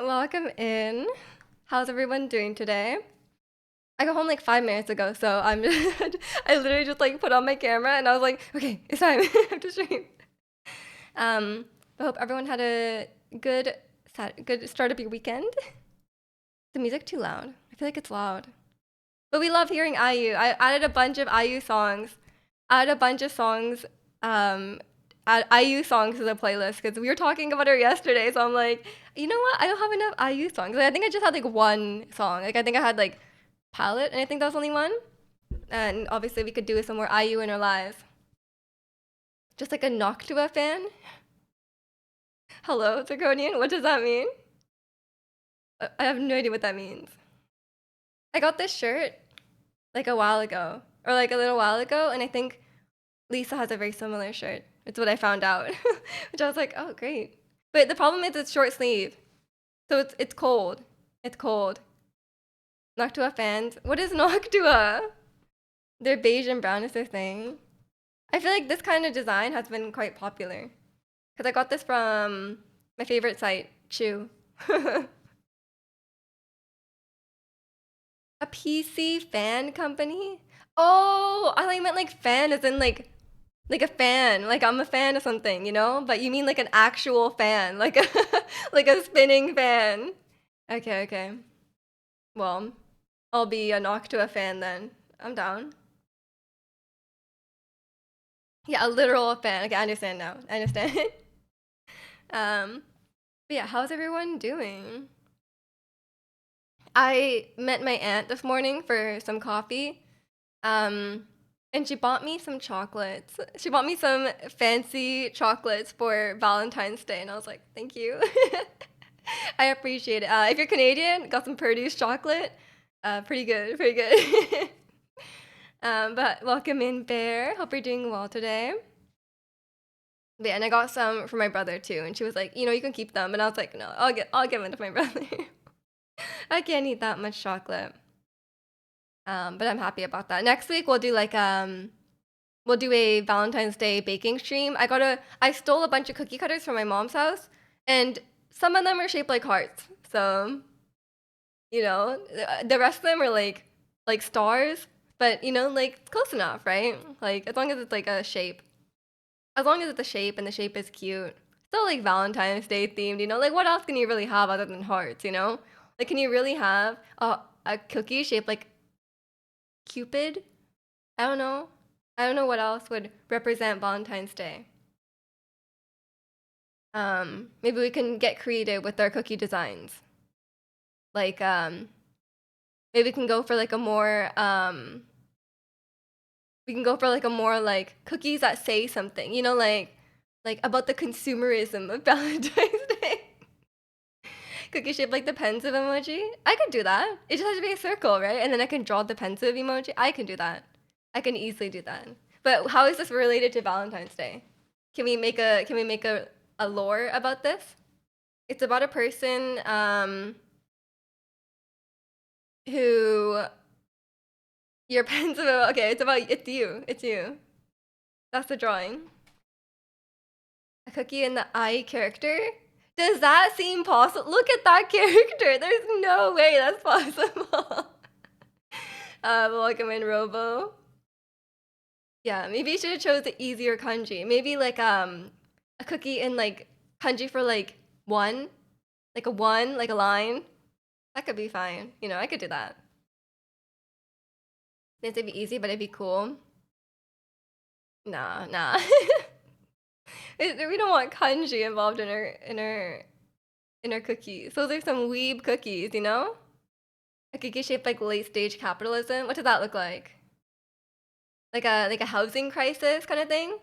Welcome in. How's everyone doing today? I got home like 5 minutes ago, so I'm just, I literally just like put on my camera and I was like, okay, it's time. I have to stream. I hope everyone had a good good start of your weekend. The music too loud. I feel like it's loud. But we love hearing IU. I added a bunch of IU songs. I added a bunch of songs, um, IU songs to the playlist because we were talking about her yesterday. So I'm like, you know what? I don't have enough IU songs. Like, I think I just had like one song. Like I think I had like Palette, and I think that was only one. And obviously we could do some more IU in our lives. Just like a Noctua fan. Hello, Draconian. What does that mean? I have no idea what that means. I got this shirt like a while ago, or like a little while ago, and I think Lisa has a very similar shirt. It's what I found out, which I was like, oh, great. But the problem is it's short sleeve, so it's cold. It's cold. Noctua fans. What is Noctua? Their beige and brown is their thing. I feel like this kind of design has been quite popular because I got this from my favorite site, Chew. A PC fan company? Oh, I thought you meant like fan as in like a fan, like I'm a fan of something, you know? But you mean like an actual fan, like a like a spinning fan. Okay, okay. Well, I'll be a Noctua fan then. I'm down. Yeah, a literal fan. Okay, I understand now. I understand. um, but yeah, how's everyone doing? I met my aunt this morning for some coffee. Um, and she bought me some chocolates. She bought me some fancy chocolates for Valentine's Day, and I was like, thank you. I appreciate it. If you're Canadian, got some Purdue's chocolate. Pretty good, pretty good. But welcome in, Bear. Hope you're doing well today. But yeah, and I got some for my brother too, and she was like, you can keep them, and I was like, no, I'll give them to my brother. I can't eat that much chocolate. But I'm happy about that. Next week we'll do like we'll do a Valentine's Day baking stream. I stole a bunch of cookie cutters from my mom's house, and some of them are shaped like hearts. So, the rest of them are like stars, but like it's close enough, right? Like as long as it's like a shape. As long as it's a shape and the shape is cute. Still like Valentine's Day themed, Like what else can you really have other than hearts? Like can you really have a cookie shaped like Cupid? I don't know. I don't know what else would represent Valentine's Day. Maybe we can get creative with our cookie designs. Like, maybe we can go for like a more, like cookies that say something, like about the consumerism of Valentine's Day. Cookie shaped like the pensive emoji. I could do that. It just has to be a circle, right? And then I can draw the pensive emoji. I can do that. I can easily do that. But how is this related to Valentine's Day? Can we make a lore about this? It's about a person who your pensive. Okay, it's you. It's you. That's the drawing. A cookie in the eye character. Does that seem possible? Look at that character. There's no way that's possible. Welcome in, Robo. Yeah, maybe you should have chose the easier kanji. Maybe like a cookie in like kanji for like one, like a one, like a line. That could be fine. I could do that. It'd be easy, but it'd be cool. Nah, nah. We don't want kanji involved in our cookies. Those are some weeb cookies. A cookie shaped like late stage capitalism. What does that look like? Like a housing crisis kind of thing?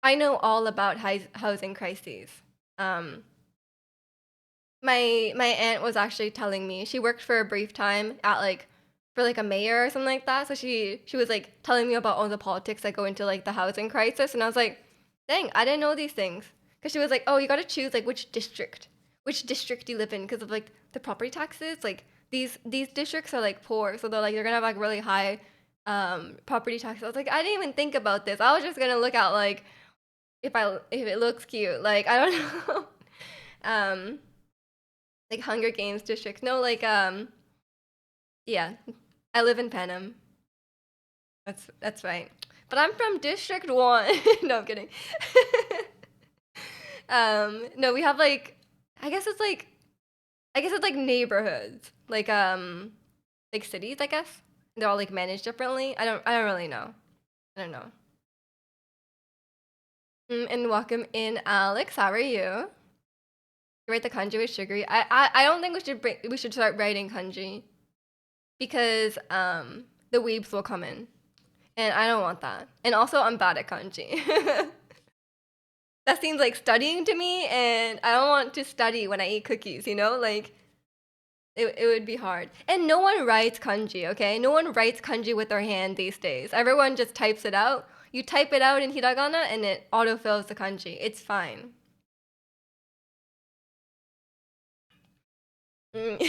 I know all about housing crises. Um, my aunt was actually telling me she worked for a brief time at like for like a mayor or something like that. So she was like telling me about all the politics that go into like the housing crisis, and I was like, dang, I didn't know these things. Because she was like, oh, you got to choose like which district you live in because of like the property taxes. Like these districts are like poor, so they're gonna have like really high property taxes. I was like, I didn't even think about this. I was just gonna look at like if it looks cute. Like I don't know. um Like Hunger Games district. No, like yeah. I live in Panem. That's right. But I'm from District 1. No, I'm kidding. No, we have like I guess it's like I guess it's like neighborhoods. Like cities, I guess. They're all like managed differently. I don't really know. I don't know. And welcome in, Alex. How are you? You write the kanji with sugary. I don't think we should start writing kanji because the weebs will come in, and I don't want that. And also, I'm bad at kanji. That seems like studying to me, and I don't want to study when I eat cookies. Like it would be hard. And no one writes kanji, okay? No one writes kanji with their hand these days. Everyone just types it out. You type it out in hiragana, and it autofills the kanji. It's fine. Mm.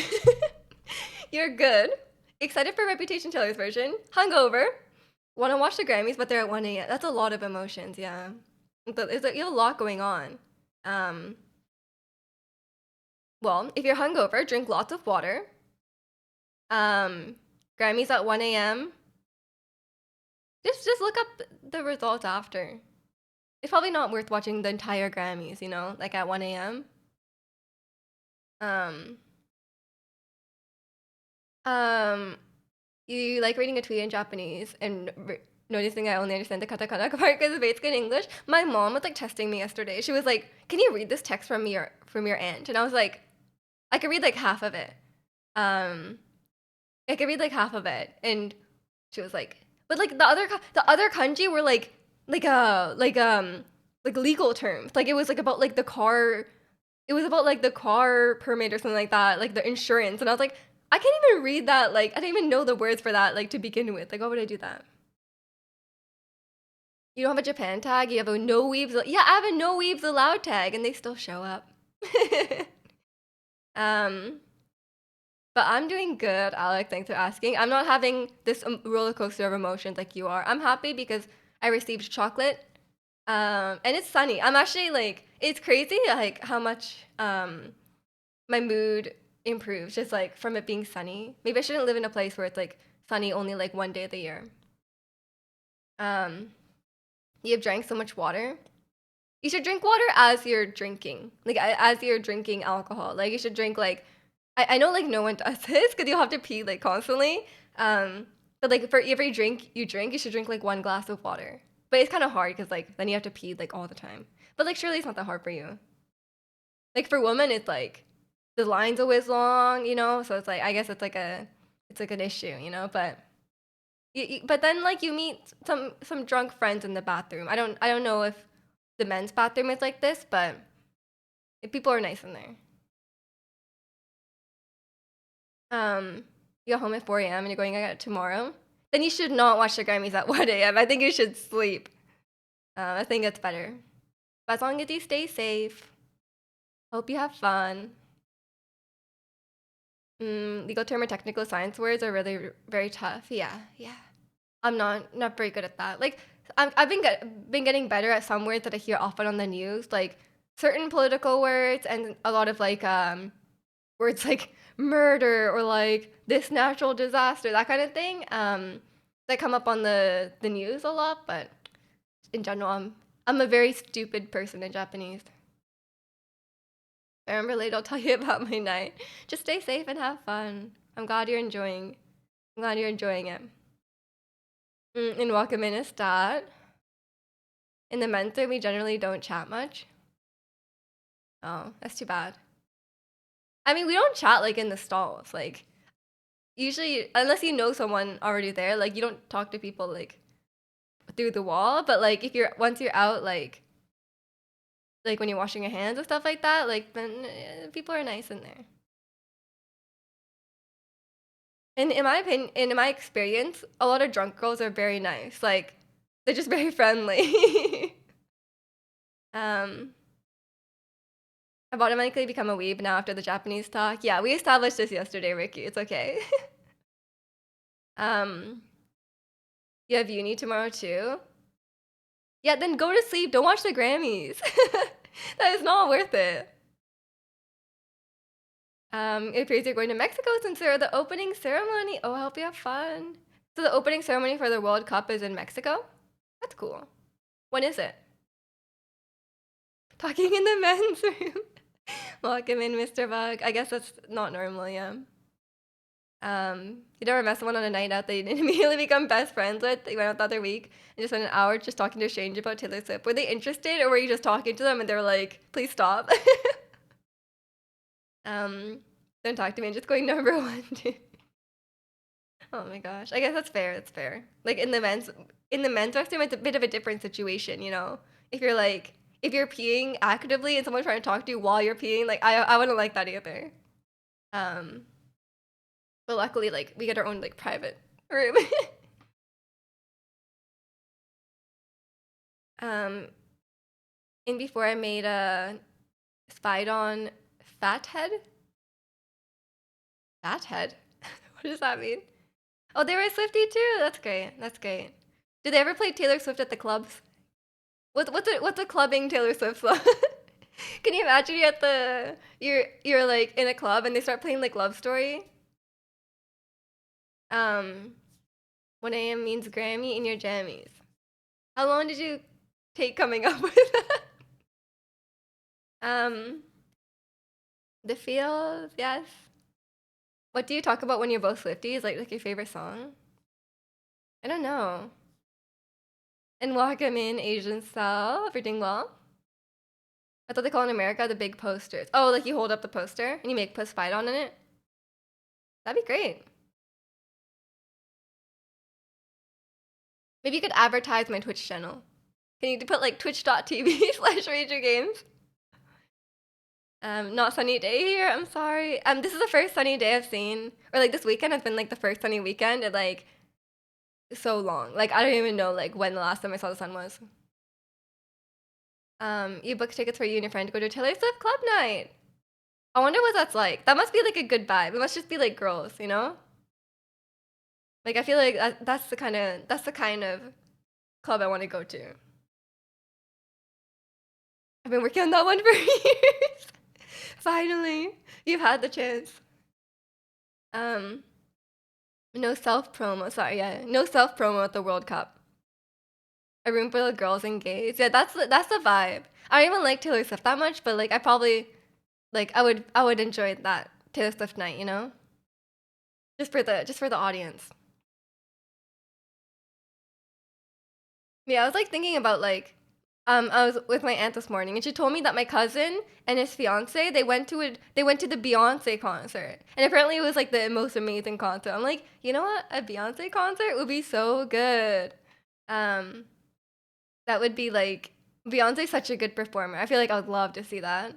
You're good. Excited for Reputation Taylor's version. Hungover. Want to watch the Grammys, but they're at 1 a.m. That's a lot of emotions, yeah. You have a lot going on. Um, well, if you're hungover, drink lots of water. Um, Grammys at 1 a.m. Just look up the results after. It's probably not worth watching the entire Grammys, like at 1 a.m. Um, um, you like reading a tweet in Japanese and noticing I only understand the katakana part because it's basically in English. My mom was like testing me yesterday. She was like, "Can you read this text from your aunt?" And I was like, "I could read like half of it." Um, I could read like half of it, and she was like, "But like the other kanji were like legal terms. Like it was like about like the car. It was about like the car permit or something like that, like the insurance." And I was like, I can't even read that. Like I didn't even know the words for that. Like to begin with, like why would I do that? You don't have a Japan tag. You have a no weebs. Yeah, I have a no weebs allowed tag, and they still show up. um, but I'm doing good, Alec. Thanks for asking. I'm not having this roller coaster of emotions like you are. I'm happy because I received chocolate. And it's sunny. I'm actually like, it's crazy like how much my mood improves just like from it being sunny. Maybe I shouldn't live in a place where it's like sunny only like 1 day of the year. Um, you have drank so much water. You should drink water as you're drinking, like as you're drinking alcohol. Like you should drink like, I know like no one does this because you'll have to pee like constantly. Um, but like for every drink you drink, you should drink like 1 glass of water. But it's kind of hard because like then you have to pee like all the time. But like surely it's not that hard for you. Like for women, it's like the line's always long. So it's like I guess it's like an issue. But but then like you meet some drunk friends in the bathroom. I don't know if the men's bathroom is like this, but if people are nice in there. You go home at 4 a.m. and you're going out tomorrow, then you should not watch the Grammys at 1 a.m. I think you should sleep. I think it's better. But as long as you stay safe, hope you have fun. Legal term or technical science words are really very tough. Yeah, yeah. I'm not very good at that. Like I've been getting better at some words that I hear often on the news, like certain political words and a lot of like words like murder or like this natural disaster, that kind of thing. That come up on the news a lot, but in general, I'm a very stupid person in Japanese. If I remember later, I'll tell you about my night. Just stay safe and have fun. I'm glad you're enjoying. I'm glad you're enjoying it. And welcome in a stat. In the men's room, we generally don't chat much. Oh, that's too bad. I mean, we don't chat like in the stalls. Like usually, unless you know someone already there, like you don't talk to people like through the wall. But like if you're once you're out, like when you're washing your hands and stuff like that, like then people are nice in there. And in my opinion, in my experience, a lot of drunk girls are very nice. Like they're just very friendly. um, I've automatically become a weeb now after the Japanese talk. Yeah, we established this yesterday, Ricky. It's okay. um, you have uni tomorrow too. Yeah, then go to sleep. Don't watch the Grammys. That is not worth it. It appears you're going to Mexico since they're the opening ceremony. Oh, I hope you have fun. So the opening ceremony for the World Cup is in Mexico? That's cool. When is it? Talking in the men's room. Welcome in, Mr. Bug. I guess that's not normal, yeah. You never met someone on a night out that you didn't immediately become best friends with. You went out the other week and just spent an hour just talking to a stranger about Taylor Swift. Were they interested, or were you just talking to them and they were like, please stop? Don't talk to me. I'm just going number one. Oh my gosh. I guess that's fair. That's fair. Like in the men's restroom, it's a bit of a different situation, you know? If you're like if you're peeing actively and someone's trying to talk to you while you're peeing, like I wouldn't like that either. Um, but luckily, like we get our own like private room. um, and before I made a spied on fathead. Fathead? What does that mean? Oh, they were a Swiftie too. That's great. That's great. Did they ever play Taylor Swift at the clubs? What's a clubbing Taylor Swift song? Can you imagine you're like in a club and they start playing like Love Story? Um, 1 a.m. means Grammy in your jammies. How long did you take coming up with that? Um, the feels, yes. What do you talk about when you're both Swifties? Like your favorite song? I don't know. And welcome in Asian style. Everything well? I thought they call in America the big posters. Oh, like you hold up the poster and you make post fight on in it? That'd be great. Maybe you could advertise my Twitch channel. Can you put like twitch.tv/ragergames? Not sunny day here. I'm sorry. This is the first sunny day I've seen, or like this weekend has been like the first sunny weekend in like so long. Like I don't even know like when the last time I saw the sun was. You booked tickets for you and your friend to go to Taylor Swift club night. I wonder what that's like. That must be like a good vibe. It must just be like girls, you know? Like I feel like that's the kind of club I want to go to. I've been working on that one for years. Finally, you've had the chance. Um, no self promo. Sorry, yeah, no self promo at the World Cup. A room full of girls and gays. Yeah, that's the vibe. I don't even like Taylor Swift that much, but like I probably like I would enjoy that Taylor Swift night, you know, just for the audience. Yeah, I was like thinking about like I was with my aunt this morning and she told me that my cousin and his fiance they went to the Beyonce concert. And apparently it was like the most amazing concert. I'm like, you know what? A Beyonce concert would be so good. Um that would be like Beyonce's such a good performer. I feel like I would love to see that.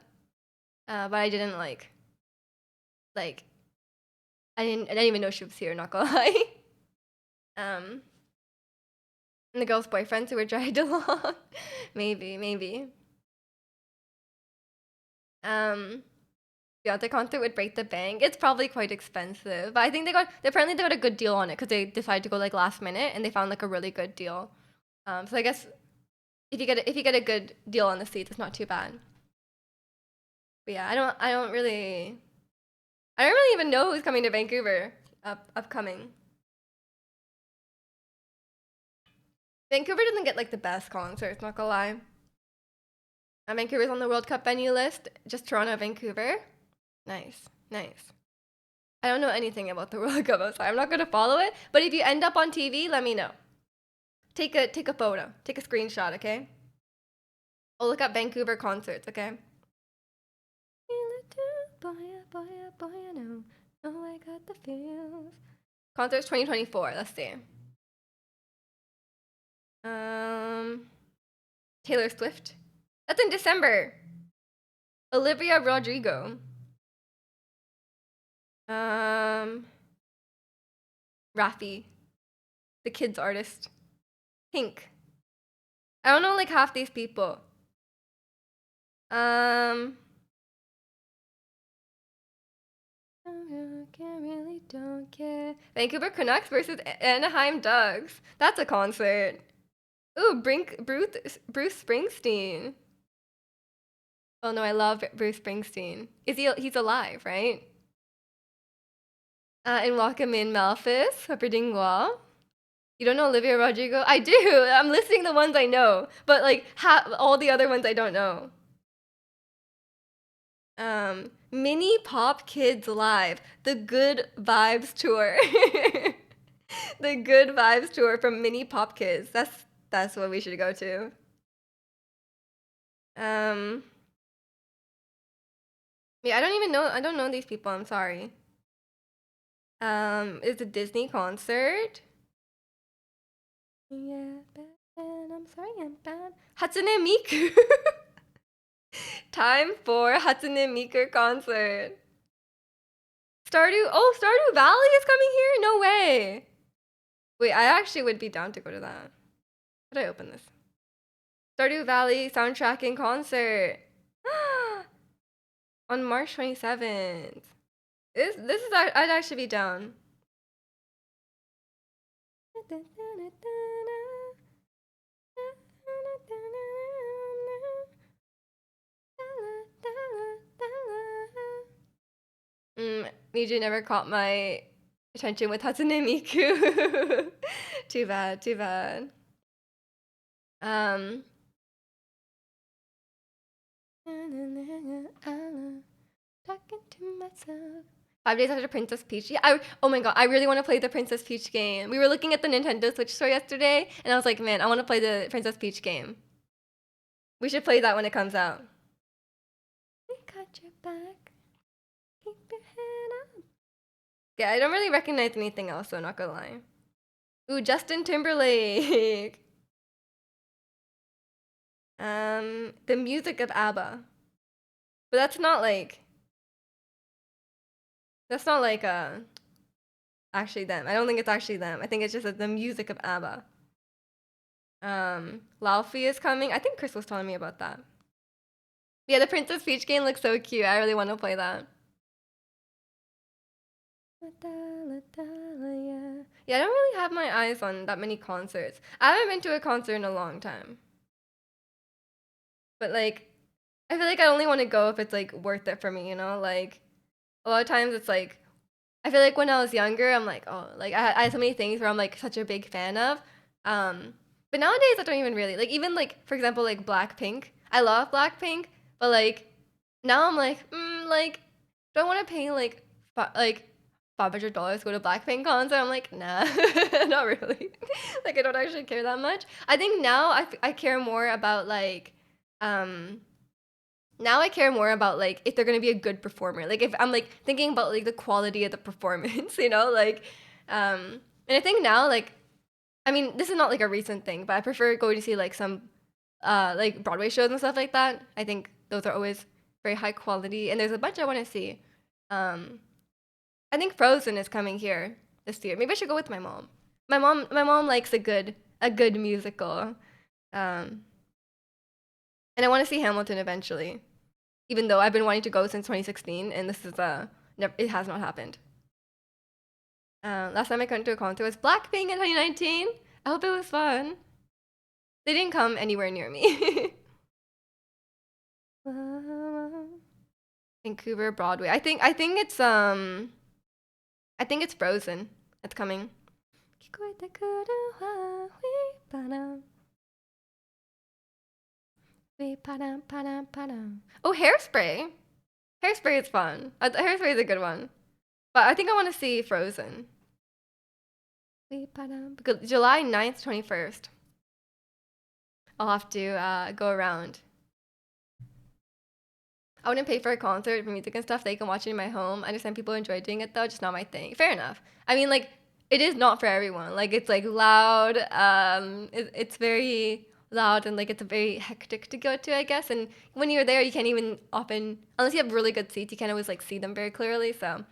But I didn't like I didn't even know she was here, not gonna lie. Um and the girls' boyfriends who were dragged along. Maybe. Um, Beyonce concert would break the bank. It's probably quite expensive, but I think apparently they got a good deal on it because they decided to go like last minute and they found like a really good deal. So I guess if you get a good deal on the seats, it's not too bad. But yeah, I don't really even know who's coming to Vancouver upcoming. Vancouver doesn't get like the best concerts, not gonna lie. Vancouver's on the World Cup venue list. Just Toronto, Vancouver. Nice. I don't know anything about the World Cup. I'm sorry. I'm not gonna follow it. But if you end up on TV, let me know. Take a photo. Take a screenshot, okay? I'll look up Vancouver concerts, okay? Oh, I got the feels. Concerts 2024. Let's see. Taylor Swift. That's in December. Olivia Rodrigo. Rafi, the kids artist. Pink. I don't know like half these people. Can't really don't care. Vancouver Canucks versus Anaheim Ducks. That's a concert. Ooh, Bruce Springsteen. Oh no, I love Bruce Springsteen. He's alive, right? And welcome in Malphus. Hope you're doing well. You don't know Olivia Rodrigo? I do. I'm listing the ones I know, but like all the other ones I don't know. Mini Pop Kids Live, the Good Vibes Tour. The Good Vibes Tour from Mini Pop Kids. That's what we should go to. Um, yeah, I don't even know. I don't know these people. I'm sorry. It's a Disney concert. Yeah, bad. I'm sorry, I'm bad. Hatsune Miku. Time for Hatsune Miku concert. Stardew. Oh, Stardew Valley is coming here. No way. Wait, I actually would be down to go to that. How did I open this? Stardew Valley soundtrack in concert on March 27th. This is I'd actually be down. Miju never caught my attention with Hatsune Miku. Too bad, too bad. Um, talking to myself. 5 days after Princess Peach. Yeah, oh my god, I really want to play the Princess Peach game. We were looking at the Nintendo Switch store yesterday, and I was like, man, I want to play the Princess Peach game. We should play that when it comes out. We got your back. Keep your head up. Yeah, I don't really recognize anything else, so not gonna lie. Ooh, Justin Timberlake. The music of ABBA. But that's not like actually them. I don't think it's actually them. I think it's just the music of ABBA. Laufey is coming. I think Chris was telling me about that. Yeah, the Princess Peach game looks so cute. I really want to play that. Yeah, I don't really have my eyes on that many concerts. I haven't been to a concert in a long time. But like, I feel like I only want to go if it's like worth it for me, you know? Like, a lot of times it's like, I feel like when I was younger, I'm like, oh, like I had so many things where I'm like such a big fan of. But nowadays I don't even really like, even like, for example, like Blackpink. I love Blackpink, but like now I'm like, do I want to pay like $500 to go to Blackpink concert? I'm like, nah, not really. Like I don't actually care that much. I think now I care more about like um now I care more about like if they're gonna be a good performer. Like if I'm like thinking about like the quality of the performance, you know, like and I think now like I mean this is not like a recent thing, but I prefer going to see like some like Broadway shows and stuff like that. I think those are always very high quality, and there's a bunch I want to see. Um, I think Frozen is coming here this year. Maybe I should go with my mom. My mom likes a good musical, um, and I want to see Hamilton eventually. Even though I've been wanting to go since 2016, and this is never, it has not happened. Last time I went to a concert was Blackpink in 2019. I hope it was fun. They didn't come anywhere near me. Vancouver Broadway. I think it's Frozen. It's coming. Oh, Hairspray. Hairspray is fun. Hairspray is a good one. But I think I want to see Frozen. Because July 9th, 21st. I'll have to go around. I wouldn't pay for a concert for music and stuff. They can watch it in my home. I understand people enjoy doing it though, just not my thing. Fair enough. I mean, like, it is not for everyone. Like, it's like loud. It's very loud and like it's very hectic to go to, I guess. And when you're there, you can't even often, unless you have really good seats, you can't always like see them very clearly. So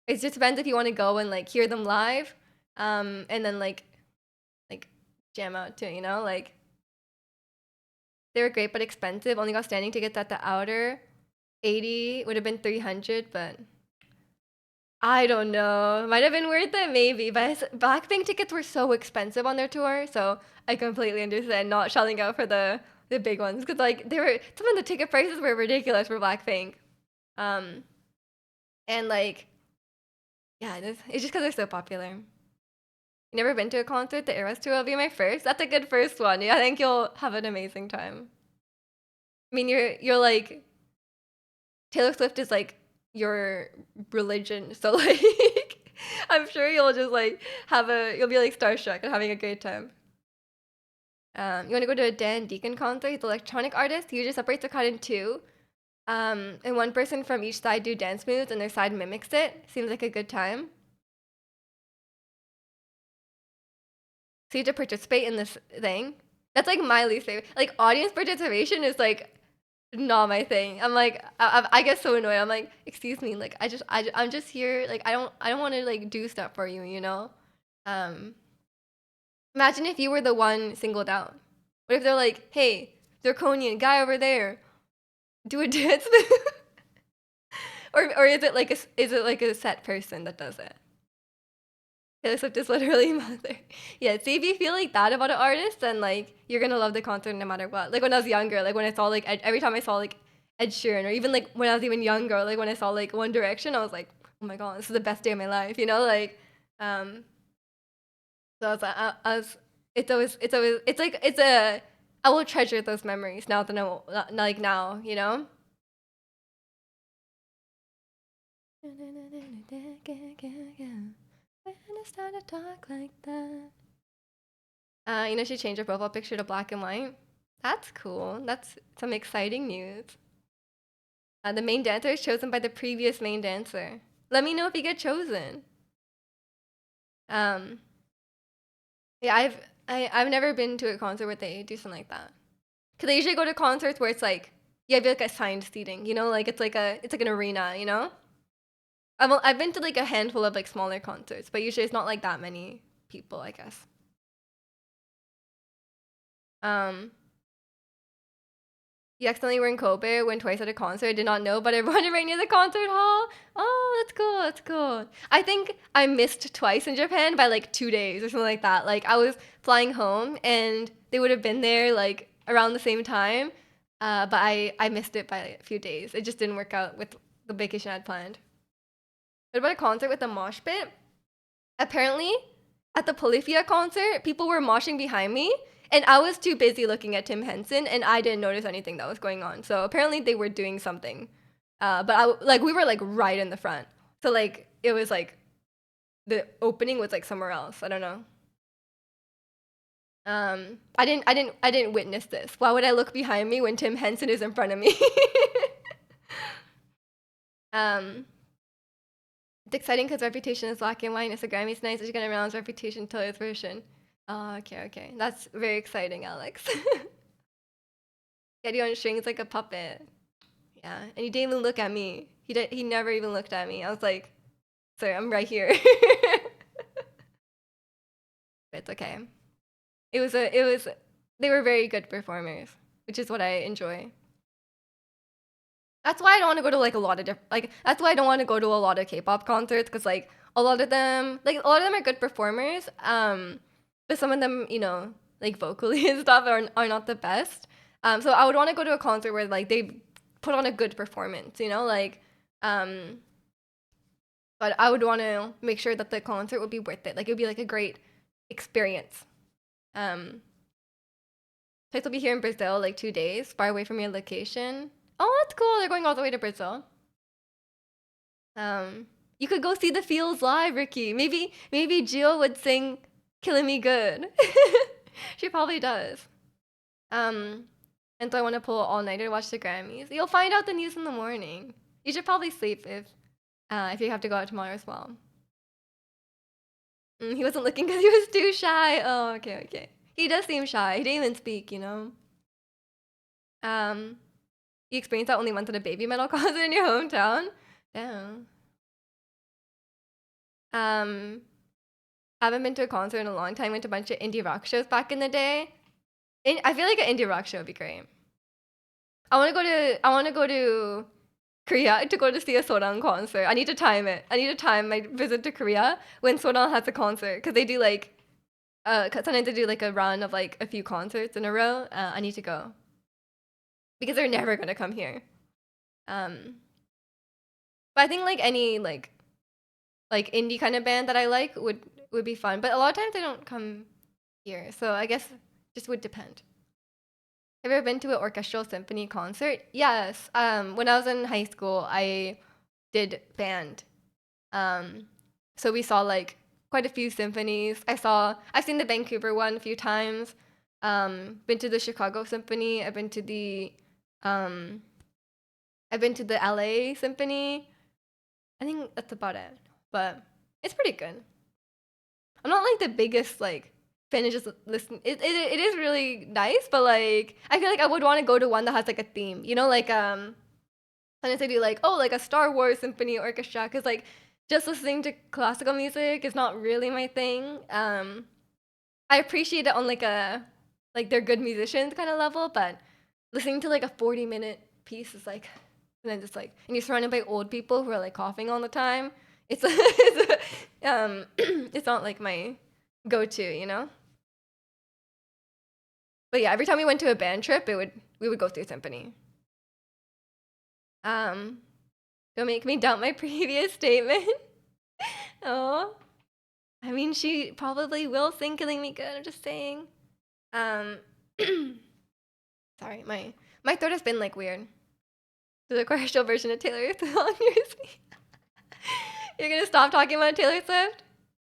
it just depends if you want to go and like hear them live, and then like jam out to, like they were great but expensive. Only got standing tickets at the outer. 80 would have been 300, but I don't know. Might have been worth it, maybe. But Blackpink tickets were so expensive on their tour, so I completely understand not shelling out for the big ones because like they were some of the ticket prices were ridiculous for Blackpink, um, and like Yeah, it is. It's just because they're so popular. You never been to a concert? The Eras tour will be my first. That's a good first one. Yeah, I think you'll have an amazing time. I mean, you're like Taylor Swift is like your religion, so like I'm sure you'll just like you'll be like starstruck and having a great time. You want to go to a Dan Deacon concert? He's an electronic artist. He usually separates the crowd in two. And one person from each side do dance moves, and their side mimics it. Seems like a good time. So you have to participate in this thing. That's like my least favorite. Like audience participation is like not my thing. I'm like I get so annoyed. I'm like, excuse me, like I'm just here. Like I don't want to like do stuff for you, you know. Um, Imagine if you were the one singled out. What if they're like, hey, Zirconian guy over there, do a dance move? Or is it like a set person that does it? Taylor Swift is literally mother. Yeah, see if you feel like that about an artist, then like you're gonna love the concert no matter what. Like when I was younger, like when I saw like every time I saw like Ed Sheeran, or even like when I was even younger, like when I saw like One Direction, I was like, oh my god, this is the best day of my life, you know? Like, um, so it's like it's a I will treasure those memories now that like now, you know. When I start to talk like that. She changed her profile picture to black and white. That's cool. That's some exciting news. The main dancer is chosen by the previous main dancer. Let me know if you get chosen. Um, yeah, I've never been to a concert where they do something like that. Cause I usually go to concerts where it's like you have like assigned seating. You know, like it's like an arena. You know, I've been to like a handful of like smaller concerts, but usually it's not like that many people. I guess. Um, You accidentally were in Kobe, went twice at a concert, did not know, but everyone right near the concert hall. Oh, that's cool, that's cool. I think I missed twice in Japan by like 2 days or something like that. Like I was flying home and they would have been there like around the same time, but I missed it by a few days. It just didn't work out with the vacation I had planned. What about a concert with a mosh pit? Apparently, at the Polyphia concert, people were moshing behind me, and I was too busy looking at Tim Henson, and I didn't notice anything that was going on. So apparently, they were doing something. But like we were like right in the front, so like it was like the opening was like somewhere else. I don't know. I didn't witness this. Why would I look behind me when Tim Henson is in front of me? um, it's exciting because Reputation is black and white. Instagram is nice. It's gonna announce Reputation Taylor's version. Oh, okay, okay. That's very exciting, Alex. Get you on strings like a puppet. Yeah, and he didn't even look at me. He never even looked at me. I was like, sorry, I'm right here. But it's okay. It was they were very good performers, which is what I enjoy. That's why I don't want to go to like a lot of like that's why I don't want to go to a lot of K-pop concerts because like a lot of them are good performers. But some of them, like vocally and stuff are not the best. So I would want to go to a concert where like they put on a good performance, um but I would want to make sure that the concert would be worth it. Like it would be like a great experience. Um so will be here in Brazil like 2 days, far away from your location. Oh, that's cool. They're going all the way to Brazil. Um, you could go see the Fields live, Ricky. Maybe Jill would sing "Killing Me Good." She probably does. Um, and so I want to pull all nighter to watch the Grammys. You'll find out the news in the morning. You should probably sleep if you have to go out tomorrow as well. He wasn't looking because he was too shy. Oh, okay, okay. He does seem shy. He didn't even speak. Um, you experienced that only once at a baby metal concert in your hometown. Damn. Um, I haven't been to a concert in a long time. Went to a bunch of indie rock shows back in the day. I feel like an indie rock show would be great. I want to go to Korea to go to see a Soran concert. I need to time it. I need to time my visit to Korea when Soran has a concert because they do like 'cause sometimes they do like a run of like a few concerts in a row. I need to go because they're never gonna come here. Um, but I think like any like like indie kind of band that I like would be fun. But a lot of times they don't come here, so I guess just would depend. Have you ever been to an orchestral symphony concert? Yes. When I was in high school, I did band. Um, so we saw like quite a few symphonies. I've seen the Vancouver one a few times. Been to the Chicago Symphony. Um, I've been to the LA Symphony. I think that's about it. But it's pretty good. I'm not like the biggest like fan of just listen. It is really nice, but like I feel like I would want to go to one that has like a theme. You know, like sometimes I do like, oh, like a Star Wars symphony orchestra, because like just listening to classical music is not really my thing. I appreciate it on like they're good musicians kind of level, but listening to like a 40-minute piece is like, and then just like, and you're surrounded by old people who are like coughing all the time. It's not like my go-to, you know. But yeah, every time we went to a band trip, we would go through symphony. Um, don't make me doubt my previous statement. Oh, I mean, she probably will sing "Killing Me Good." I'm just saying. Um, sorry, my throat has been like weird. The commercial version of Taylor Swift on yours. You're gonna stop talking about Taylor Swift?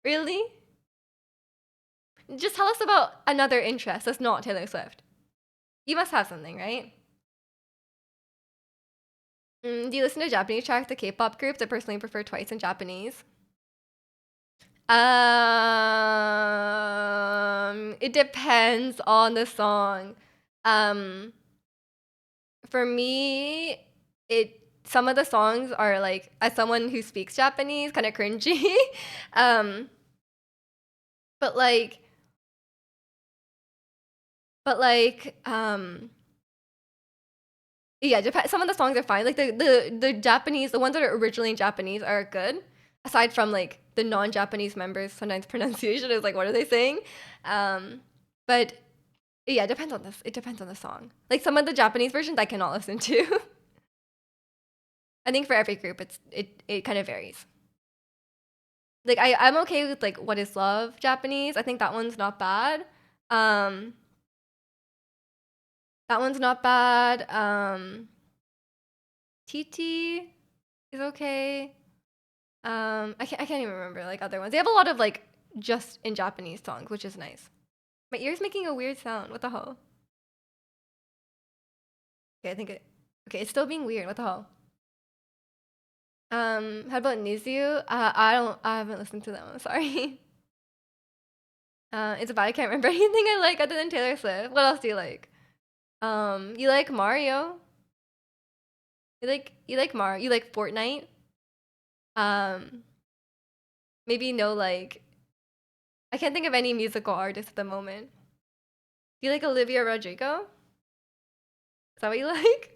Really? Just tell us about another interest that's not Taylor Swift. You must have something, right? Do you listen to Japanese tracks, the K-pop groups? I personally prefer Twice in Japanese. It depends on the song. Um, for me, it some of the songs are like, as someone who speaks Japanese, kind of cringy. um, but like, but like, yeah, some of the songs are fine. Like the Japanese, the ones that are originally in Japanese are good. Aside from like the non-Japanese members, sometimes pronunciation is like, what are they saying? Um, but yeah, it depends on this. It depends on the song. Like some of the Japanese versions I cannot listen to. I think for every group, it kind of varies. Like I'm okay with like What Is Love Japanese. I think that one's not bad. Um, that one's not bad. TT is okay. I can't even remember like other ones. They have a lot of like just in Japanese songs, which is nice. My ear's making a weird sound. What the hell? Okay, I think it. Okay, it's still being weird. What the hell? How about Nizu? I don't. I haven't listened to that one. Sorry. It's bad. I can't remember anything I like other than Taylor Swift. What else do you like? You like Mario? You like Mario? You like Fortnite? Um, maybe no like. I can't think of any musical artists at the moment. Do you like Olivia Rodrigo? Is that what you like?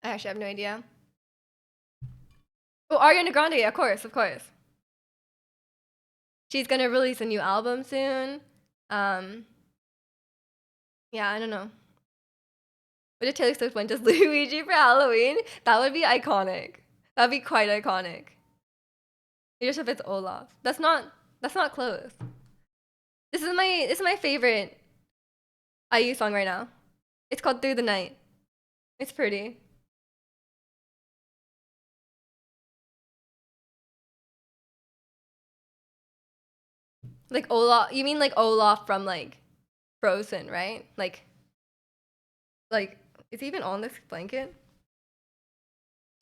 I actually have no idea. Oh, Ariana Grande, yeah, of course, of course. She's gonna release a new album soon. Um, yeah, I don't know. What if Taylor Swift went as Luigi for Halloween? That would be iconic. That'd be quite iconic. Just if it's Olaf. That's not close. This is my favorite IU song right now. It's called Through the Night. It's pretty. Like Olaf, you mean like Olaf from like Frozen, right? Like is he even on this blanket?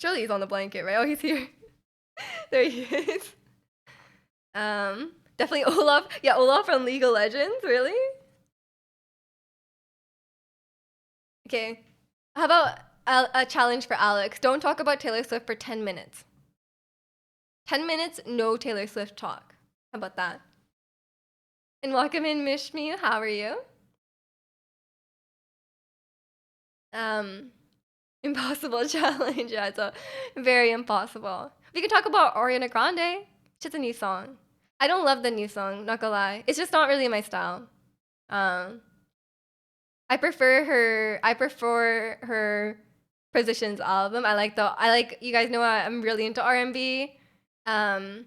Surely he's on the blanket, right? Oh, he's here. There he is. Definitely Olaf. Yeah, Olaf from League of Legends. Really? Okay. How about a challenge for Alex? Don't talk about Taylor Swift for 10 minutes. 10 minutes, no Taylor Swift talk. How about that? And welcome in, Mishmi. How are you? Um, impossible challenge. Yeah, it's a very impossible. We can talk about Ariana Grande. It's a new song. I don't love the new song, not gonna lie. It's just not really my style. Um, I prefer her Position's album. I like you guys know I'm really into R&B. Um,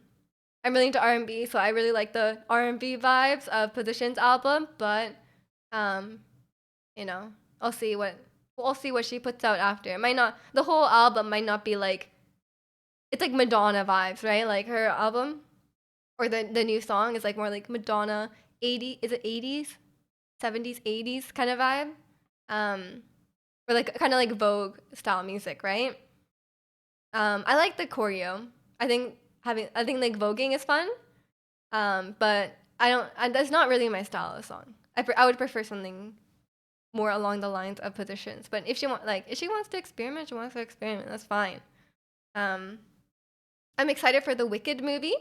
I'm really into R&B, so I really like the R&B vibes of Position's album. But um, you know, I'll see what we'll see what she puts out after. It might not the whole album might not be like it's like Madonna vibes, right? Like her album or the new song is like more like Madonna 80 is it 80s, 70s, 80s kind of vibe. Um, or like kind of like Vogue style music, right? I like the choreo. I think like voguing is fun. But that's not really my style of song. I would prefer something more along the lines of Positions. But if she wants to experiment, she wants to experiment. That's fine. Um, I'm excited for the Wicked movie.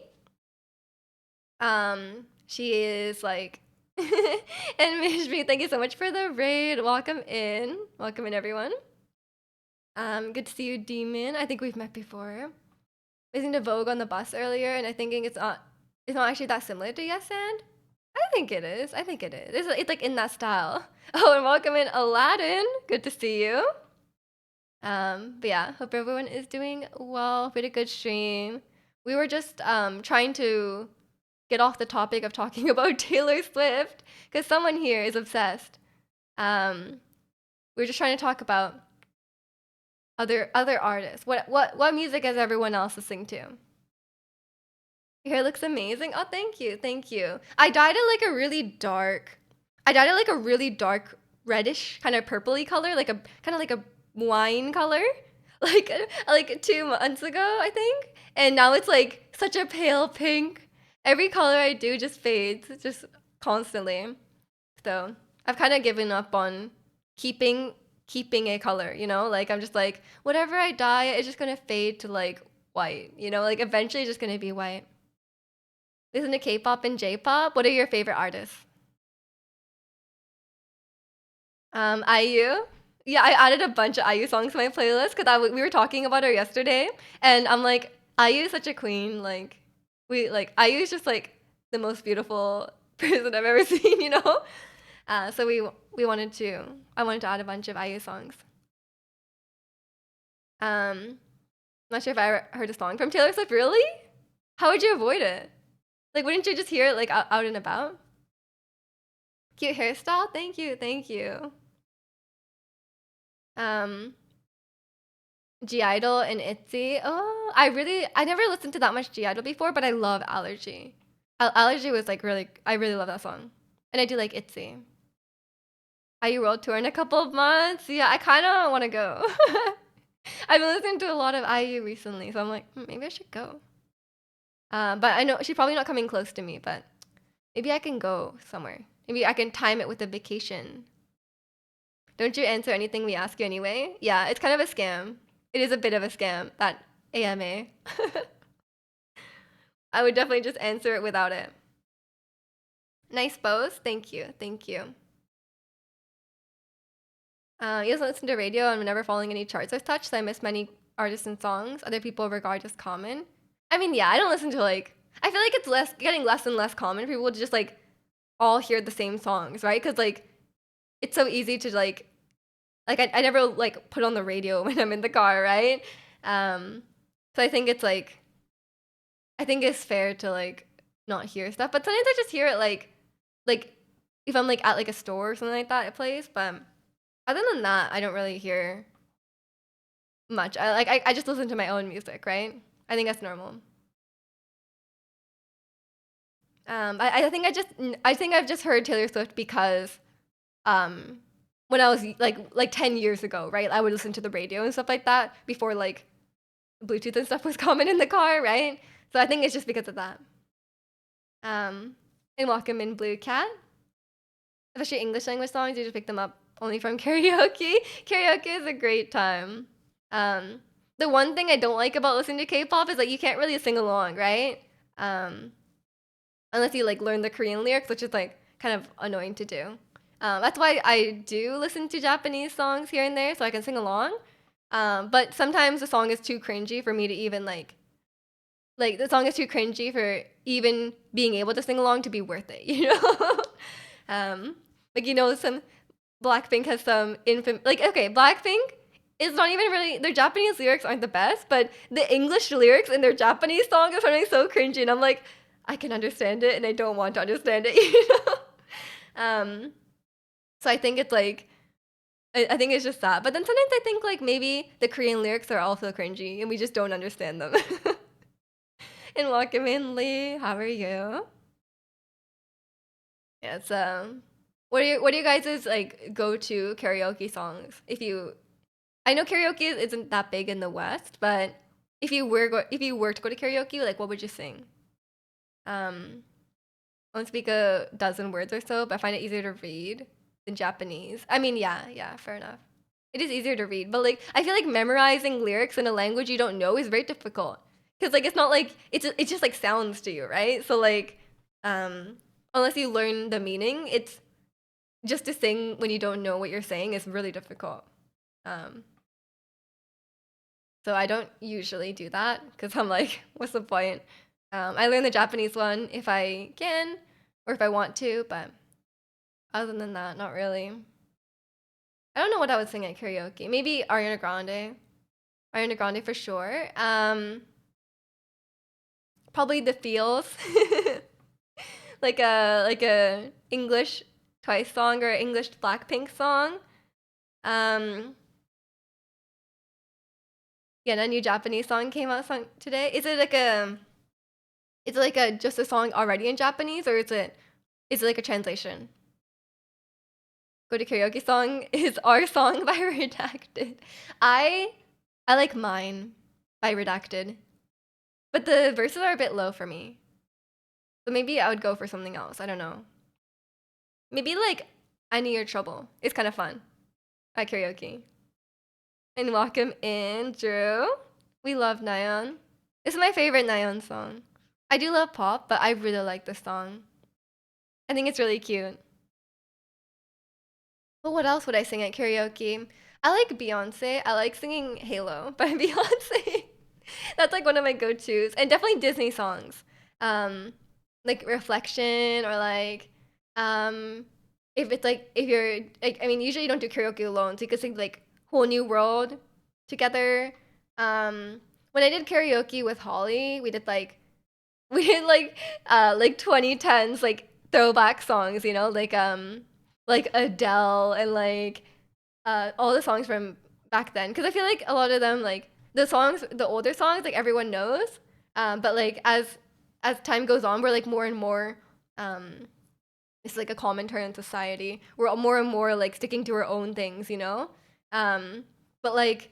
She is like, and Mishmi, thank you so much for the raid. Welcome in, everyone. Good to see you, Demon. I think we've met before. Listening to Vogue on the bus earlier, and I thinking it's not actually that similar to Yes and. I think it is. I think it is. It's like in that style. Oh, and welcome in, Aladdin. Good to see you. But yeah, hope everyone is doing well. We had a good stream. We were just trying to get off the topic of talking about Taylor Swift because someone here is obsessed. We were just trying to talk about other artists. What music is everyone else listening to? Your hair looks amazing. Oh, thank you, thank you. I dyed it like a really dark reddish kind of purpley color, like a kind of like a wine color, like 2 months ago, I think. And now it's like such a pale pink. Every color I do just fades, just constantly. So I've kind of given up on keeping a color, you know? Like I'm just like whatever I dye, it's just gonna fade to like white, you know? Like eventually it's just gonna be white. Listen to K-pop and J-pop. What are your favorite artists? IU. Yeah, I added a bunch of IU songs to my playlist because we were talking about her yesterday, and I'm like, IU is such a queen. Like, IU is just like the most beautiful person I've ever seen. You know. So I wanted to add a bunch of IU songs. Not sure if I ever heard a song from Taylor Swift. Really? How would you avoid it? Like, wouldn't you just hear it like out and about? Cute hairstyle. Thank you. Thank you. Um, G Idol and ITZY. Oh, I never listened to that much G Idol before, but I love Allergy. Allergy was like I really love that song, and I do like ITZY. IU World Tour in a couple of months. Yeah, I kind of want to go. I've been listening to a lot of IU recently, so I'm like, maybe I should go. But I know she's probably not coming close to me, but maybe I can go somewhere. Maybe I can time it with a vacation. Don't you answer anything we ask you anyway? Yeah, it's kind of a scam. It is a bit of a scam, that AMA. I would definitely just answer it without it. Nice bows. Thank you. Thank you. You doesn't listen to radio and I'm never following any charts I've touched, so I miss many artists and songs other people regard as common. I mean, yeah, I don't listen to like. I feel like it's getting less and less common for people to just like all hear the same songs, right? Because like it's so easy to I never like put on the radio when I'm in the car, right? So I think I think it's fair to like not hear stuff, but sometimes I just hear it like if I'm like at like a store or something like that, it plays. But other than that, I don't really hear much. I just listen to my own music, right? I think that's normal. I think I've just heard Taylor Swift because um when I was like 10 years ago, right? I would listen to the radio and stuff like that before like Bluetooth and stuff was common in the car, right? So I think it's just because of that. And welcome in Blue Cat. Especially English language songs, you just pick them up only from karaoke. Karaoke is a great time. The one thing I don't like about listening to K-pop is like you can't really sing along, right? Unless you like learn the Korean lyrics, which is like kind of annoying to do. That's why I do listen to Japanese songs here and there so I can sing along. But sometimes the song is too cringy for me to even like the song is too cringy for even being able to sing along to be worth it, you know? Like some Blackpink has some like okay, Blackpink it's not even really, their Japanese lyrics aren't the best, but the English lyrics in their Japanese songs are something so cringy, and I'm like, I can understand it, and I don't want to understand it, you know? So I think it's like, I think it's just that. But then sometimes I think like maybe the Korean lyrics are also cringy, and we just don't understand them. And welcome in, Lee. How are you? Yeah, it's what are you guys' like go to karaoke songs? If you, I know karaoke isn't that big in the West, but if you were to go to karaoke, like what would you sing? Um, I won't speak a dozen words or so, but I find it easier to read than Japanese. I mean, yeah, fair enough. It is easier to read, but like I feel like memorizing lyrics in a language you don't know is very difficult because like it's not like it's just like sounds to you, right? So like, um, unless you learn the meaning, it's just to sing when you don't know what you're saying is really difficult. Um, so I don't usually do that because I'm like, what's the point? I learn the Japanese one if I can or if I want to, but other than that, not really. I don't know what I would sing at karaoke. Maybe Ariana Grande. Ariana Grande for sure. Probably The Feels. Like a English Twice song or English Blackpink song. Um, yeah, and a new Japanese song came out today. Is it like a just a song already in Japanese or is it like a translation? Go to karaoke song is Our Song by Redacted. I I like Mine by Redacted. But the verses are a bit low for me. So maybe I would go for something else. I don't know. Maybe like I Need Your Trouble. It's kind of fun at karaoke. And welcome in, Drew. We love Nyan. This is my favorite Nyan song. I do love pop, but I really like this song. I think it's really cute. But what else would I sing at karaoke? I like Beyonce. I like singing Halo by Beyonce. That's like one of my go-tos. And definitely Disney songs. Um, like Reflection or like if it's like if you're like I mean usually you don't do karaoke alone, so you could sing like Whole New World together. When I did karaoke with Holly, we did like we did like 2010s like throwback songs, you know, like Adele and like all the songs from back then because I feel like a lot of them like the older songs like everyone knows, but like as time goes on we're like more and more um it's like a commentary on society, we're all more and more like sticking to our own things, you know. But like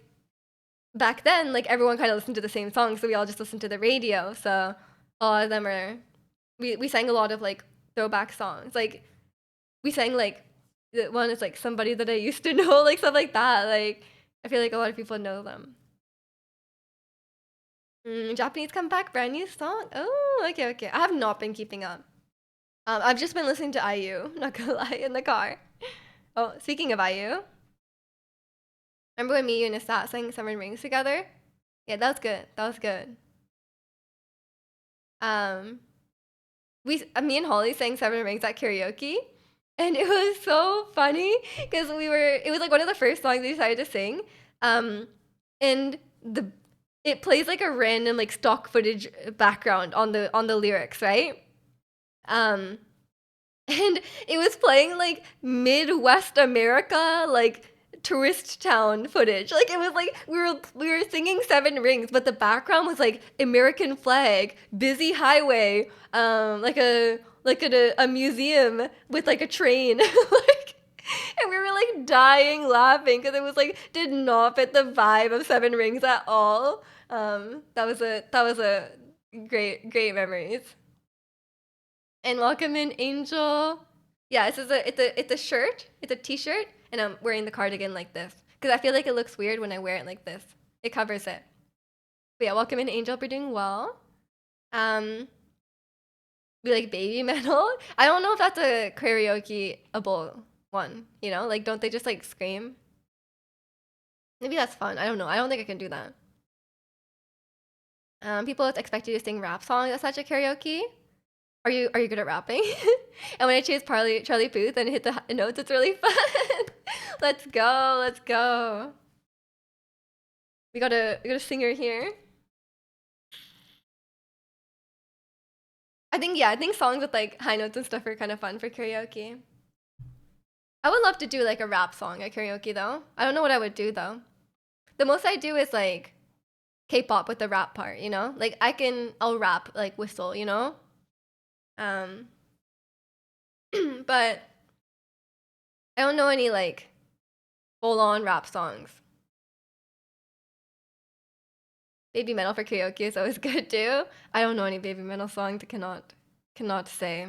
back then like everyone kind of listened to the same songs, so we all just listened to the radio, so a lot of them are we sang a lot of like throwback songs, like we sang like the one is like Somebody That I Used to Know, like stuff like that. Like I feel like a lot of people know them. Japanese comeback, brand new song. Oh, okay. I have not been keeping up. I've just been listening to IU. Not gonna lie, in the car. Oh, speaking of IU, remember when me, you, and Asat sang Seven Rings together? Yeah, that was good. That was good. Um, me and Holly sang Seven Rings at karaoke, and it was so funny because it was like one of the first songs we decided to sing, um, and it plays like a random like stock footage background on the lyrics, right? Um, and it was playing like Midwest America, like tourist town footage. Like it was like we were singing Seven Rings, but the background was like American flag, busy highway, a museum with like a train, like. And we were like dying laughing because it was like did not fit the vibe of Seven Rings at all. That was a great memories. And welcome in, Angel. Yeah, this is it's a shirt. It's a t-shirt, and I'm wearing the cardigan like this because I feel like it looks weird when I wear it like this. It covers it. But yeah, welcome in, Angel. We're doing well. Um, we like baby metal. I don't know if that's a karaoke-able one. You know, like don't they just like scream? Maybe that's fun. I don't know. I don't think I can do that. People expect you to sing rap songs at such a karaoke. Are you good at rapping? And when I choose Charlie Puth and hit the notes, it's really fun. Let's go. We got a singer here. I think songs with like high notes and stuff are kind of fun for karaoke. I would love to do like a rap song at karaoke though. I don't know what I would do though. The most I do is like K-pop with the rap part, you know? Like I'll rap like whistle, you know? Um but I don't know any like full on rap songs. Baby metal for karaoke is always good too. I don't know any baby metal songs. I cannot say.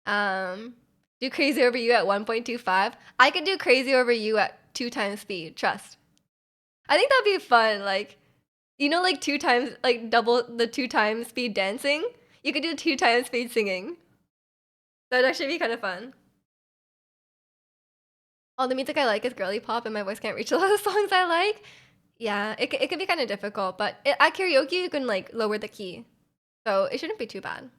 Um, do crazy over you at 1.25. I could do crazy over you at 2 times speed. Trust. I think that'd be fun. Like, you know, like 2 times, like double the 2 times speed dancing. You could do 2 times speed singing. That'd actually be kind of fun. All the music I like is girly pop, and my voice can't reach a lot of songs I like. Yeah, it can be kind of difficult, but at karaoke you can like lower the key, so it shouldn't be too bad.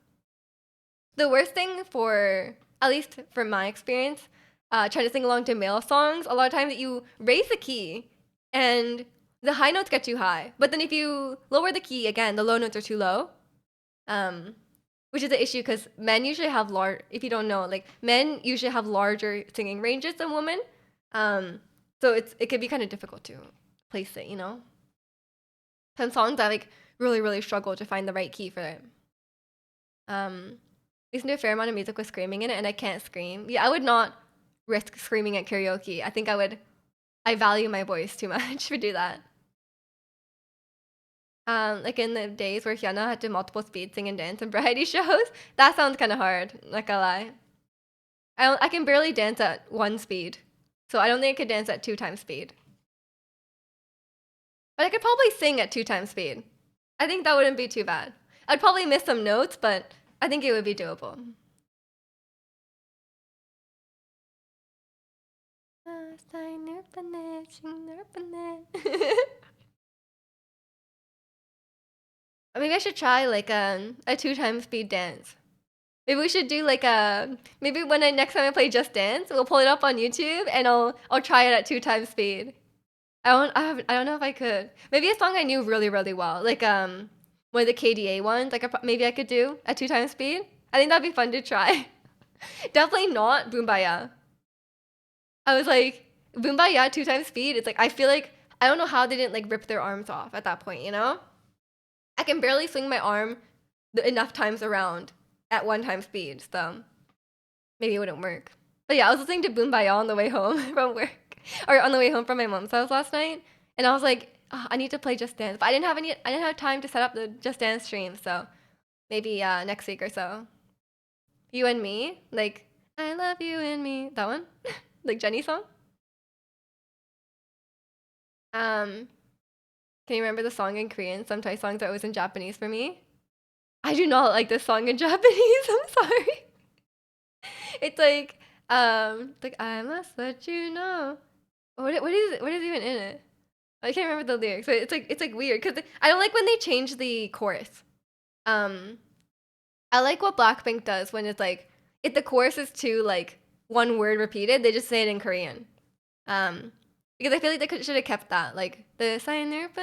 The worst thing for, at least from my experience, trying to sing along to male songs, a lot of times that you raise the key and the high notes get too high. But then if you lower the key again, the low notes are too low. Um, which is the issue because men usually have if you don't know, like men usually have larger singing ranges than women. Um, so it could be kind of difficult to place it, you know? Some songs I like really struggle to find the right key for it. Listen to a fair amount of music with screaming in it, and I can't scream. Yeah, I would not risk screaming at karaoke. I think I value my voice too much to do that. Like in the days where Hyuna had to multiple speed sing and dance in variety shows, that sounds kind of hard. Not gonna lie. I can barely dance at 1 speed, so I don't think I could dance at 2 times speed. But I could probably sing at 2 times speed. I think that wouldn't be too bad. I'd probably miss some notes, but I think it would be doable. Maybe I should try like a 2 times speed dance. Maybe we should do like maybe when next time I play Just Dance, we'll pull it up on YouTube and I'll try it at 2 times speed. I don't know if I could. Maybe a song I knew really well, like one of the KDA ones. Like maybe I could do at 2 times speed. I think that'd be fun to try. Definitely not Boombaya. I was like Boombaya 2 times speed. It's like I feel like I don't know how they didn't like rip their arms off at that point. You know, I can barely swing my arm enough times around at 1 time speed, so maybe it wouldn't work. But yeah, I was listening to Boombaya on the way home from work, or on the way home from my mom's house last night, and I was like, oh, I need to play Just Dance, but I didn't have time to set up the Just Dance stream, so maybe next week or so. You and me, like I love you and me, that one, like Jenny song. Um, can you remember the song in Korean? Some Thai songs are always in Japanese for me. I do not like this song in Japanese. I'm sorry. It's like I must let you know. What is even in it? I can't remember the lyrics. But it's like weird because I don't like when they change the chorus. Um, I like what Blackpink does when it's like if the chorus is too like one word repeated, they just say it in Korean. Um, because I feel like should have kept that like the sign like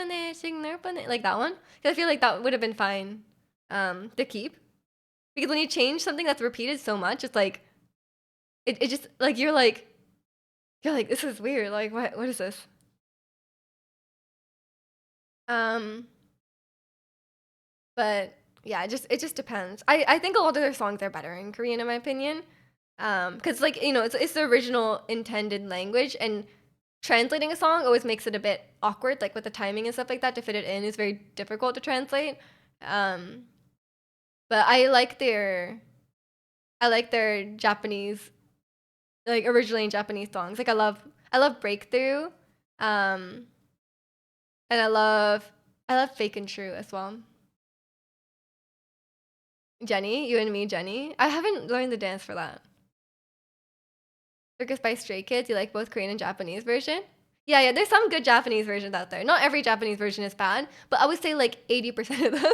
that one. Because I feel like that would have been fine to keep. Because when you change something that's repeated so much, it's like it just like you're like this is weird. Like what is this? Um, but yeah, it just depends. I think a lot of their songs are better in Korean in my opinion. Because like you know it's the original intended language and translating a song always makes it a bit awkward like with the timing and stuff like that to fit it in is very difficult to translate. Um, but I like their Japanese like originally in Japanese songs. Like I love Breakthrough. Um, and I love Fake and True as well. Jenny, you and me, Jenny. I haven't learned the dance for that. Circus by Stray Kids. You like both Korean and Japanese version? Yeah. There's some good Japanese versions out there. Not every Japanese version is bad, but I would say like 80% of them,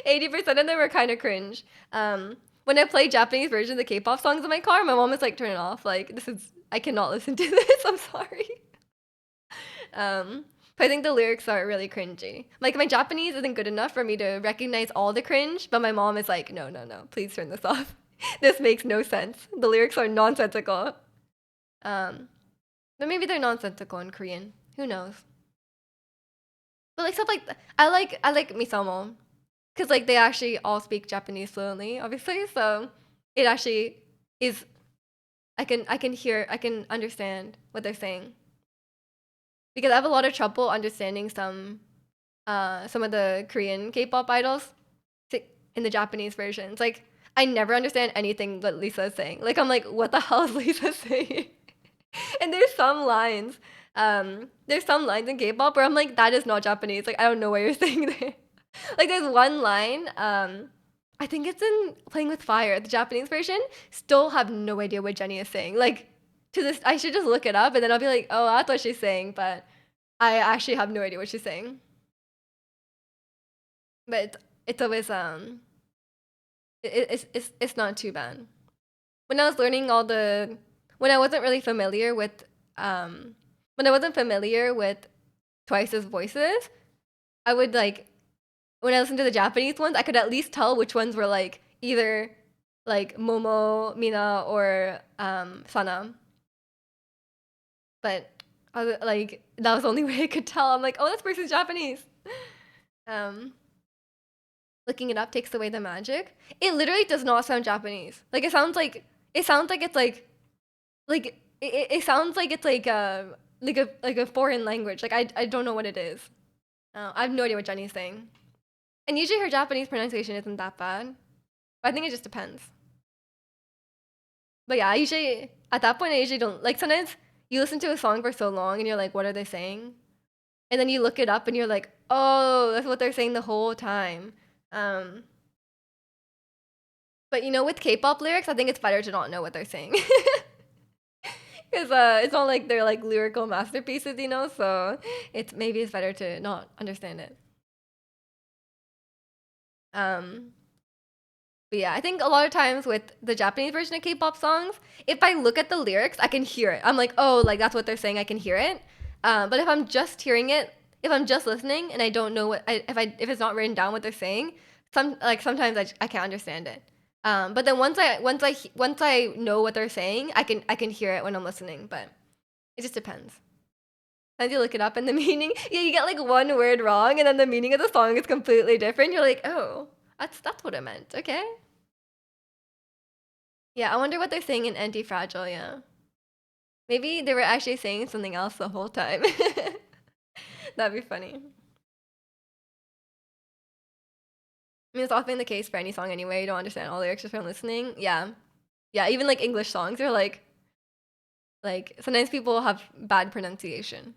80% of them are kind of cringe. When I play Japanese versions of the K-pop songs in my car, my mom is like, turn it off. Like I cannot listen to this. I'm sorry. Um, But I think the lyrics are really cringy. Like my Japanese isn't good enough for me to recognize all the cringe, but my mom is like, no, no, no, please turn this off. This makes no sense. The lyrics are nonsensical. Um, but maybe they're nonsensical in Korean. Who knows? But like stuff like I like Misomo because like they actually all speak Japanese fluently, obviously. So it actually is. I can understand what they're saying because I have a lot of trouble understanding some of the Korean K-pop idols in the Japanese versions. Like I never understand anything that Lisa is saying. Like I'm like, what the hell is Lisa saying? And there's some lines in K-pop where I'm like, that is not Japanese. Like I don't know what you're saying there. Like there's one line, I think it's in Playing with Fire, the Japanese version. Still have no idea what Jenny is saying. Like to this, I should just look it up and then I'll be like, oh, that's what she's saying, but I actually have no idea what she's saying. But it's always it's not too bad. When I was learning all the when I wasn't really familiar with um when I wasn't familiar with Twice's voices, I would like when I listened to the Japanese ones, I could at least tell which ones were like either like Momo, Mina, or Sana. But like that was the only way I could tell. I'm like, oh, this person's Japanese. Um, Looking it up takes away the magic. It literally does not sound Japanese. Like it sounds like it's it sounds like it's like a foreign language. Like I don't know what it is. I have no idea what Jenny's saying. And usually her Japanese pronunciation isn't that bad. But I think it just depends. But yeah, I usually at that point I usually don't like sometimes you listen to a song for so long and you're like, what are they saying? And then you look it up and you're like, oh, that's what they're saying the whole time. Um, but you know, with K-pop lyrics, I think it's better to not know what they're saying. Because it's not like they're like lyrical masterpieces, you know. So it's better to not understand it. Um, but yeah, I think a lot of times with the Japanese version of K-pop songs, if I look at the lyrics, I can hear it. I'm like, oh, like that's what they're saying. I can hear it. But if I'm just hearing it, if I'm just listening and I don't know if it's not written down what they're saying, sometimes I can't understand it. But then once I know what they're saying, I can hear it when I'm listening. But it just depends. As you look it up and the meaning, yeah, you get like one word wrong, and then the meaning of the song is completely different. You're like, oh, that's what it meant. Okay. Yeah, I wonder what they're saying in Anti-Fragile. Yeah, maybe they were actually saying something else the whole time. That'd be funny. I mean, it's often the case for any song anyway. You don't understand all the lyrics just from listening. Yeah, yeah. Even like English songs are like sometimes people have bad pronunciation,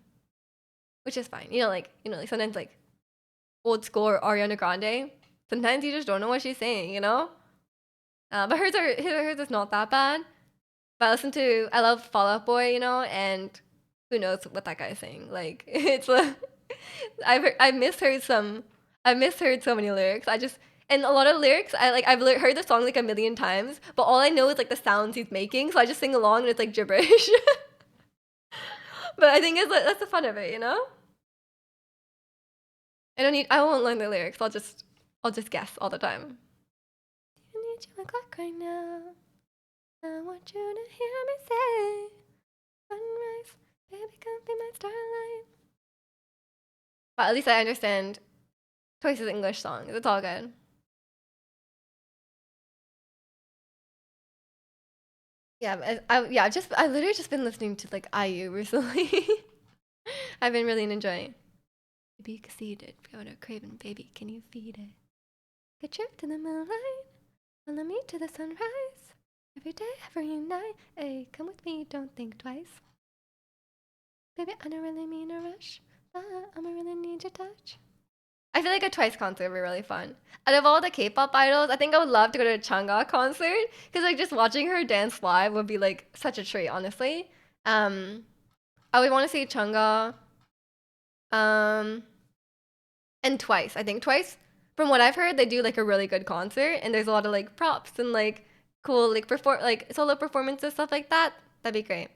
which is fine. Like sometimes like old school or Ariana Grande. Sometimes you just don't know what she's saying. But hers is not that bad. But I love Fall Out Boy, and who knows what that guy's saying. Like it's I've misheard so many lyrics. And a lot of lyrics heard the song like a million times, but all I know is like the sounds he's making, so I just sing along and it's like gibberish. But I think that's the fun of it. I won't learn the lyrics. I'll just guess all the time. I need you like right now. I want you to hear me say, sunrise, baby, come be my starlight. But at least I understand Twice's English songs. It's all good. Yeah, I literally just been listening to like IU recently. I've been really enjoying. Be conceited, go to craving, baby, can you feed it? Get trip to the moonlight, follow me to the sunrise. Every day, every night, hey, come with me, don't think twice. Baby, I don't really mean a rush, but I'ma really need your touch. I feel like a Twice concert would be really fun. Out of all the K-pop idols, I think I would love to go to a Chang'e concert because like just watching her dance live would be like such a treat, honestly. Um, I would want to see Chang'e, um, and Twice. I think Twice, from what I've heard, they do like a really good concert, and there's a lot of like props and like cool like solo performances, stuff like that. That'd be great.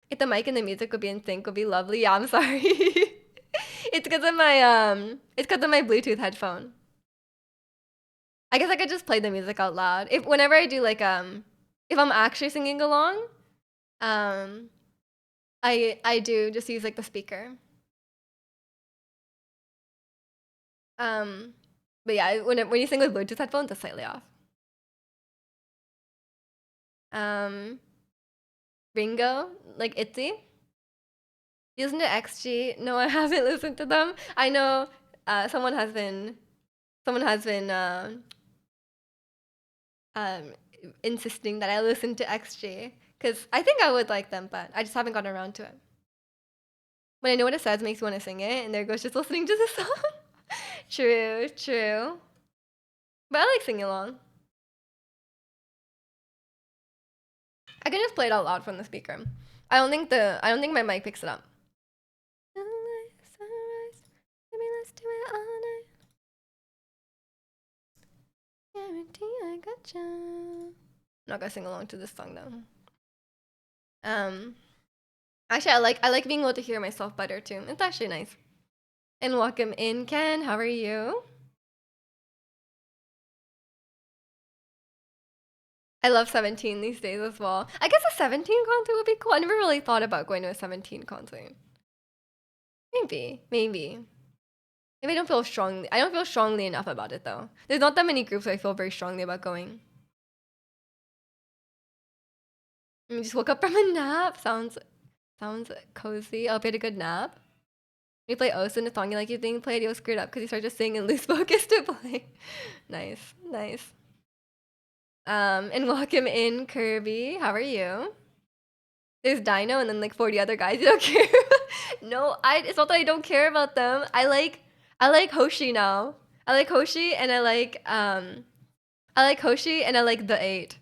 If the mic and the music would be in sync, would be lovely. Yeah, I'm sorry. It's because of my Bluetooth headphone. I guess I could just play the music out loud. If whenever I do like if I'm actually singing along, um I do just use like the speaker. Um but yeah, when you sing with Bluetooth headphones, it's slightly off. Um Ringo, like ITZY. You listen to XG? No, I haven't listened to them. I know someone has been um insisting that I listen to XG because I think I would like them, but I just haven't gotten around to it. When I know what it says, it makes me want to sing it, and there goes just listening to the song. True, true. But I like singing along. I can just play it out loud from the speaker. I don't think my mic picks it up. Sunrise, maybe let's do it all night. Guarantee I gotcha. I'm not gonna sing along to this song though. Actually, I like being able to hear myself better too. It's actually nice. And welcome in, Ken. How are you? I love 17 these days as well. I guess a 17 concert would be cool. I never really thought about going to a 17 concert. Maybe, maybe. Maybe I don't feel strongly enough about it though. There's not that many groups where I feel very strongly about going. I just woke up from a nap. Sounds cozy. I hope you had a good nap. We play Osun, a song you like you being played, you'll screw it up because you start just singing and lose focus to play. Nice, nice. And welcome in, Kirby. How are you? There's Dino and then like 40 other guys you don't care. No, it's not that I don't care about them. I like Hoshi now. I like Hoshi and I like Hoshi and I like the 8.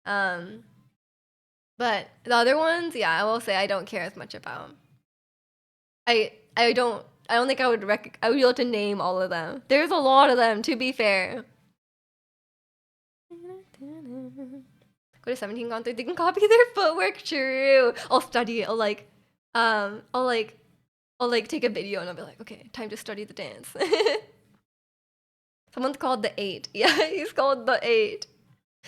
Um but the other ones, yeah, I will say I don't care as much about. I don't think I would be able to name all of them. There's a lot of them, to be fair. Go to 17 concerts, they can copy their footwork. True. I'll study it. I'll like take a video and I'll be like, okay, time to study the dance. Someone's called the 8. Yeah, he's called the 8.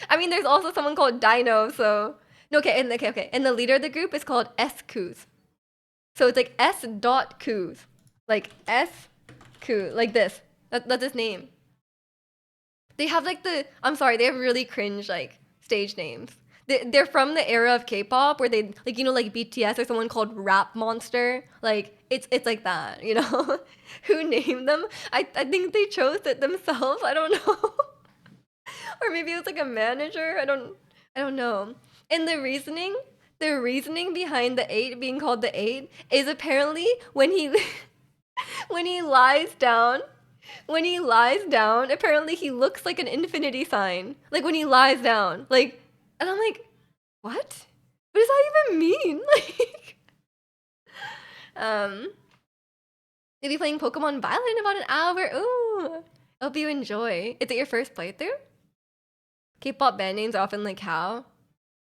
I mean, there's also someone called Dino, so no, okay. And the leader of the group is called S Kuz. So it's like S dot Kuz. Like S Kuz. Like this. That's his name. They have like I'm sorry, they have really cringe like stage names. They're from the era of K-pop where they like like BTS or someone called Rap Monster. Like it's like that, you know? Who named them? I think they chose it themselves. I don't know. Or maybe it was like a manager. I don't know. And the reasoning behind the 8 being called the 8 is apparently when he when he lies down, apparently he looks like an infinity sign. Like when he lies down. Like, and I'm like, what? What does that even mean? Like, you'll be playing Pokemon Violet in about an hour. Ooh, I hope you enjoy. Is it your first playthrough? K-pop band names are often like how?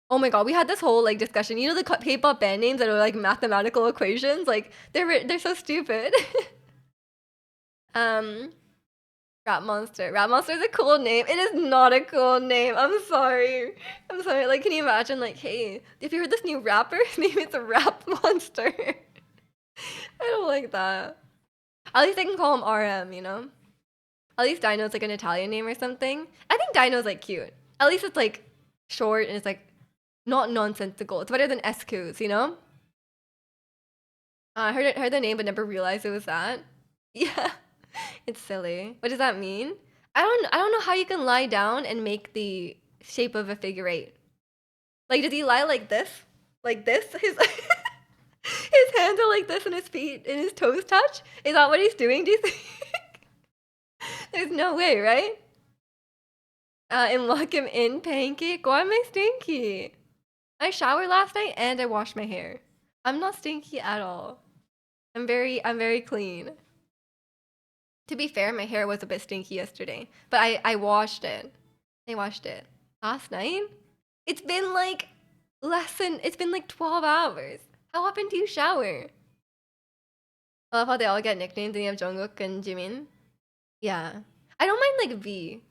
Oh my god, we had this whole like discussion. You know the K-pop band names that are like mathematical equations? Like they're so stupid. Rap Monster. Rap Monster is a cool name. It is not a cool name. I'm sorry. Like, can you imagine? Like, hey, if you heard this new rapper, his name is Rap Monster. I don't like that. At least I can call him RM. You know. At least Dino's like an Italian name or something. I think Dino's like cute. At least it's like short and it's like not nonsensical. It's better than Escus, you know. I heard the name but never realized it was that. Yeah. It's silly. What does that mean? I don't know how you can lie down and make the shape of a figure 8. Like, does he lie like this? Like this? His his hands are like this and his feet and his toes touch? Is that what he's doing, do you think? There's no way, right? And lock him in, Pancake. Why am I stinky? I showered last night and I washed my hair. I'm not stinky at all. I'm very clean. To be fair, my hair was a bit stinky yesterday, but I washed it. I washed it last night. It's been like 12 hours. How often do you shower? I love how they all get nicknames and you have Jungkook and Jimin. Yeah. I don't mind like V.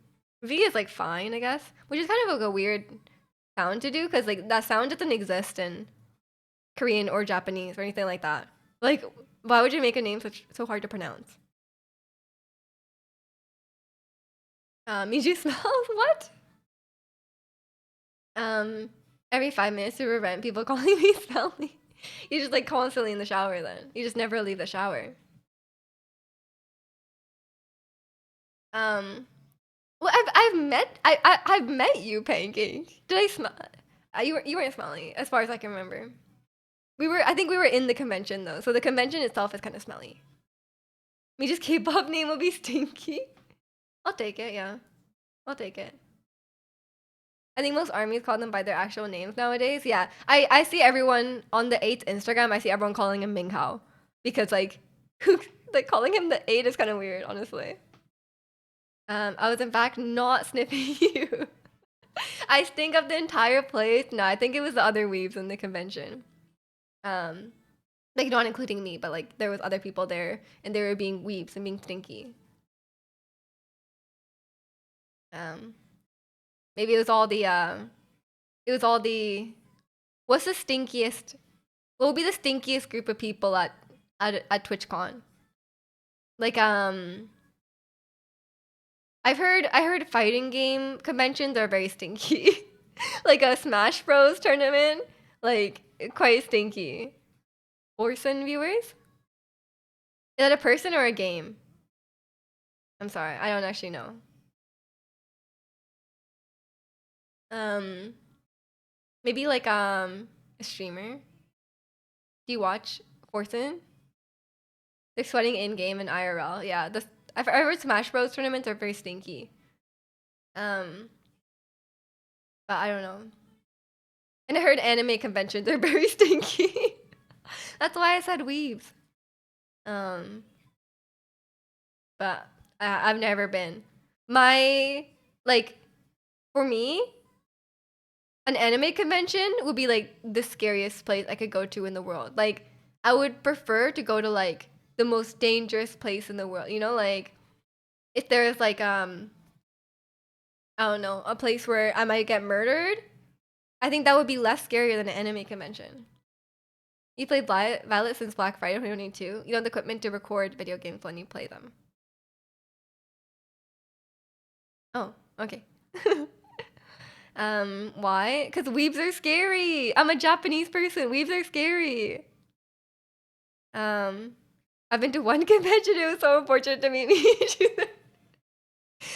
V is like fine, I guess. Which is kind of like a weird sound to do because like that sound doesn't exist in Korean or Japanese or anything like that. Like, why would you make a name so hard to pronounce? Miju smells what? Um, every 5 minutes to prevent people calling me smelly. You just like constantly in the shower then. You just never leave the shower. Um, well, I've met you, Pancake. Did I smell? You weren't smelly, as far as I can remember. I think we were in the convention though, so the convention itself is kind of smelly. Me just K-pop name will be Stinky. I'll take it, yeah. I'll take it. I think most armies call them by their actual names nowadays. Yeah, I see everyone on the 8th Instagram. I see everyone calling him Minghao because like, like calling him the 8 is kind of weird, honestly. I was in fact not sniffing you. I stink up the entire place. No, I think it was the other weebs in the convention. Um, like not including me, but like there was other people there, and they were being weebs and being stinky. Um, maybe it was all the. What's the stinkiest? What would be the stinkiest group of people at TwitchCon? Like I heard fighting game conventions are very stinky. Like a Smash Bros tournament, like quite stinky. Orson viewers? Is that a person or a game? I'm sorry, I don't actually know. Um, maybe like a streamer. Do you watch Orson? They're sweating in game and IRL. Yeah, I've heard Smash Bros tournaments are very stinky. Um, but I don't know. And I heard anime conventions are very stinky. That's why I said weebs. Um, but I've never been. My like for me, an anime convention would be like the scariest place I could go to in the world. Like I would prefer to go to like the most dangerous place in the world. You know, like if there's like I don't know, a place where I might get murdered, I think that would be less scary than an anime convention. You played Violet since Black Friday 2022. You know the equipment to record video games when you play them. Oh, okay. Why? Because weebs are scary. I'm a Japanese person. Weebs are scary. I've been to one convention. It was so unfortunate to meet me.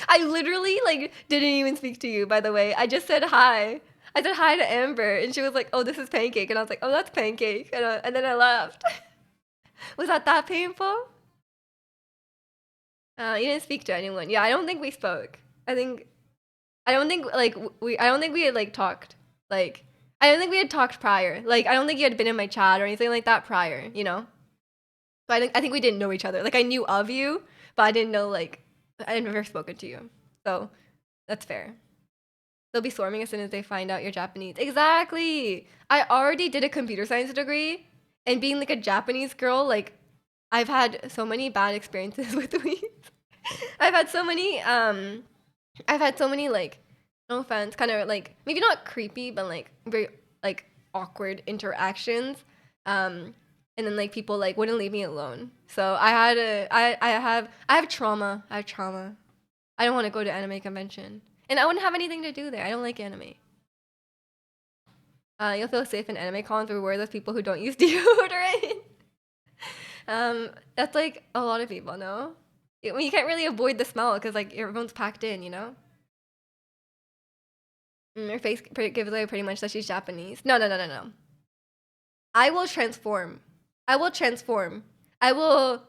I literally like didn't even speak to you. By the way, I just said hi. I said hi to Amber, and she was like, "Oh, this is Pancake," and I was like, "Oh, that's Pancake," and then I left. Was that painful? You didn't speak to anyone. Yeah, I don't think we spoke. I don't think like I don't think we had like talked. Like I don't think we had talked prior. Like I don't think you had been in my chat or anything like that prior. You know. So I think we didn't know each other. Like I knew of you, but I didn't know like I had never spoken to you. So that's fair. They'll be swarming as soon as they find out you're Japanese. Exactly. I already did a computer science degree, and being like a Japanese girl, like I've had so many bad experiences with weed. I've had so many I've had so many like no offense, kind of like maybe not creepy, but like very like awkward interactions. And then like people like wouldn't leave me alone. So I have trauma. I have trauma. I don't want to go to anime convention. And I wouldn't have anything to do there. I don't like anime. You'll feel safe in anime cons where we're those people who don't use deodorant. That's like a lot of people, no? You can't really avoid the smell because like everyone's packed in, you know? Her face gives away pretty much that she's Japanese. No, no, no, no, no. I will transform. I will transform. I will.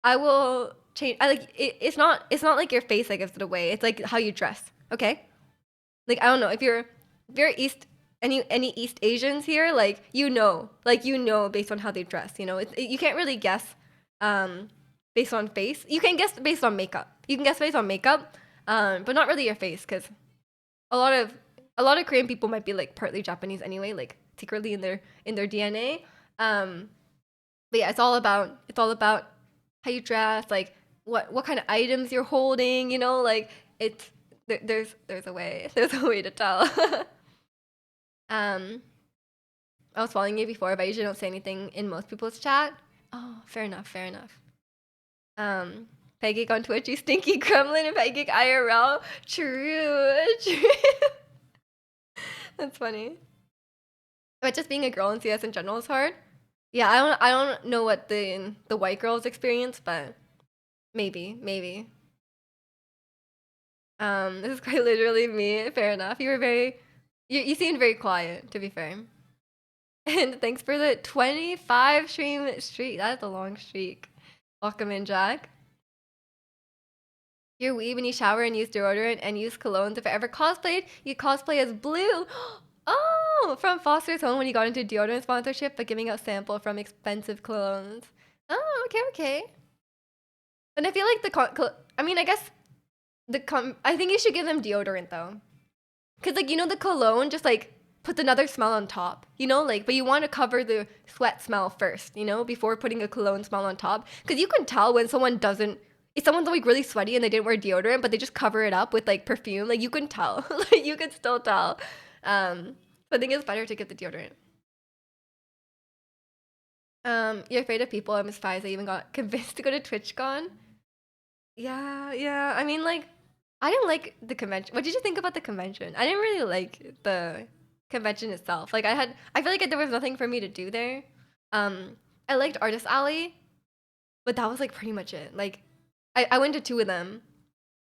I will change. I like. It's not. It's not like your face that gives it away. It's like how you dress. Okay. Like I don't know if you're East any East Asians here, like you know based on how they dress. You know, you can't really guess based on face. You can guess based on makeup. You can guess based on makeup, but not really your face because a lot of Korean people might be like partly Japanese anyway, like secretly in their DNA. Um, but yeah, it's all about how you dress, like what kind of items you're holding, like it's there's a way there's a way to tell. um, I was following you before, but I usually don't say anything in most people's chat. Oh, fair enough, fair enough. Um, Pancake on Twitch, you stinky gremlin, and Pancake IRL. True, true. That's funny. But just being a girl in CS in general is hard. Yeah, I don't know what the white girls experience, but maybe. This is quite literally me. Fair enough. You seemed very quiet, to be fair. And thanks for the 25 stream streak. That's a long streak. Welcome in, Jack. You're weeb when you shower and use deodorant and use colognes. If I ever cosplayed, you cosplay as Blue. Oh, from Foster's Home when you got into deodorant sponsorship, but giving out sample from expensive colognes. Oh, okay. And I feel like I mean, I guess I think you should give them deodorant though, cause like the cologne just like puts another smell on top, like but you want to cover the sweat smell first, before putting a cologne smell on top, cause you can tell when someone doesn't. If someone's like really sweaty and they didn't wear deodorant, but they just cover it up with like perfume, like you can tell, like you can still tell. So I think it's better to get the deodorant. You're afraid of people. I'm surprised I even got convinced to go to TwitchCon. Yeah. I mean, like, I didn't like the convention. What did you think about the convention? I didn't really like the convention itself. Like, I feel like there was nothing for me to do there. I liked Artist Alley, but that was like pretty much it. Like, I went to two of them,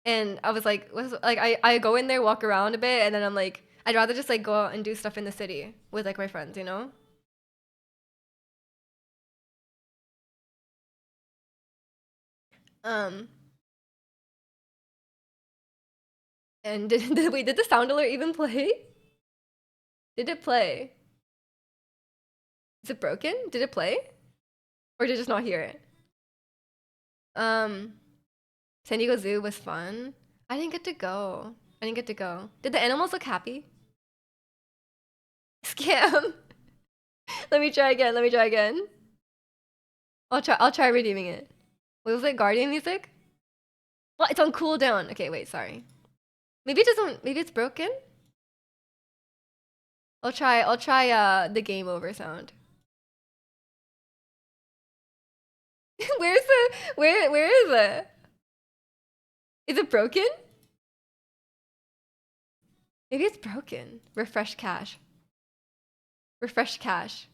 and I was like, I go in there, walk around a bit, and then I'm like, I'd rather just like go out and do stuff in the city with like my friends. Um, and did the sound alert even play? Did it play? Is it broken? Did it play? Or did I just not hear it? Um, San Diego Zoo was fun. I didn't get to go. Did the animals look happy? Scam. Let me try again. I'll try redeeming it. What was it? Guardian music? Well, it's on cooldown. Okay, wait, sorry. Maybe it doesn't maybe it's broken? I'll try the game over sound. Where is it? Is it broken? Maybe it's broken. Refresh cache. Refresh cache.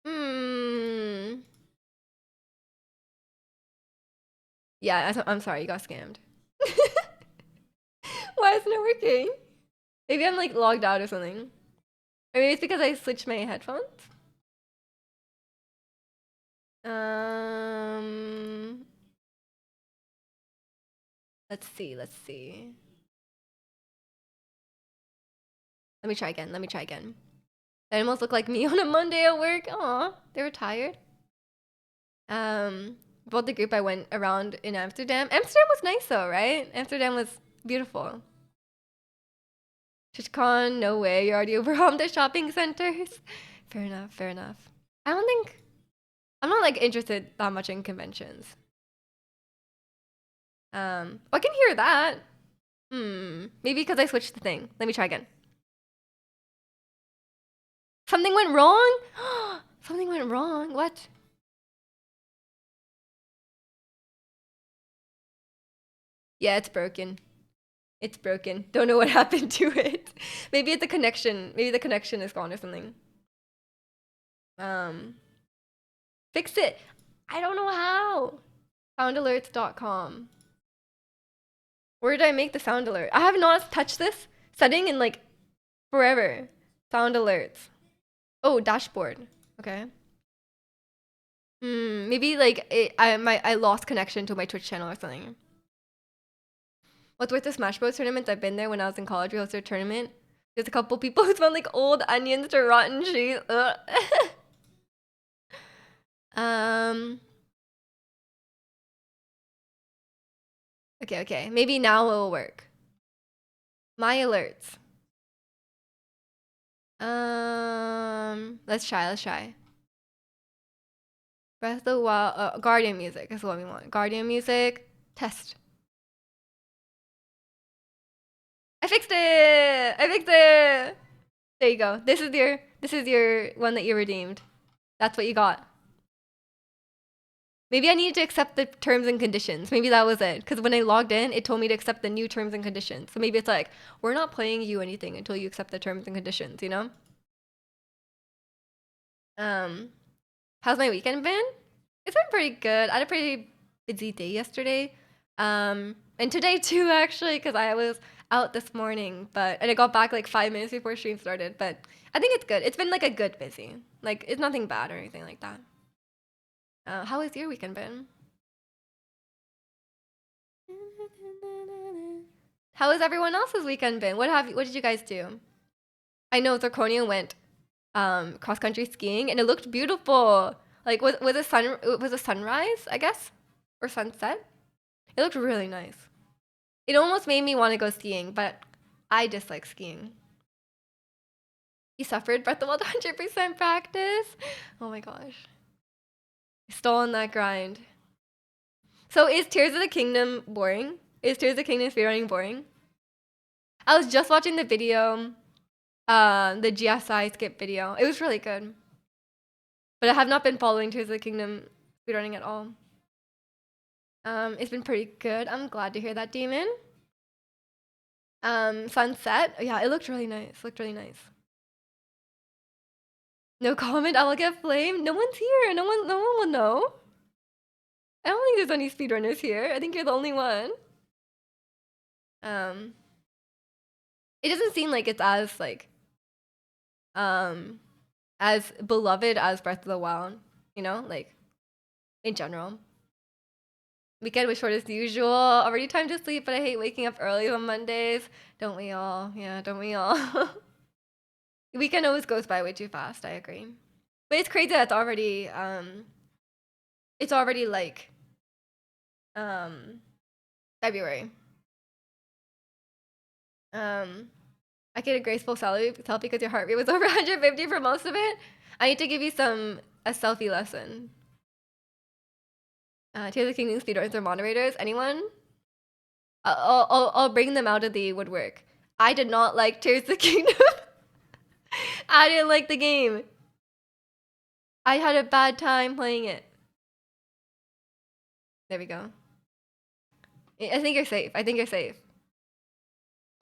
Hmm. Yeah, I'm sorry, you got scammed. Why isn't it working? Maybe I'm like logged out or something. Or maybe it's because I switched my headphones. Um, let's see. Let me try again. The animals look like me on a Monday at work. Aw, they were tired. About the group I went around in Amsterdam. Amsterdam was nice though, right? Amsterdam was beautiful. TwitchCon, no way. You're already overwhelmed at shopping centers. Fair enough. I don't think I'm not like interested that much in conventions. I can hear that. Maybe because I switched the thing. Let me try again. Something went wrong? Something went wrong. What? Yeah, it's broken. It's broken. Don't know what happened to it. Maybe it's a connection. Maybe the connection is gone or something. Um, Fix it. I don't know how. Soundalerts.com. Where did I make the sound alert? I have not touched this setting in like forever. Sound alerts. Oh, dashboard. Okay. Maybe like I lost connection to my Twitch channel or something. What's with the Smash Bros tournaments? I've been there when I was in college. We hosted a tournament. There's a couple people who smell like old onions to rotten cheese. um. Okay. Maybe now it will work. My alerts. Let's try. Let's try. Breath of the Wild. Guardian music is what we want. Guardian music. Test. I fixed it. I fixed it. There you go. This is your one that you redeemed. That's what you got. Maybe I needed to accept the terms and conditions. Maybe that was it. Because when I logged in, it told me to accept the new terms and conditions. So maybe it's like, we're not playing you anything until you accept the terms and conditions, you know? Um, how's my weekend been? It's been pretty good. I had a pretty busy day yesterday. And today too, actually, because I was out this morning, and I got back like 5 minutes before stream started. But I think it's good. It's been like a good busy. Like it's nothing bad or anything like that. How has your weekend been? How has everyone else's weekend been? What did you guys do? I know Zirconia went cross country skiing and it looked beautiful. Like was a sunrise, I guess? Or sunset? It looked really nice. It almost made me want to go skiing, but I dislike skiing. You suffered Breath of the Wild 100% practice? Oh my gosh. Still on that grind. So is Tears of the Kingdom boring? Is Tears of the Kingdom speedrunning boring? I was just watching the video, the GSI skip video. It was really good. But I have not been following Tears of the Kingdom speedrunning at all. It's been pretty good. I'm glad to hear that, Demon. Sunset. Yeah, it looked really nice. Looked really nice. No comment. I will get flamed. No one's here. No one will know. I don't think there's any speedrunners here. I think you're the only one. It doesn't seem like it's as beloved as Breath of the Wild. You know, like in general. Weekend was short as usual. Already time to sleep, but I hate waking up early on Mondays. Don't we all? Yeah, don't we all? Weekend always goes by way too fast. I agree. But it's crazy that it's already like February. I get a graceful selfie because your heart rate was over 150 for most of it. I need to give you a selfie lesson. Tears of the Kingdom speedrunners or moderators. Anyone? I'll bring them out of the woodwork. I did not like Tears of the Kingdom. I didn't like the game. I had a bad time playing it. There we go. I think you're safe. I think you're safe.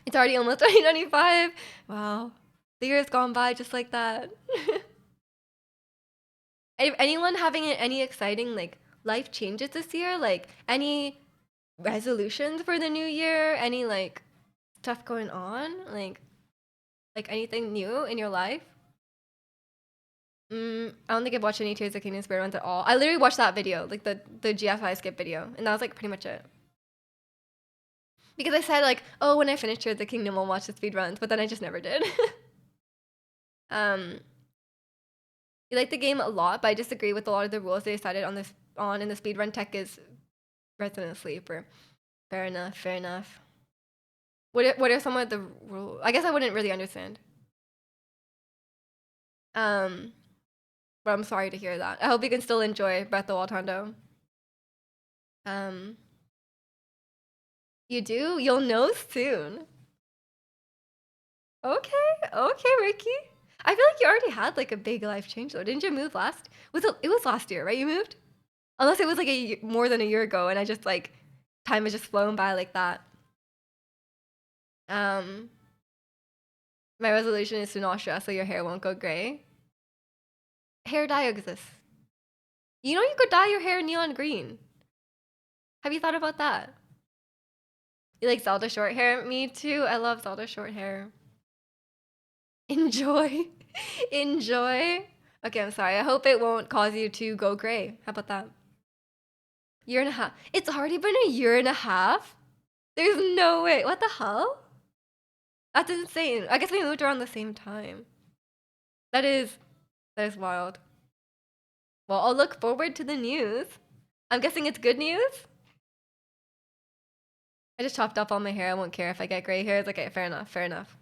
It's already almost 2025. Wow. The year has gone by just like that. Anyone having any exciting like life changes this year? Like any resolutions for the new year? Any like stuff going on? Like anything new in your life? I don't think I've watched any Tears of the Kingdom speedruns at all. I literally watched that video, like the GFI skip video, and that was like pretty much it. Because I said like, oh, when I finish Tears of the Kingdom, I'll watch the speedruns, but then I just never did. You like the game a lot, but I disagree with a lot of the rules they decided on in the speedrun tech is Resident Sleeper. Fair enough, fair enough. What are some of the rules? I guess I wouldn't really understand. But I'm sorry to hear that. I hope you can still enjoy Breath of the Wild, Hondo. You do? You'll know soon. Okay, Ricky. I feel like you already had like a big life change though. Didn't you move last? It was last year, right? You moved? Unless it was like more than a year ago, and I just like time has just flown by like that. My resolution is to not stress so your hair won't go gray. Hair dye exists. You know you could dye your hair neon green. Have you thought about that? You like Zelda short hair? Me too. I love Zelda short hair. Enjoy. Enjoy. Okay, I'm sorry. I hope it won't cause you to go gray. How about that? Year and a half. It's already been a year and a half? There's no way. What the hell? That's insane. I guess we moved around the same time. That is wild. Well, I'll look forward to the news. I'm guessing it's good news? I just chopped off all my hair. I won't care if I get gray hairs. Okay, fair enough, fair enough.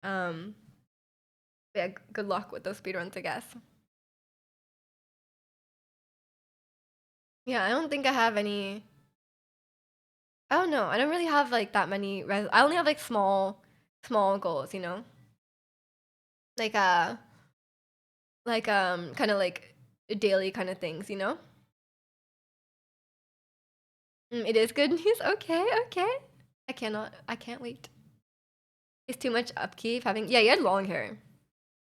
Um, yeah, good luck with those speedruns, I guess. Yeah, I don't think I have any. I don't know. I don't really have like that many. I only have like small goals. Like kind of like daily kind of things. It is good news. Okay, okay. I can't wait. It's too much upkeep having. Yeah, you had long hair.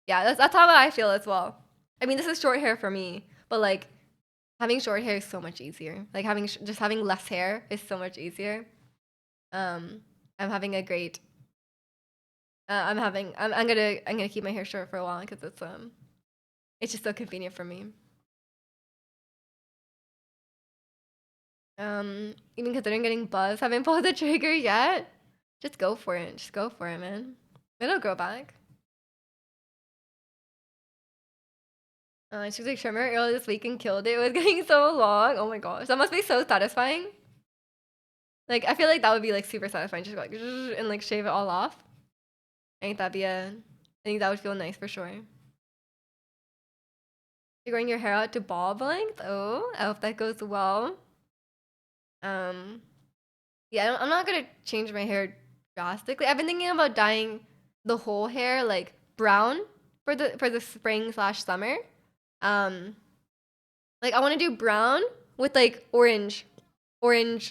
Yeah, that's how I feel as well. I mean, this is short hair for me, but like having short hair is so much easier. Like just having less hair is so much easier. Um, I'm having a great. I'm gonna keep my hair short for a while because it's just so convenient for me. Even considering getting buzz, haven't pulled the trigger yet. Just go for it. Just go for it, man. It'll grow back. She was like trimmer earlier this week and killed it. It was getting so long. Oh my gosh, that must be so satisfying. Like I feel like that would be like super satisfying. Just like and like shave it all off. I think that'd be a. I think that would feel nice for sure. You're growing your hair out to bob length. Oh, I hope that goes well. Um, yeah, I'm not gonna change my hair drastically. I've been thinking about dyeing the whole hair like brown for the spring slash summer. Um, like I want to do brown with like orange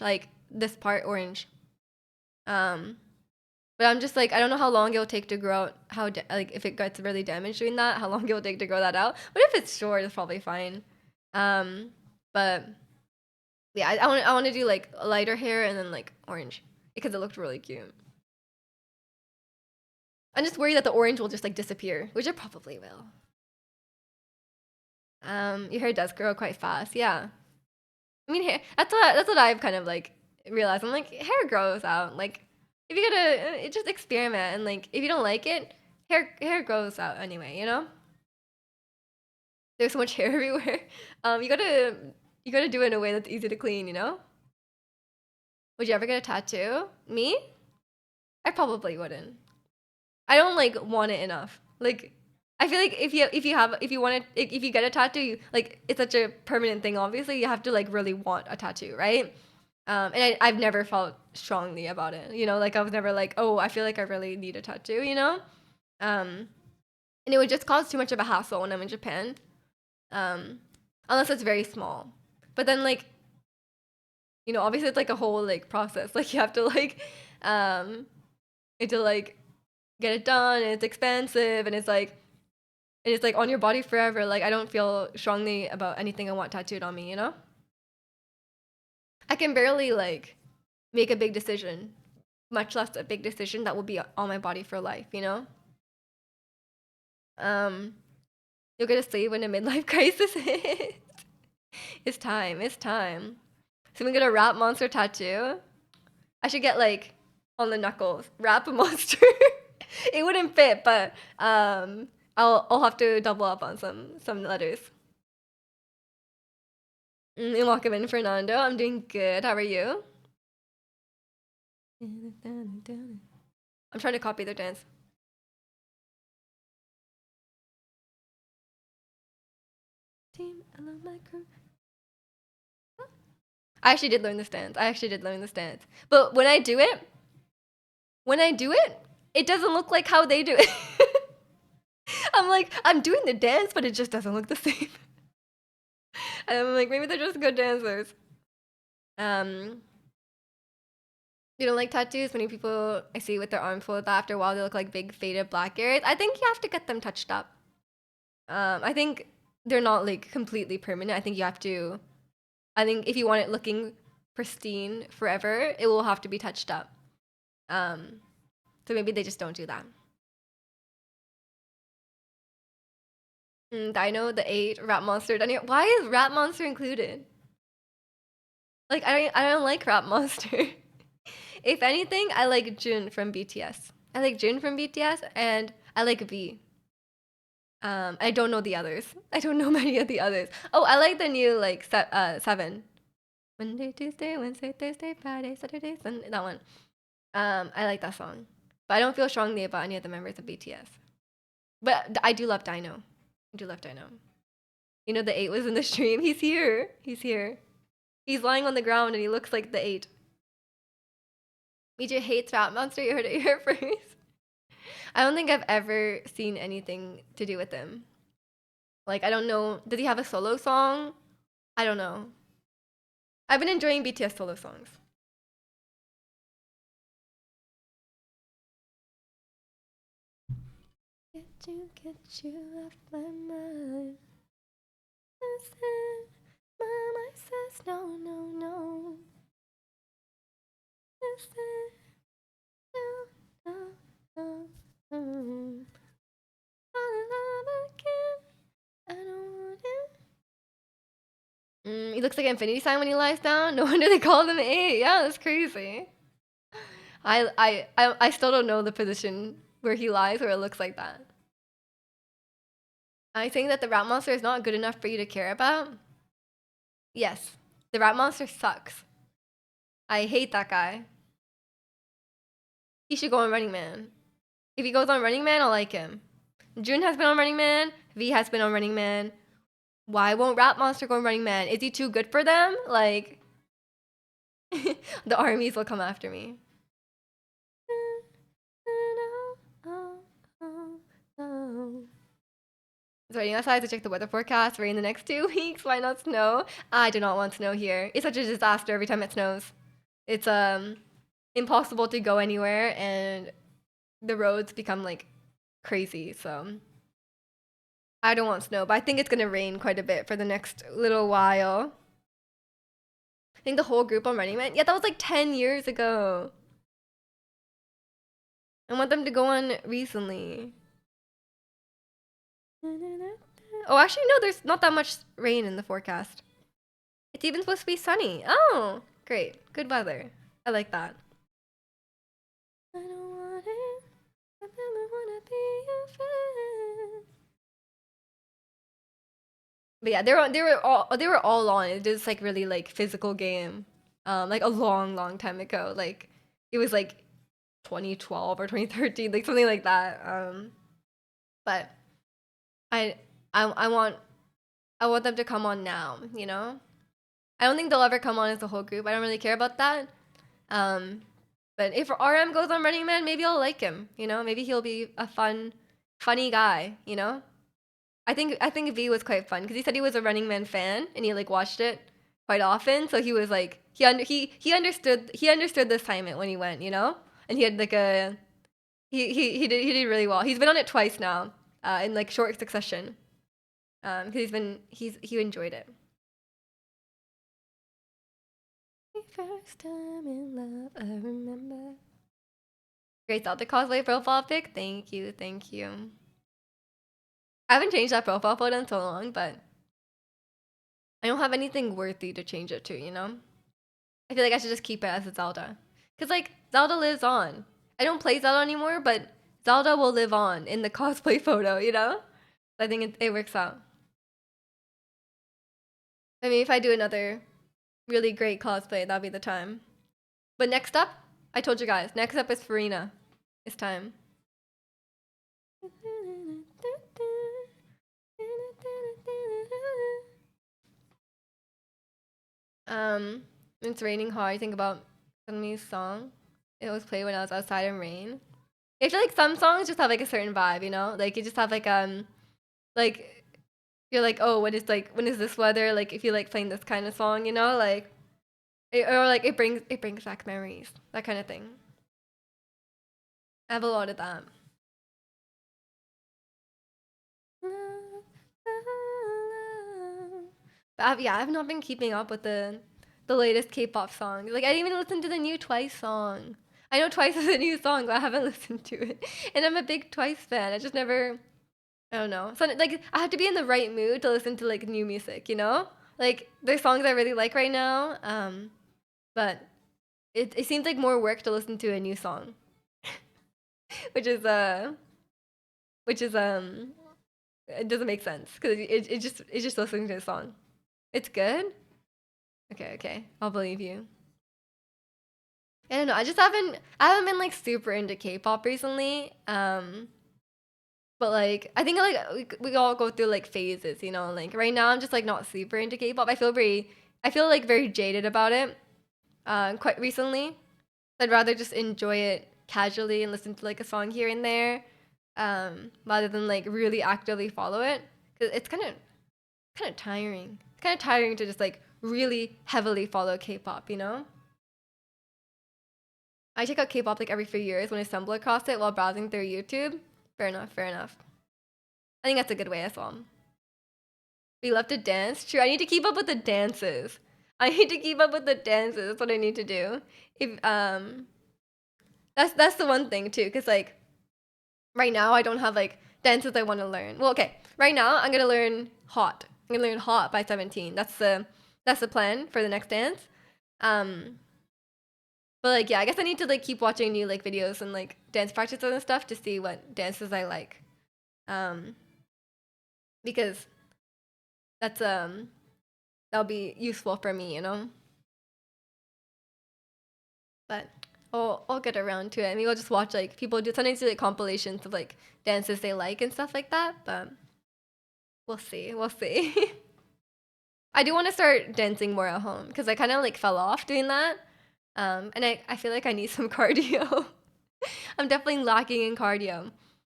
like this part orange. Um, but I'm just like I don't know how long it'll take to grow out. Like if it gets really damaged doing that, how long it'll take to grow that out. But if it's short, it's probably fine. Um, but yeah, I want to do like lighter hair and then like orange because it looked really cute. I'm just worried that the orange will just like disappear, which it probably will. Your hair does grow quite fast. Yeah. I mean, hair, that's what I've kind of like realized. I'm like, hair grows out. Like, if you gotta just experiment and like, if you don't like it, hair grows out anyway. There's so much hair everywhere. You gotta do it in a way that's easy to clean. Would you ever get a tattoo? Me? I probably wouldn't. I don't like want it enough. Like I feel like if you want it if you get a tattoo, like it's such a permanent thing. Obviously, you have to like really want a tattoo, right? And I've never felt strongly about it. Like I was never like, oh, I feel like I really need a tattoo. Um, and it would just cause too much of a hassle when I'm in Japan. Um, unless it's very small. But then like obviously it's like a whole like process. Like you have to like you have to like get it done and it's expensive and it's like on your body forever. Like I don't feel strongly about anything I want tattooed on me. I can barely like make a big decision, much less a big decision that will be on my body for life. Um, you'll get to sleep when a midlife crisis hits. It's time. So we get a rap monster tattoo. I should get like on the knuckles, rap monster. It wouldn't fit, but I'll have to double up on some letters. And welcome in, Fernando. I'm doing good. How are you? I'm trying to copy their dance. Team, I love my crew. I actually did learn this dance. But when I do it, it doesn't look like how they do it. I'm like, I'm doing the dance, but it just doesn't look the same. And I'm like, maybe they're just good dancers. Um, you don't like tattoos? Many people I see with their arms full of that after a while, they look like big faded black areas. I think you have to get them touched up. I think they're not like completely permanent. I think you have to. I think if you want it looking pristine forever, it will have to be touched up. Um, so maybe they just don't do that. Dino, the 8, Rat Monster. Why is Rat Monster included? Like I don't like Rat Monster. If anything, I like Jun from BTS. I like Jun from BTS, and I like V. I don't know the others. I don't know many of the others. Oh, I like the new like 7. Monday, Tuesday, Wednesday, Thursday, Friday, Saturday, Sunday. That one. I like that song. But I don't feel strongly about any of the members of BTS. But I do love Dino. I do love Dino. You know, the 8 was in the stream. He's here. He's here. He's lying on the ground and he looks like the 8. Mija hates Rap Monster. You heard it here first. I don't think I've ever seen anything to do with him. Like, I don't know. Did he have a solo song? I don't know. I've been enjoying BTS solo songs. Get you off my mind. Mama says no, no, no. No, no, no, no. Fall in love again. I don't want it. He looks like Infinity Sign when he lies down. No wonder they call him 8. Yeah, that's crazy. I still don't know the position where he lies where it looks like that. I think that the Rat Monster is not good enough for you to care about. Yes, the Rat Monster sucks. I hate that guy. He should go on Running Man. If he goes on Running Man, I'll like him. Jun has been on Running Man. V has been on Running Man. Why won't Rat Monster go on Running Man? Is he too good for them? Like, the armies will come after me. It's raining outside to check the weather forecast. Rain the next 2 weeks. Why not snow? I do not want snow here. It's such a disaster every time it snows. It's impossible to go anywhere and the roads become like crazy. So I don't want snow, but I think it's gonna rain quite a bit for the next little while. I think the whole group on Running Man. Yeah, that was like 10 years ago. I want them to go on recently. Oh, actually, no, there's not that much rain in the forecast. It's even supposed to be sunny. Oh, great. Good weather. I like that. I don't want it. I never wanna be your friend. But yeah, they were all on. It was like really like physical game. Like a long time ago. Like it was like 2012 or 2013, like something like that. But I I want them to come on now, you know? I don't think they'll ever come on as a whole group. I don't really care about that. But if RM goes on Running Man, maybe I'll like him, you know? Maybe he'll be a funny guy, you know? I think V was quite fun because he said he was a Running Man fan and he like watched it quite often. So he was like he understood the assignment when he went, you know? And he had like a he did really well. He's been on it twice now, in like short succession. Because he enjoyed it. First time in love, I remember. Great Zelda cosplay profile pic. Thank you, thank you. I haven't changed that profile photo in so long, but I don't have anything worthy to change it to, you know? I feel like I should just keep it as a Zelda. Because, like, Zelda lives on. I don't play Zelda anymore, but Zelda will live on in the cosplay photo, you know? I think it works out. I mean, if I do another really great cosplay, that'll be the time. But next up, I told you guys, next up is Farina. It's time. It's raining hard. I think about Sunmi's song. It was played when I was outside in rain. I feel like some songs just have like a certain vibe, you know? Like you just have like you're like, oh, when is this weather? Like if you like playing this kind of song, you know, like or like it brings back memories, that kind of thing. I have a lot of that. But I've not been keeping up with the latest K-pop songs. Like I didn't even listen to the new Twice song. I know Twice is a new song, but I haven't listened to it. And I'm a big Twice fan. I just never, I don't know. So like I have to be in the right mood to listen to like new music, you know? Like there's songs I really like right now. But it seems like more work to listen to a new song. which is it doesn't make sense because it's just listening to a song. It's good. Okay, I'll believe you. I don't know. I haven't been like super into K-pop recently. But like I think like we all go through like phases, you know. Like right now I'm just like not super into K-pop. I feel like very jaded about it. Quite recently. I'd rather just enjoy it casually and listen to like a song here and there, rather than like really actively follow it. Cause it's kind of tiring. It's kind of tiring to just like really heavily follow K-pop, you know? I check out K-pop like every few years when I stumble across it while browsing through YouTube. Fair enough, fair enough. I think that's a good way as well. We love to dance. True, I need to keep up with the dances. I need to keep up with the dances. That's what I need to do. If that's the one thing too, cause like right now I don't have like dances I want to learn. Well, okay, right now I'm gonna learn Hot. I'm gonna learn Hot by 17. That's the plan for the next dance. Um, but like yeah, I guess I need to like keep watching new like videos and like dance practices and stuff to see what dances I like. Um, because that'll be useful for me, you know. But I'll get around to it. Maybe I'll just watch like people do sometimes do like compilations of like dances they like and stuff like that. But we'll see. We'll see. I do want to start dancing more at home because I kind of like fell off doing that. And I feel like I need some cardio. I'm definitely lacking in cardio.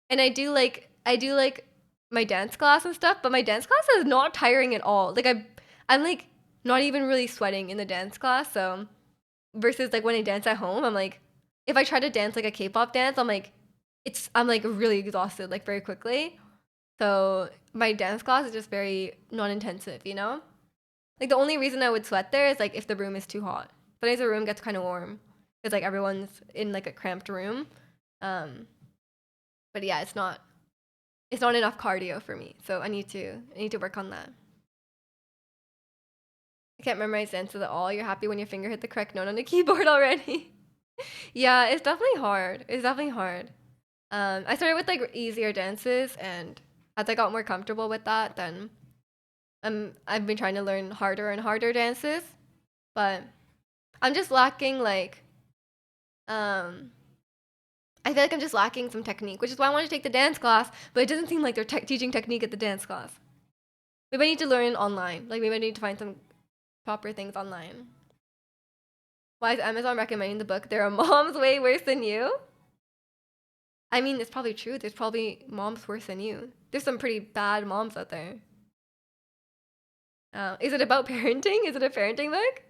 And I do like my dance class and stuff, but my dance class is not tiring at all. Like I'm like not even really sweating in the dance class, so versus like when I dance at home, I'm like if I try to dance like a K-pop dance, I'm like really exhausted like very quickly. So my dance class is just very non-intensive, you know? Like the only reason I would sweat there is like if the room is too hot. Sometimes the room gets kind of warm because like everyone's in like a cramped room. Um, but yeah, it's not enough cardio for me. So I need to work on that. I can't memorize dances at all. You're happy when your finger hit the correct note on the keyboard already. Yeah, it's definitely hard. It's definitely hard. I started with like easier dances, and as I got more comfortable with that, then I've been trying to learn harder and harder dances. But I'm just lacking like um I feel like I'm just lacking some technique, which is why I want to take the dance class. But it doesn't seem like they're teaching technique at the dance class. Maybe I need to learn online. Like maybe I need to find some proper things online. Why is Amazon recommending the book There Are Moms Way Worse Than You? I mean, it's probably true. There's probably moms worse than you. There's some pretty bad moms out there. Is it about parenting? Is it a parenting book?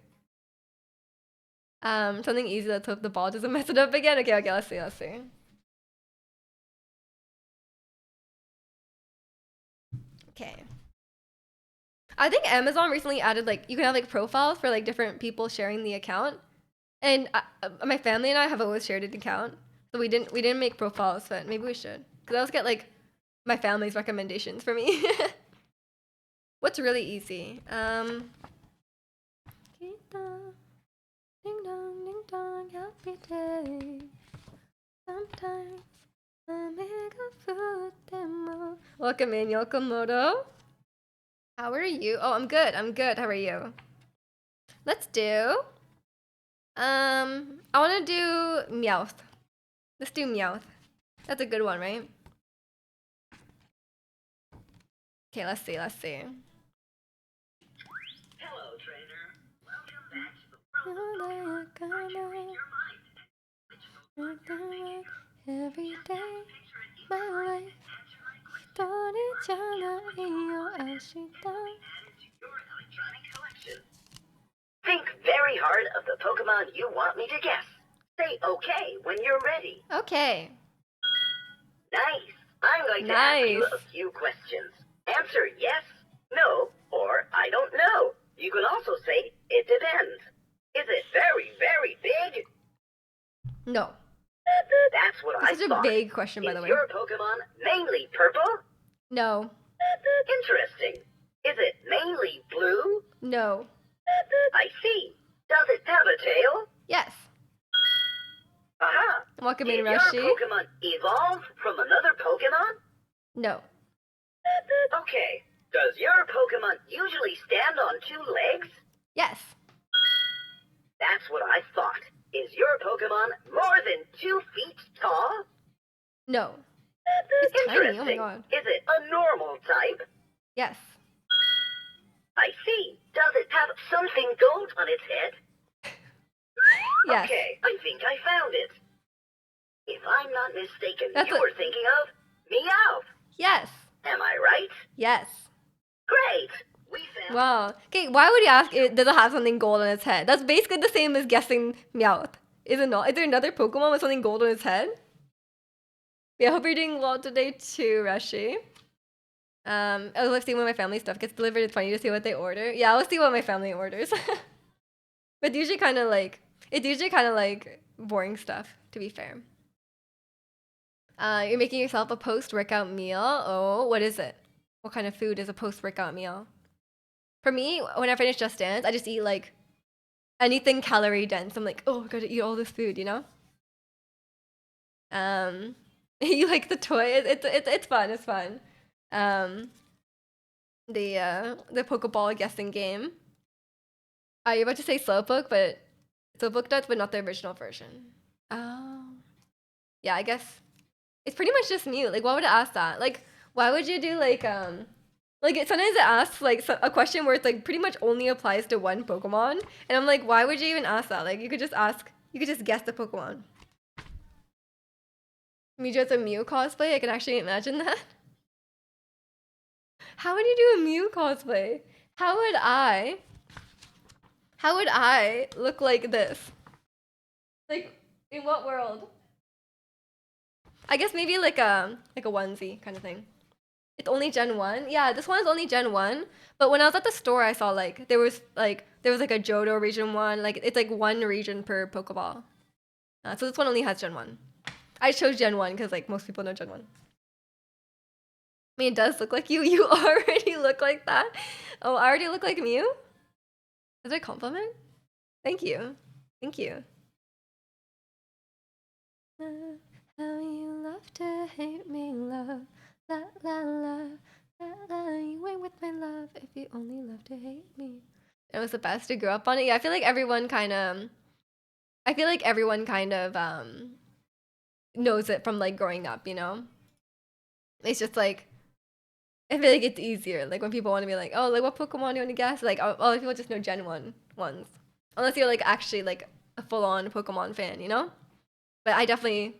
Something easy. Let's hope the ball doesn't mess it up again. Okay, okay. Let's see. Let's see. Okay. I think Amazon recently added like you can have like profiles for like different people sharing the account, and my family and I have always shared an account, so we didn't make profiles, but maybe we should because I always get like my family's recommendations for me. What's really easy? Ding dong, ding dong, happy day. Sometimes I make a food demo. Welcome in, Yokomoto. How are you? Oh, I'm good. I'm good. How are you? Let's do. I want to do Meowth. Let's do Meowth. That's a good one, right? Okay, let's see. Let's see. Hello, trainer. Welcome back to the world of Pokemon. Every day, my life started Your electronic collection. Think very hard of the Pokemon you want me to guess. Say okay when you're ready. Okay. Nice. I'm going to ask you Nice. a few questions. Answer yes, no, or I don't know. You can also say it depends. Is it very, very big? No. That's what I This is a thought. vague question, by the Is way. your Pokemon mainly purple? No. Interesting. Is it mainly blue? No. I see. Does it have a tail? Yes. Aha. Welcome Did in, your Rushy. Pokemon evolve from another Pokemon? No. Okay. Does your Pokemon usually stand on two legs? Yes. That's what I thought. Is your Pokemon more than 2 feet tall? No. It's tiny. Oh my Interesting. god. Is it a normal type? Yes. I see. Does it have something gold on its head? Yes. Okay, I think I found it. If I'm not mistaken, That's you a- were thinking of Meowth. Yes. Am I right? Yes. Great. We found. Wow. Okay, why would you ask it does it have something gold on its head? That's basically the same as guessing Meowth. Is it not? Is there another Pokemon with something gold on its head? Yeah, I hope you're doing well today too, Rashi. I was seeing when my family stuff gets delivered. It's funny to see what they order. Yeah, I'll see what my family orders. But it's usually kind of like boring stuff, to be fair. You're making yourself a post-workout meal. Oh, what is it? What kind of food is a post-workout meal? For me, when I finish Just Dance, I just eat like anything calorie dense. I'm like, oh, I gotta eat all this food, you know? You like the toy? It's fun. It's fun. The Pokeball guessing game. You're about to say Slowpoke, but Slowpoke does, but not the original version. Oh, yeah. I guess it's pretty much just Mew. Like, why would it ask that? Like, why would you do like sometimes it asks like a question where it's like pretty much only applies to one Pokemon, and I'm like, why would you even ask that? Like, you could just ask, you could just guess the Pokemon. Mew as a Mew cosplay, I can actually imagine that. How would you do a Mew cosplay? How would I? How would I look like this? Like, in what world? I guess maybe like a onesie kind of thing. It's only Gen 1. Yeah, this one is only Gen 1. But when I was at the store, I saw like there was like a Johto region 1. Like it's like one region per Pokeball. So this one only has Gen 1. I chose Gen 1 because like most people know Gen 1. I mean, it does look like you. You already look like that. Oh, I already look like Mew? Is that a compliment? Thank you. Thank you. How you love to hate me, love. La la la. La la. You ain't with my love if you only love to hate me. It was the best to grow up on it. Yeah, I feel like everyone kind of. I feel like everyone kind of knows it from like growing up. You know, it's just like I feel like it's easier. Like when people want to be like, oh, like what Pokemon do you want to guess? Like, all people just know Gen 1 ones, unless you're like actually like a full-on Pokemon fan. You know, but I definitely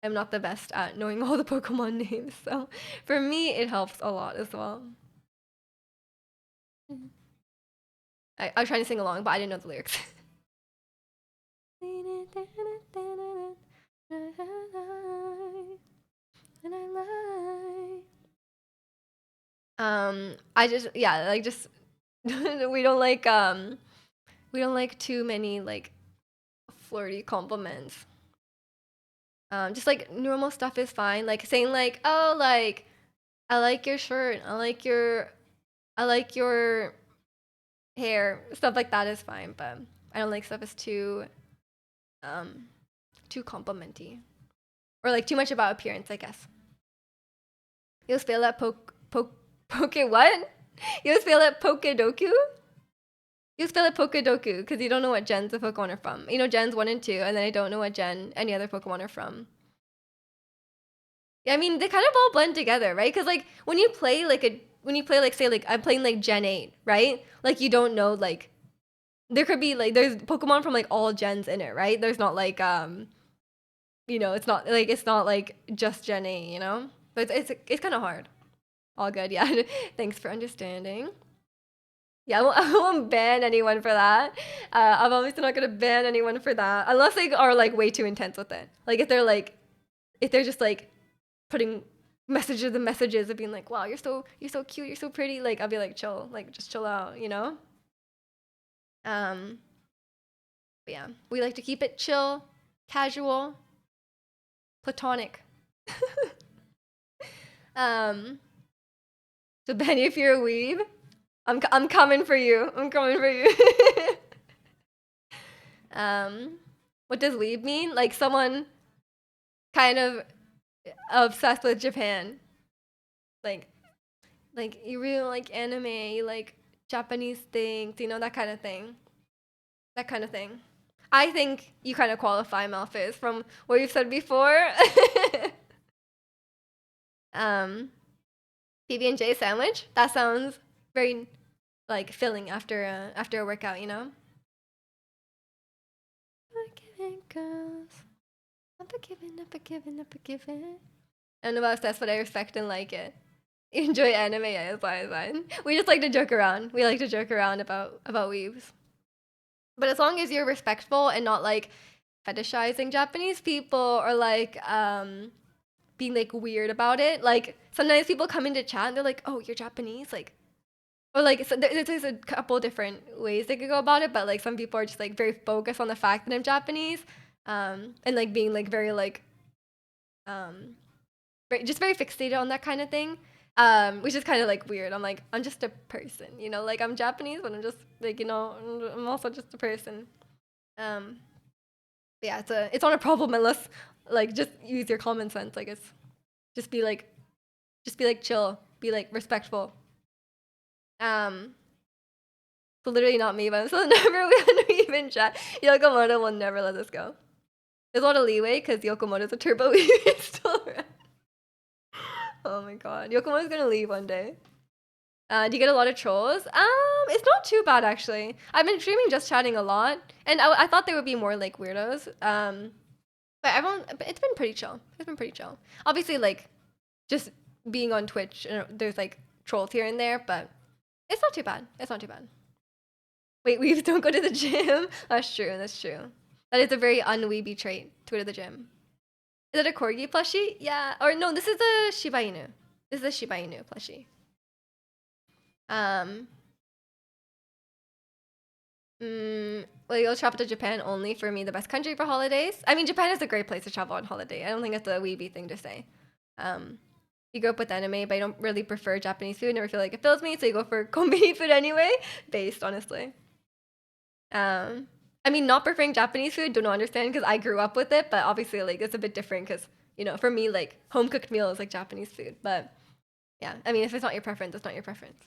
am not the best at knowing all the Pokemon names, so for me, it helps a lot as well. I was trying to sing along, but I didn't know the lyrics. I just yeah, like just we don't like too many like flirty compliments. Just like normal stuff is fine. Like saying like, oh, like I like your shirt. I like your hair. Stuff like that is fine, but I don't like stuff that's um too complimenty or like too much about appearance, I guess. You'll fail at poke what? You'll fail at Pokedoku? You fail at Pokedoku because you don't know what gens the Pokemon are from. You know gens 1 and 2, and then I don't know what gen any other Pokemon are from. Yeah, I mean they kind of all blend together, right? Because like when you play like say like I'm playing like Gen 8, right? Like you don't know like there could be like there's Pokemon from like all gens in it, right? There's not like it's not like just Gen 8, you know? But it's kind of hard. All good, yeah. Thanks for understanding. Yeah, I won't ban anyone for that. I'm obviously not gonna ban anyone for that unless they are like way too intense with it. Like if they're just like putting messages and messages of being like, wow, you're so cute, you're so pretty. Like I'll be like, chill, like just chill out, you know. Um, but yeah, we like to keep it chill, casual, platonic. um, so Benny, if you're a weeb, I'm coming for you. I'm coming for you. What does weeb mean? Like someone kind of obsessed with Japan. Like you really like anime, you like Japanese things, you know, that kind of thing. That kind of thing. I think you kind of qualify, Malphis, from what you've said before. um, PB&J sandwich. That sounds very like filling after a workout, you know. Forgiving girls, never giving, never giving, never giving. I don't know about that's what I respect and like it. You enjoy anime, yeah, it's fine, it's fine. We just like to joke around. We like to joke around about weaves. But as long as you're respectful and not like fetishizing Japanese people or like being like weird about it. Like sometimes people come into chat and they're like, "Oh, you're Japanese," like, or like so there's a couple different ways they could go about it. But like some people are just like very focused on the fact that I'm Japanese, and like being like very like um, just very fixated on that kind of thing. Which is kind of like weird. I'm like, I'm just a person, you know, like I'm Japanese, but I'm just like, you know, I'm also just a person. Um, but yeah, it's not a problem unless like just use your common sense. Like it's just be like chill, be like respectful. Um, so literally not me, but I'm still never we even chat. Yokomoto will never let us go. There's a lot of leeway because Yokomoto's a turbo weaver still around. Oh my god, Yokomoto's gonna leave one day. Do you get a lot of trolls? It's not too bad actually. I've been streaming just chatting a lot, and I thought there would be more like weirdos. But everyone, but it's been pretty chill. It's been pretty chill. Obviously, like just being on Twitch, there's like trolls here and there, but it's not too bad. It's not too bad. Wait, weebs don't go to the gym? That's true. That's true. That is a very unweeby trait to go to the gym. Is it a corgi plushie? Yeah. Or no, this is a Shiba Inu. This is a Shiba Inu plushie. Um. Well, you'll travel to Japan only for me, the best country for holidays. I mean, Japan is a great place to travel on holiday. I don't think it's a weeby thing to say. Um, you grew up with anime, but I don't really prefer Japanese food. Never feel like it fills me, so you go for kombini food anyway. Based, honestly. I mean, not preferring Japanese food, don't understand because I grew up with it, but obviously, like, it's a bit different because, you know, for me, like, home cooked meal is like Japanese food. But yeah, I mean, if it's not your preference, it's not your preference.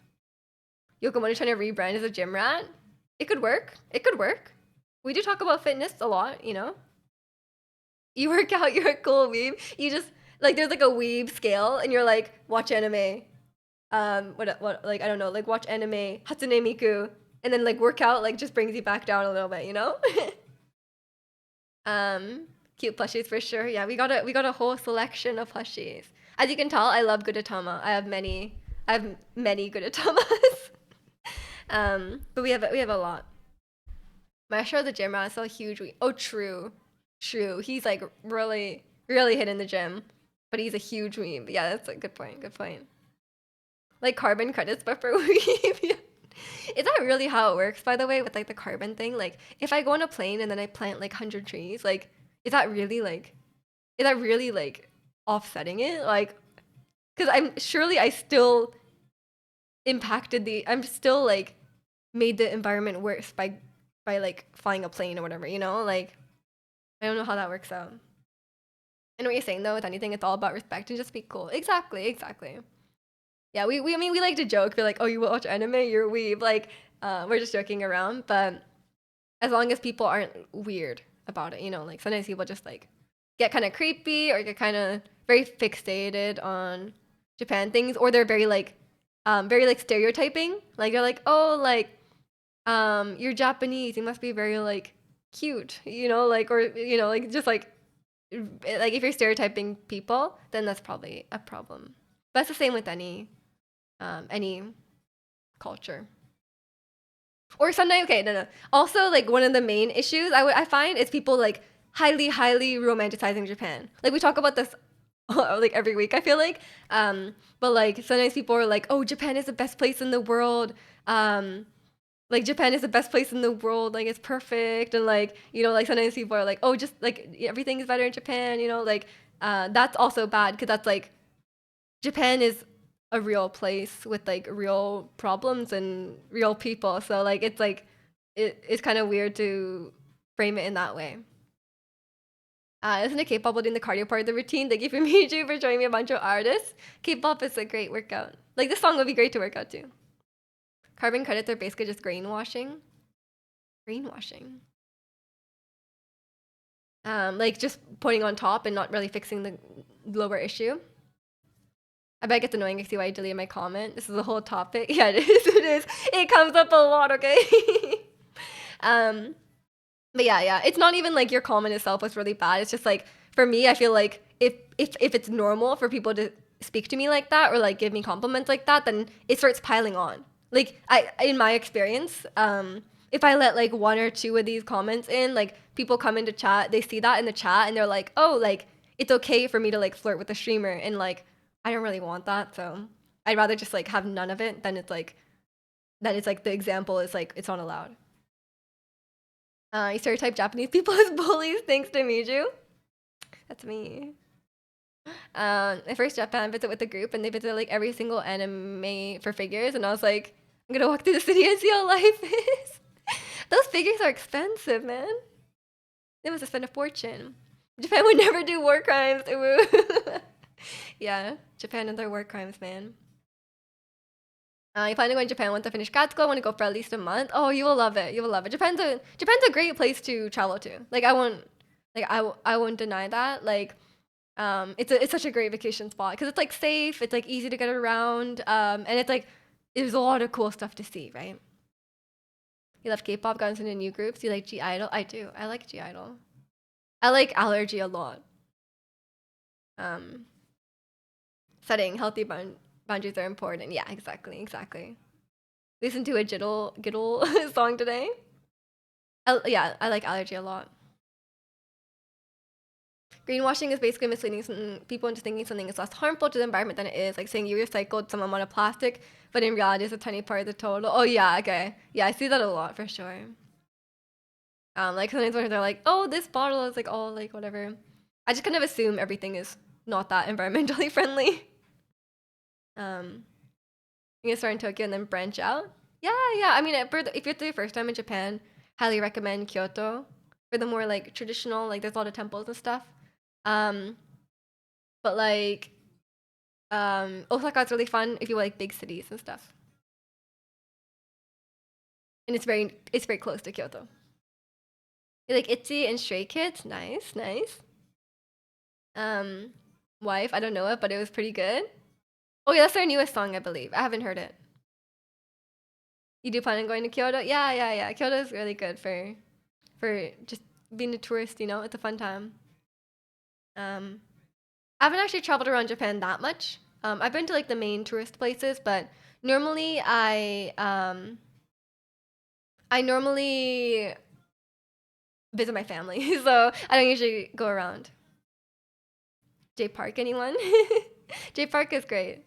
Yokomoto trying to rebrand as a gym rat? It could work. It could work. We do talk about fitness a lot, you know? You work out, you're a cool weeb. You just, like, there's like a weeb scale, and you're like, watch anime. Like, I don't know, like, watch anime, Hatsune Miku, and then like work out like just brings you back down a little bit, you know? Cute plushies for sure. Yeah, we got a whole selection of plushies. As you can tell, I love Gudetama. I have many Gudetamas. But we have a lot. Maestro the gym rat is so huge. Oh, true, true. He's like really really hitting the gym, but he's a huge weeb. Yeah, that's a good point. Good point. Like carbon credits, but for weeb. Yeah. Is that really how it works, by the way, with like the carbon thing? Like, if I go on a plane and then I plant like 100 trees, like, is that really like offsetting it? Like, because I'm surely I still I'm still like made the environment worse by like flying a plane or whatever, you know? Like, I don't know how that works out. I know what you're saying though. With anything, it's all about respect and just be cool. Exactly, exactly. Yeah, I mean we like to joke. We're like, oh, you watch anime, you're a weeb. Like, we're just joking around, but as long as people aren't weird about it, you know, like sometimes people just like get kind of creepy or get kind of very fixated on Japan things, or they're very like stereotyping. Like they're like, oh, like you're Japanese, you must be very like cute, you know, like or you know, like just like if you're stereotyping people, then that's probably a problem. But it's the same with any culture. Or sometimes, okay, no. Also, like one of the main issues I find is people like highly romanticizing Japan. Like we talk about this like every week. I feel like, but like sometimes people are like, "Oh, Japan is the best place in the world." Like Japan is the best place in the world. Like it's perfect, and like you know, like sometimes people are like, "Oh, just like everything is better in Japan." You know, like that's also bad because that's like Japan is a real place with like real problems and real people. So like it's kind of weird to frame it in that way. Isn't it K-pop doing the cardio part of the routine? Thank you for Miju for showing me a bunch of artists. K-pop is a great workout. Like this song would be great to work out too. Carbon credits are basically just greenwashing. Greenwashing. Like just putting on top and not really fixing the lower issue. I bet it gets annoying. I see why I deleted my comment. This is a whole topic. Yeah, it is. It is. It comes up a lot. Okay. um, but yeah. It's not even like your comment itself was really bad. It's just like for me, I feel like if it's normal for people to speak to me like that or like give me compliments like that, then it starts piling on. Like I, in my experience, if I let like one or two of these comments in, like people come into chat, they see that in the chat, and they're like, oh, like it's okay for me to like flirt with the streamer, and like I don't really want that, so I'd rather just like have none of it than it's like the example is like it's not allowed. You stereotype Japanese people as bullies thanks to Miju. That's me. My first Japan visit with the group, and they visited like every single anime for figures, and I was like, I'm gonna walk through the city and see how life is. Those figures are expensive, man. They must have spent a fortune. Japan would never do war crimes. Yeah, Japan and their war crimes, man. You plan to go in Japan once I finish grad school. I want to go for at least a month. Oh, you will love it. You will love it. Japan's a great place to travel to. Like I won't deny that. Like it's such a great vacation spot because it's like safe. It's like easy to get around. And it's like there's a lot of cool stuff to see, right? You love K-pop, got into new groups. You like G Idol? I do. I like G Idol. I like Allergy a lot. Um, Setting healthy boundaries are important. Yeah, exactly. Listen to a Giddle song today. Yeah, I like Allergy a lot. Greenwashing is basically misleading people into thinking something is less harmful to the environment than it is, like saying you recycled some amount of plastic, but in reality, it's a tiny part of the total. Oh yeah, okay, yeah, I see that a lot for sure. Like sometimes when they're like, "Oh, this bottle is like all like whatever," I just kind of assume everything is not that environmentally friendly. You can start in Tokyo and then branch out. Yeah. I mean, if you're the first time in Japan, highly recommend Kyoto for the more like traditional. Like, there's a lot of temples and stuff. Um, but like, Osaka's really fun if you like big cities and stuff. And it's very close to Kyoto. You like ITZY and Stray Kids. Nice. Um, Wife. I don't know it, but it was pretty good. Oh yeah, that's their newest song, I believe. I haven't heard it. You do plan on going to Kyoto? Yeah. Kyoto is really good for just being a tourist. You know, it's a fun time. Um, I haven't actually traveled around Japan that much. I've been to like the main tourist places, but normally I normally visit my family, so I don't usually go around. J Park, anyone? J Park is great.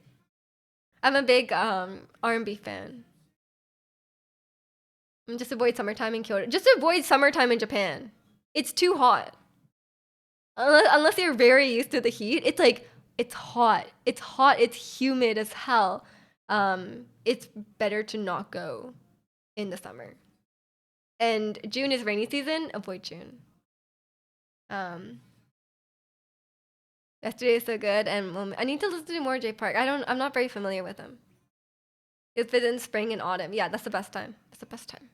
I'm a big R&B fan. Just avoid summertime in Kyoto. Just avoid summertime in Japan. It's too hot. Unless you're very used to the heat, it's like it's hot. It's hot. It's humid as hell. It's better to not go in the summer. And June is rainy season. Avoid June. Um, Yesterday is so good, and I need to listen to more J Park. I'm not very familiar with them. It's in spring and autumn. Yeah, that's the best time. That's the best time.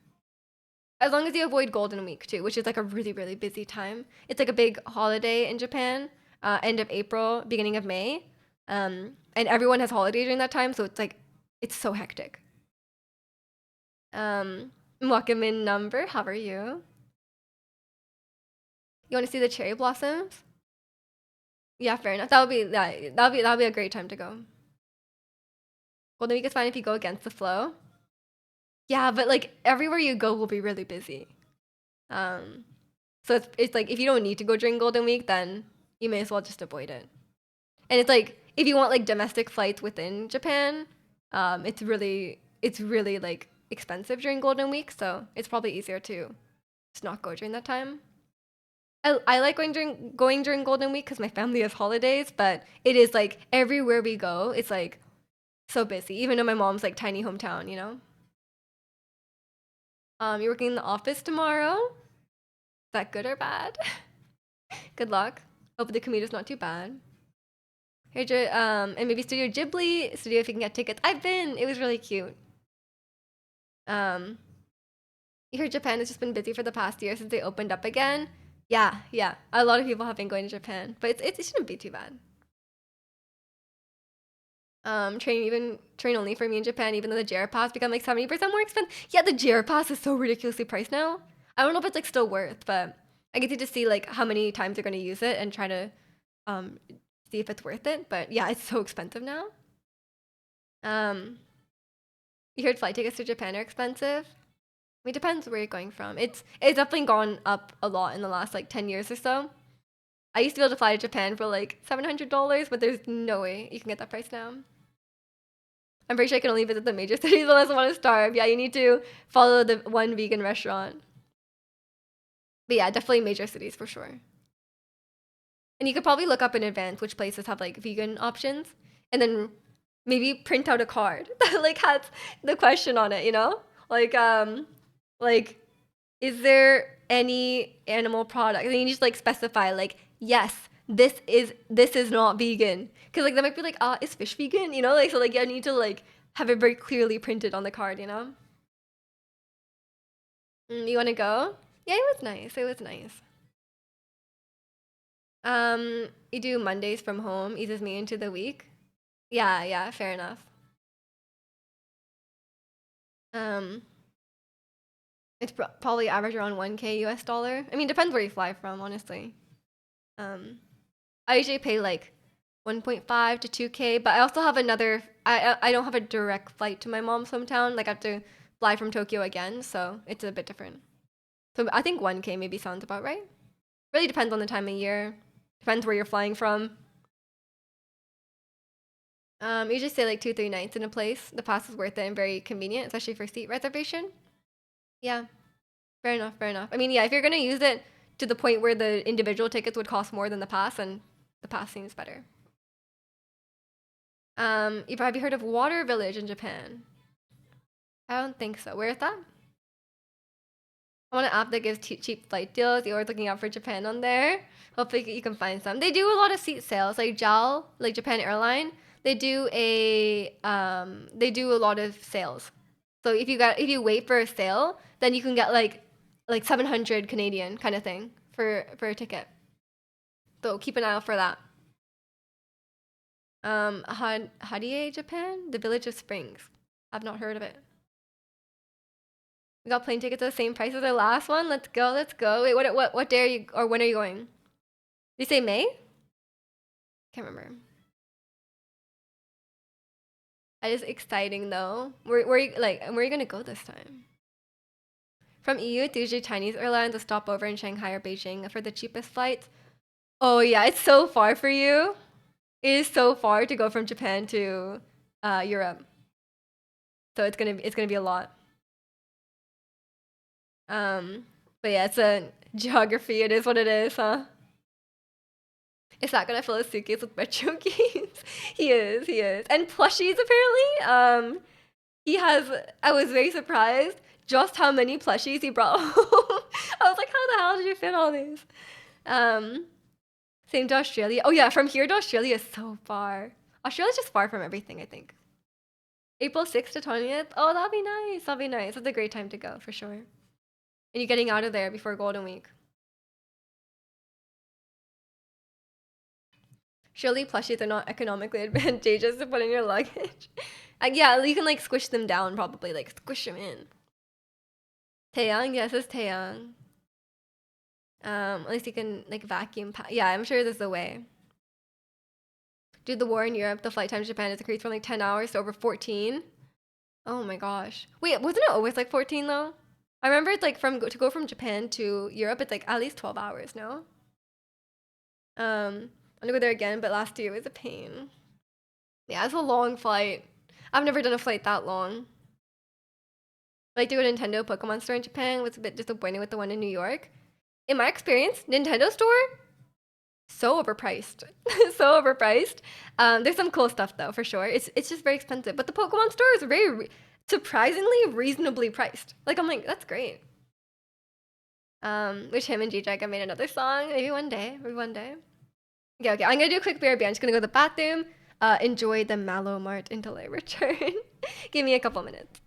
As long as you avoid Golden Week too, which is like a really busy time. It's like a big holiday in Japan, end of April, beginning of May, and everyone has holidays during that time, so it's like it's so hectic. Welcome in number. How are you? You want to see the cherry blossoms? Yeah, fair enough. That'll be a great time to go. Golden Week is fine if you go against the flow. Yeah, but like everywhere you go will be really busy. Um, so it's like if you don't need to go during Golden Week, then you may as well just avoid it. And it's like if you want like domestic flights within Japan, it's really like expensive during Golden Week, so it's probably easier to just not go during that time. I like going during Golden Week because my family has holidays, but it is like everywhere we go, it's like so busy. Even though my mom's like tiny hometown, you know. You're working in the office tomorrow. Is that good or bad? Good luck. Hope the commute is not too bad. Here, and maybe Studio Ghibli studio if you can get tickets. I've been. It was really cute. Um, you heard Japan has just been busy for the past year since they opened up again. Yeah, yeah. A lot of people have been going to Japan, but it shouldn't be too bad. Train only for me in Japan, even though the JR pass become like 70% more expensive. Yeah, the JR pass is so ridiculously priced now. I don't know if it's like still worth, but I get to see like how many times they're gonna use it and try to um see if it's worth it. But yeah, it's so expensive now. Um, you heard flight tickets to Japan are expensive. I mean, it depends where you're going from. It's definitely gone up a lot in the last like 10 years or so. I used to be able to fly to Japan for like $700, but there's no way you can get that price now. I'm pretty sure I can only visit the major cities unless I want to starve. Yeah, you need to follow the one vegan restaurant. But yeah, definitely major cities for sure. And you could probably look up in advance which places have like vegan options, and then maybe print out a card that like has the question on it. Like is there any animal product? And you just like specify like yes, this is not vegan, because like that might be like is fish vegan? Like so like you need to like have it very clearly printed on the card. You want to go? Yeah, it was nice. It was nice. You do Mondays from home, eases me into the week. Yeah, yeah, fair enough. Um, it's probably average around 1K US dollar. I mean, depends where you fly from, honestly. Um, I usually pay like 1.5 to 2K, but I also have another. I don't have a direct flight to my mom's hometown. Like I have to fly from Tokyo again, so it's a bit different. So I think 1K maybe sounds about right. Really depends on the time of year. Depends where you're flying from. You just stay like 2, 3 nights in a place. The pass is worth it and very convenient, especially for seat reservation. Yeah, fair enough, fair enough. I mean, yeah, if you're gonna use it to the point where the individual tickets would cost more than the pass, then the pass seems better. You've probably heard of Water Village in Japan. I don't think so. Where is that? I want an app that gives cheap flight deals. You're always looking out for Japan on there. Hopefully you can find some. They do a lot of seat sales, like JAL, like Japan Airline. They do a lot of sales. So if you wait for a sale, then you can get like 700 Canadian kind of thing for a ticket. So keep an eye out for that. Hadie, Japan, the Village of Springs. I've not heard of it. We got plane tickets at the same price as our last one. Let's go, let's go. Wait, what day are you, or when are you going? Did you say May? Can't remember. That is exciting though. Where are you gonna go this time? From EU, it's usually Chinese airlines, a stopover in Shanghai or Beijing for the cheapest flights. Oh yeah, it's so far for you. It is so far to go from Japan to Europe. So it's gonna be a lot. Um, but yeah, it's a geography. It is what it is, huh? Is that gonna fill his suitcase with retro games? He is, and plushies apparently. He has. I was very surprised just how many plushies he brought home. I was like, how the hell did you fit all these? Um, Same to Australia. Oh yeah, from here to Australia is so far. Australia's just far from everything, I think. April 6th to 20th. Oh, that'll be nice. That'll be nice. That's a great time to go for sure. And you're getting out of there before Golden Week. Surely plushies are not economically advantageous to put in your luggage. Yeah, you can like squish them down probably, like squish them in. Taeyang, yes, it's Taeyang. At least you can like vacuum. Yeah, I'm sure there's a way. Due to the war in Europe, the flight time to Japan has increased from like 10 hours to over 14. Oh my gosh. Wait, wasn't it always like 14 though? I remember it's like to go from Japan to Europe, it's like at least 12 hours, no? I'm gonna go there again, but last year was a pain. Yeah, it's a long flight. I've never done a flight that long. Like to go to Nintendo Pokemon store in Japan was a bit disappointing with the one in New York. In my experience, Nintendo store so overpriced, so overpriced. There's some cool stuff though for sure. It's just very expensive, but the Pokemon store is very surprisingly reasonably priced. Like I'm like that's great. Wish him and G-Dragon made another song. Maybe one day. Maybe one day. Okay, okay. I'm gonna do a quick BRB. I'm just gonna go to the bathroom. Enjoy the Mallow Mart until I return. Give me a couple minutes.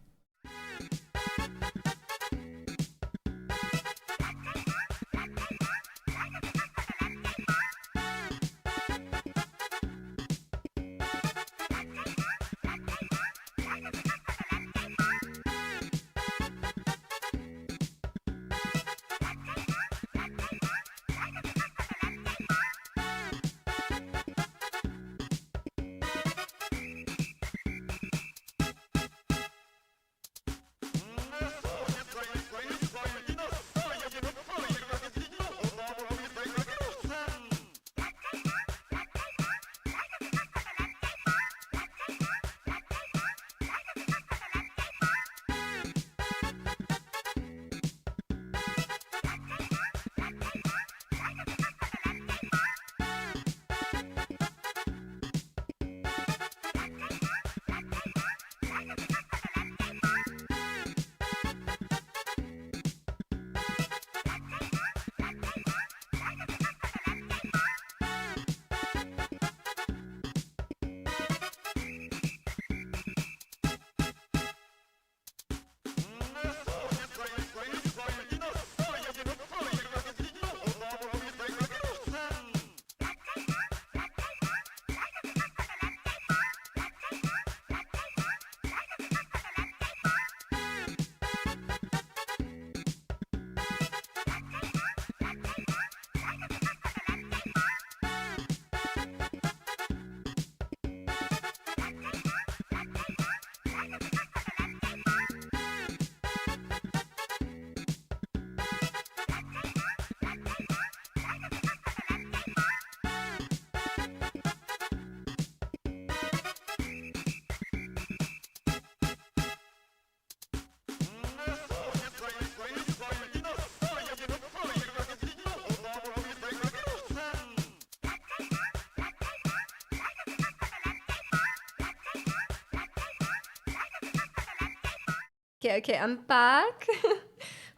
Okay, okay, I'm back.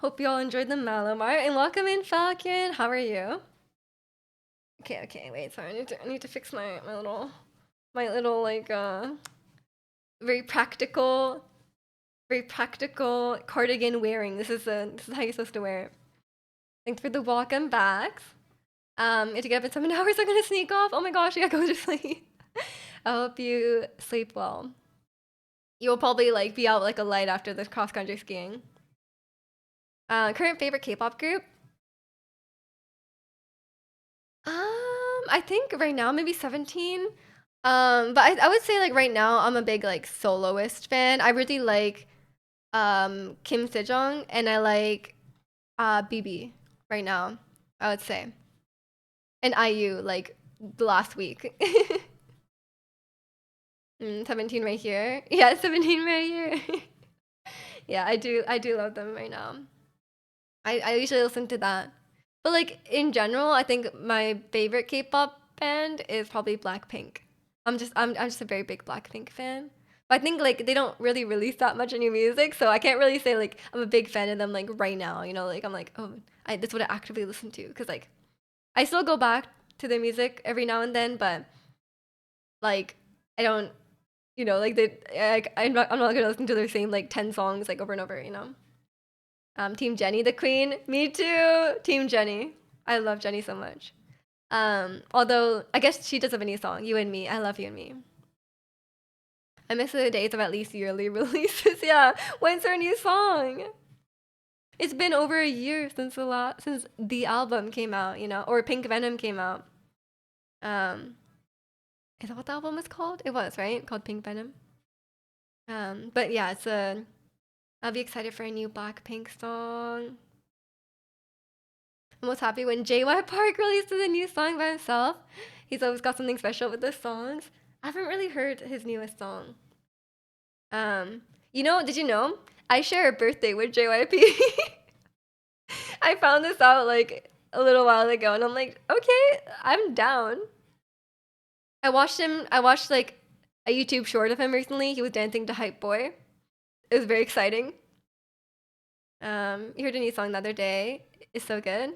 Hope you all enjoyed the Malamar and welcome in Falcon. How are you? Okay, okay, wait, sorry, I need to fix my little like very practical very practical cardigan wearing. This is how you're supposed to wear it. Thanks for the welcome backs. You have to get up in 7 hours. I'm gonna sneak off. Oh my gosh, I gotta go to sleep. I hope you sleep well. You'll probably like be out like a light after this cross country skiing. Current favorite K-pop group? I think right now maybe 17. But I would say like right now I'm a big like soloist fan. I really like Kim Sejong and I like BB right now. I would say and IU like the last week. 17 right here. Yeah, 17 right here. Yeah, I do love them right now. I usually listen to that. But like in general, I think my favorite K-pop band is probably Blackpink. I'm just a very big Blackpink fan. But I think like they don't really release that much new music, so I can't really say like I'm a big fan of them like right now. You know, like I'm like oh, that's what I actively listen to because like I still go back to their music every now and then, but like I don't, like I'm not gonna listen to their same like 10 songs like over and over. Team Jenny, the queen. Me too. Team Jenny. I love Jenny so much. Although I guess she does have a new song, "You and Me." I love "You and Me." I miss the days of at least yearly releases. Yeah, when's her new song? It's been over a year since the album came out, or Pink Venom came out. Um, is that what the album is called? It was right, called Pink Venom. But yeah, I'll be excited for a new Blackpink song. I'm most happy when JY Park releases a new song by himself. He's always got something special with the songs. I haven't really heard his newest song. Um, did you know I share a birthday with JYP? I found this out like a little while ago, and I'm like, okay, I'm down. I watched like a YouTube short of him recently. He was dancing to Hype Boy. It was very exciting. You heard a new song the other day. It's so good.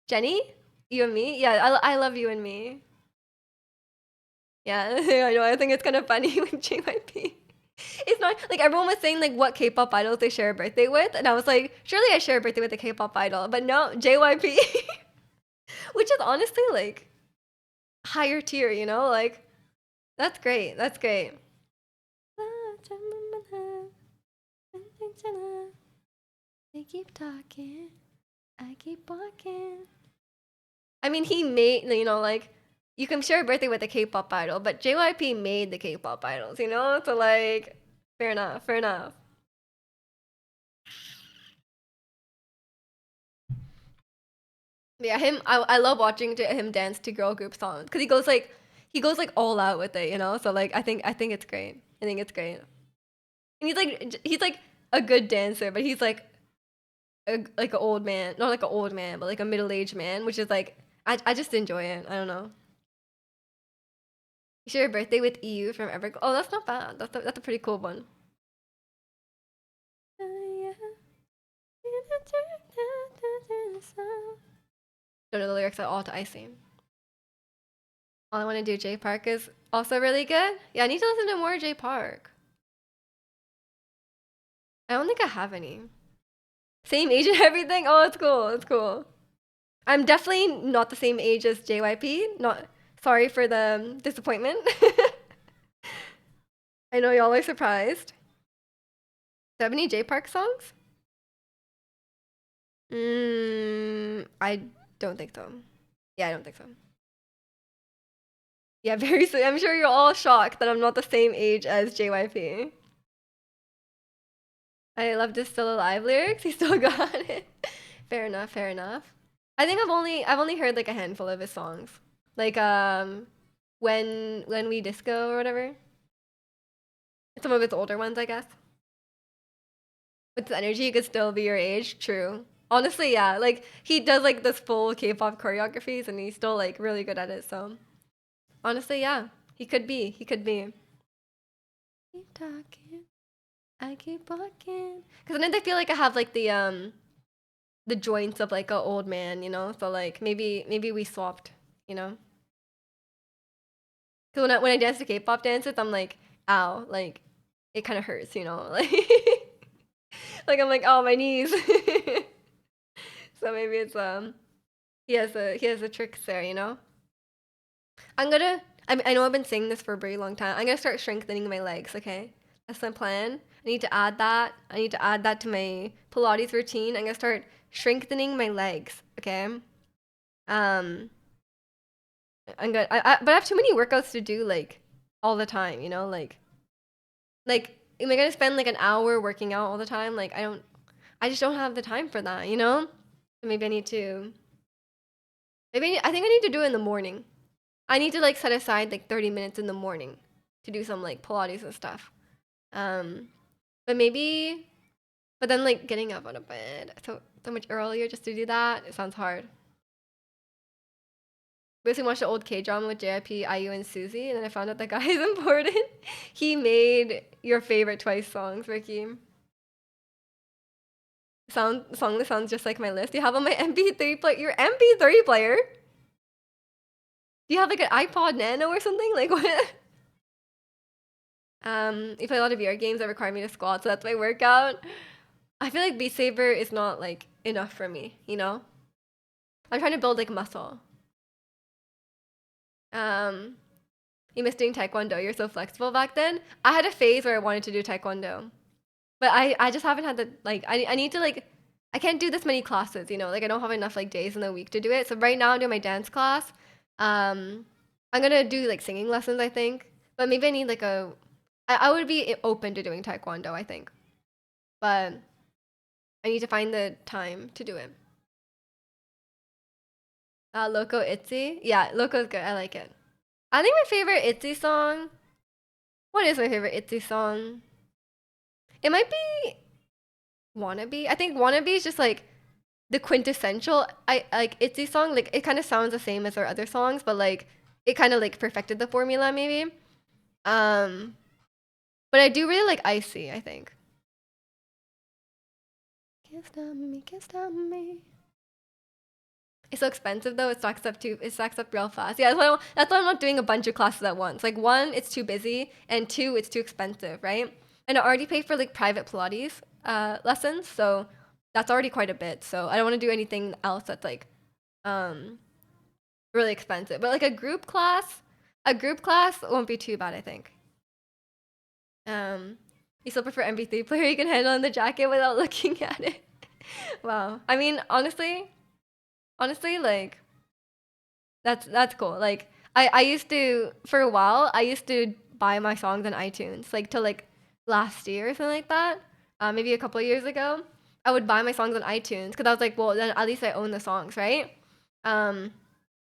Jenny, you and me. Yeah, I love you and me. Yeah, I know. I think it's kind of funny with JYP. It's not like everyone was saying like what K-pop idols they share a birthday with, and I was like, surely I share a birthday with a K-pop idol, but no, JYP, which is honestly like higher tier, like that's great. That's great. They keep talking, I keep walking. I mean, he made, like, you can share a birthday with a K-pop idol, but JYP made the K-pop idols, So, like, fair enough, fair enough. Yeah, I love watching him dance to girl group songs because he goes like all out with it. So like I think it's great. I think it's great. And he's like a good dancer, but he's like an old man, not like an old man, but like a middle aged man, which is like I just enjoy it. I don't know. You share a birthday with EU from Everglow. Oh, that's not bad. That's a pretty cool one. Don't know the lyrics at all to Icy. All I want to do, J Park is also really good. Yeah, I need to listen to more J Park. I don't think I have any. Same age and everything. Oh, it's cool. It's cool. I'm definitely not the same age as JYP. Not sorry for the disappointment. I know y'all are surprised. Do you have any J Park songs? I don't think so. Yeah, I don't think so. Yeah, very soon. I'm sure you're all shocked that I'm not the same age as JYP. I love this still alive lyrics. He still got it. Fair enough, fair enough. I think I've only heard like a handful of his songs. Like when we disco or whatever. Some of his older ones, I guess. With the energy, he could still be your age. True. Honestly, yeah. Like he does like this full K-pop choreographies, and he's still like really good at it. So honestly, yeah, he could be. He could be. Keep talking. I keep walking. Because then I feel like I have like the joints of like an old man, you know? So like maybe we swapped, you know? Because when I dance to K-pop dances, I'm like, ow, like it kind of hurts, you know? Like like I'm like, oh, my knees. So maybe it's he has a trick there, you know? I'm gonna I know I've been saying this for a very long time. I'm gonna start strengthening my legs, okay? That's my plan. I need to add that. I need to add that to my Pilates routine. I'm gonna start strengthening my legs, okay? Um I'm gonna but I have too many workouts to do like all the time, you know? Like am I gonna spend like an hour working out all the time? Like I just don't have the time for that, you know? So maybe I need to I think I need to do it in the morning. I need to like set aside like 30 minutes in the morning to do some like Pilates and stuff. Um, but maybe, but then like getting up out of bed so much earlier just to do that, it sounds hard. Basically watched the old K drama with JYP, IU, and Suzy, and then I found out that guy is important. He made your favorite Twice songs, Ricky. Song that sounds just like my list. You have on my MP3 player. Your MP3 player? Do you have like an iPod Nano or something? Like what? You play a lot of VR games that require me to squat, so that's my workout. I feel like Beat Saber is not like enough for me, you know? I'm trying to build like muscle. Um, you miss doing taekwondo. You're so flexible back then. I had a phase where I wanted to do taekwondo, but I just haven't had the like. I need to like. I can't do this many classes, you know. Like I don't have enough like days in the week to do it. So right now I'm doing my dance class. I'm gonna do like singing lessons, I think. But maybe I need like a. I would be open to doing taekwondo, I think, but I need to find the time to do it. Loco Itzy. Yeah, Loco's good. I like it. I think my favorite Itzy song. What is my favorite Itzy song? It might be Wannabe. I think Wannabe is just like the quintessential I like Itzy song. Like it kind of sounds the same as our other songs, but like it kind of like perfected the formula maybe. Um, but I do really like Icy, I think. Can't stop me, can't stop me. It's so expensive though. It stacks up real fast. Yeah, that's why I'm not doing a bunch of classes at once. Like one, it's too busy, and two, it's too expensive, right? And I already pay for like private Pilates lessons, so that's already quite a bit. So I don't want to do anything else that's like um really expensive. But like a group class won't be too bad, I think. Um, you still prefer MP3 player you can handle in the jacket without looking at it. Wow. I mean, honestly, like that's cool. Like I used to for a while I used to buy my songs on iTunes like till like last year or something like that. Maybe a couple of years ago, I would buy my songs on iTunes because I was like, well, then at least I own the songs, right? Um,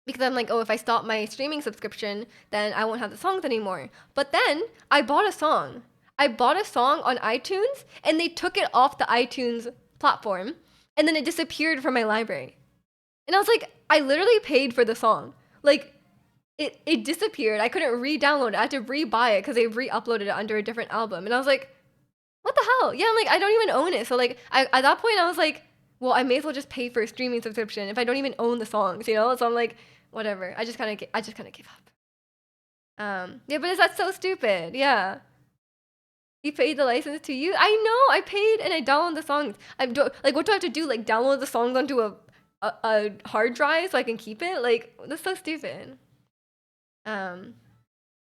because I'm like, oh, if I stop my streaming subscription, then I won't have the songs anymore. But then I bought a song. I bought a song on iTunes and they took it off the iTunes platform and then it disappeared from my library. And I was like, I literally paid for the song. Like, it disappeared. I couldn't re-download it. I had to re-buy it because they re-uploaded it under a different album. And I was like, what the hell? Yeah, I'm like, I don't even own it. So like, at that point, I was like, well, I may as well just pay for a streaming subscription if I don't even own the songs, you know? So I'm like, whatever. I just kind of gave up. Yeah, but is that so stupid? Yeah. You paid the license to you? I know. I paid and I download the songs. Like, what do I have to do? Like, download the songs onto a hard drive so I can keep it? Like, that's so stupid. Um,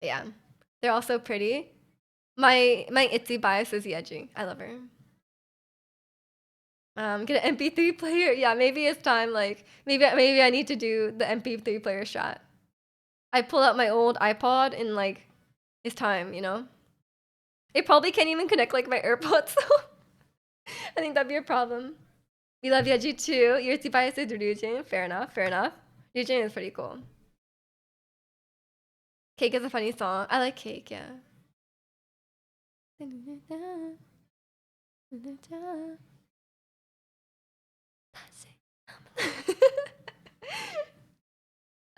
yeah. They're also pretty. My Itzy bias is Yeji. I love her. Get an MP3 player. Yeah, maybe it's time. Like, maybe I need to do the MP3 player shot. I pull out my old iPod and like, it's time. You know. It probably can't even connect like my AirPods. So I think that'd be a problem. We love Yeji too. Your Itzy bias is Ryujin. Fair enough. Fair enough. Ryujin is pretty cool. Cake is a funny song. I like Cake. Yeah.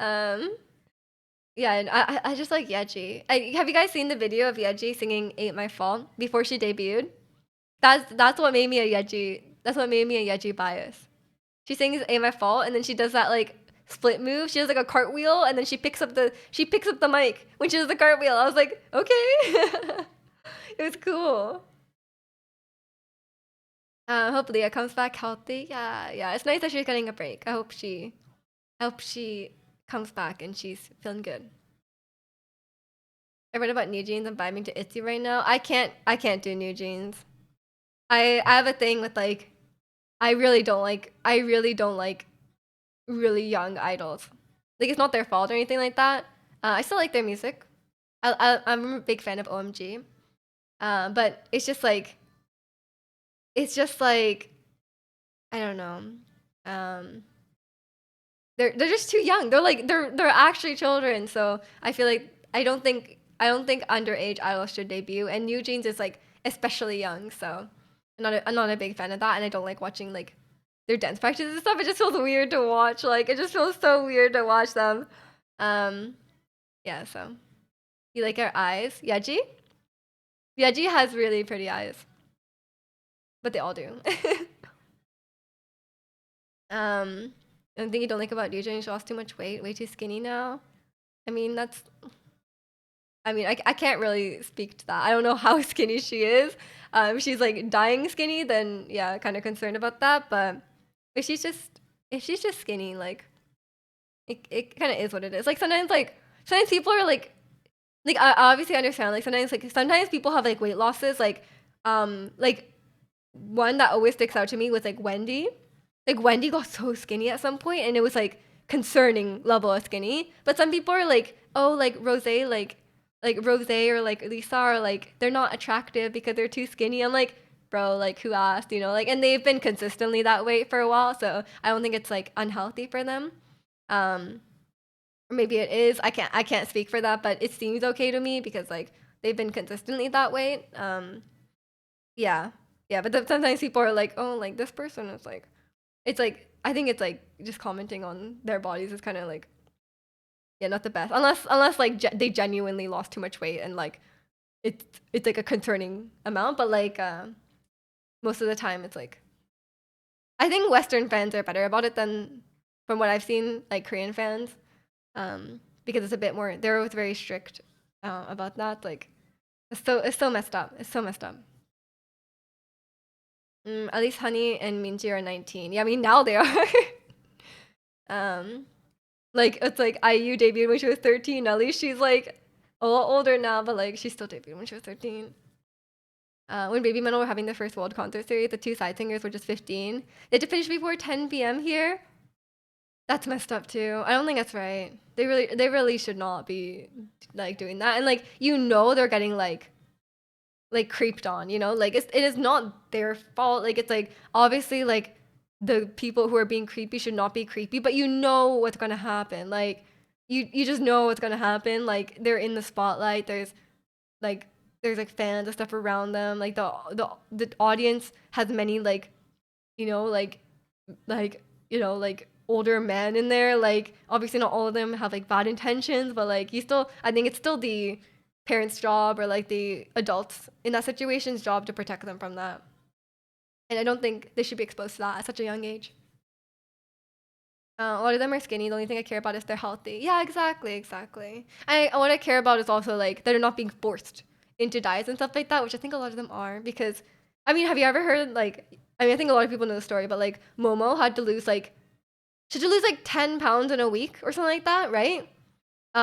um, yeah, and I just like Yeji. Have you guys seen the video of Yeji singing "Ain't My Fault" before she debuted? That's what made me a Yeji. That's what made me a Yeji bias. She sings "Ain't My Fault" and then she does that like split move. She does like a cartwheel and then she picks up the mic when she does the cartwheel. I was like, okay, it was cool. Hope Leah comes back healthy. Yeah, yeah. It's nice that she's getting a break. I hope she comes back and she's feeling good. I read about New Jeans. I'm vibing to Itzy right now. I can't do New Jeans. I have a thing with like I really don't like really young idols. Like it's not their fault or anything like that. I still like their music. I'm a big fan of OMG. But it's just like I don't know. Um, they're just too young. They're actually children. So I feel like I don't think underage idols should debut. And New Jeans is like especially young. So I'm not a big fan of that. And I don't like watching like their dance practices and stuff. It just feels weird to watch. Like it just feels so weird to watch them. Um, yeah. So you like our eyes, Yeji? Yeji has really pretty eyes, but they all do. um, and thing you don't like about DJ, she lost too much weight, way too skinny now. I mean, that's. I mean, I can't really speak to that. I don't know how skinny she is. If she's like dying skinny, then yeah, kind of concerned about that. But if she's just if she's just skinny, like it kind of is what it is. Like sometimes people are like I obviously understand like sometimes people have like weight losses like one that always sticks out to me was like Wendy. Like Wendy got so skinny at some point and it was like concerning level of skinny. But some people are like, oh like Rose or like Lisa are like they're not attractive because they're too skinny. I'm like, bro, like who asked, like and they've been consistently that way for a while, so I don't think it's like unhealthy for them. Um or maybe it is. I can't speak for that, but it seems okay to me because like they've been consistently that way. Yeah. Yeah, but then sometimes people are like, "Oh, like this person is like it's like I think it's like just commenting on their bodies is kind of like yeah, not the best. Unless like they genuinely lost too much weight and like it's it's like a concerning amount, but like most of the time it's like I think Western fans are better about it than from what I've seen like Korean fans. Because it's a bit more they're always very strict about that. Like it's so messed up. It's so messed up. At least Honey and Minji are 19. Yeah, I mean now they are. um, like it's like IU debuted when she was 13. At least she's like a lot older now, but like she still debuted when she was 13. When Baby Metal were having their first world concert series, the two side singers were just 15. They had to finish before 10 p.m. here. That's messed up too. I don't think that's right. They really should not be like doing that. And like they're getting like creeped on, like it is not their fault. Like it's like obviously like the people who are being creepy should not be creepy, but you know what's gonna happen. Like you just know what's gonna happen. Like they're in the spotlight. Like there's like fans and stuff around them. Like the audience has many like like like older men in there. Like obviously not all of them have like bad intentions, but like I think it's still the parents' job or like the adults in that situation's job to protect them from that. And I don't think they should be exposed to that at such a young age. A lot of them are skinny. The only thing I care about is they're healthy. Yeah, exactly, exactly. What I care about is also like they're not being forced into diets and stuff like that, which I think a lot of them are. Because, I mean, have you ever heard like? I mean, I think a lot of people know the story, but like Momo had to lose like she had to lose like 10 pounds in a week or something like that, right?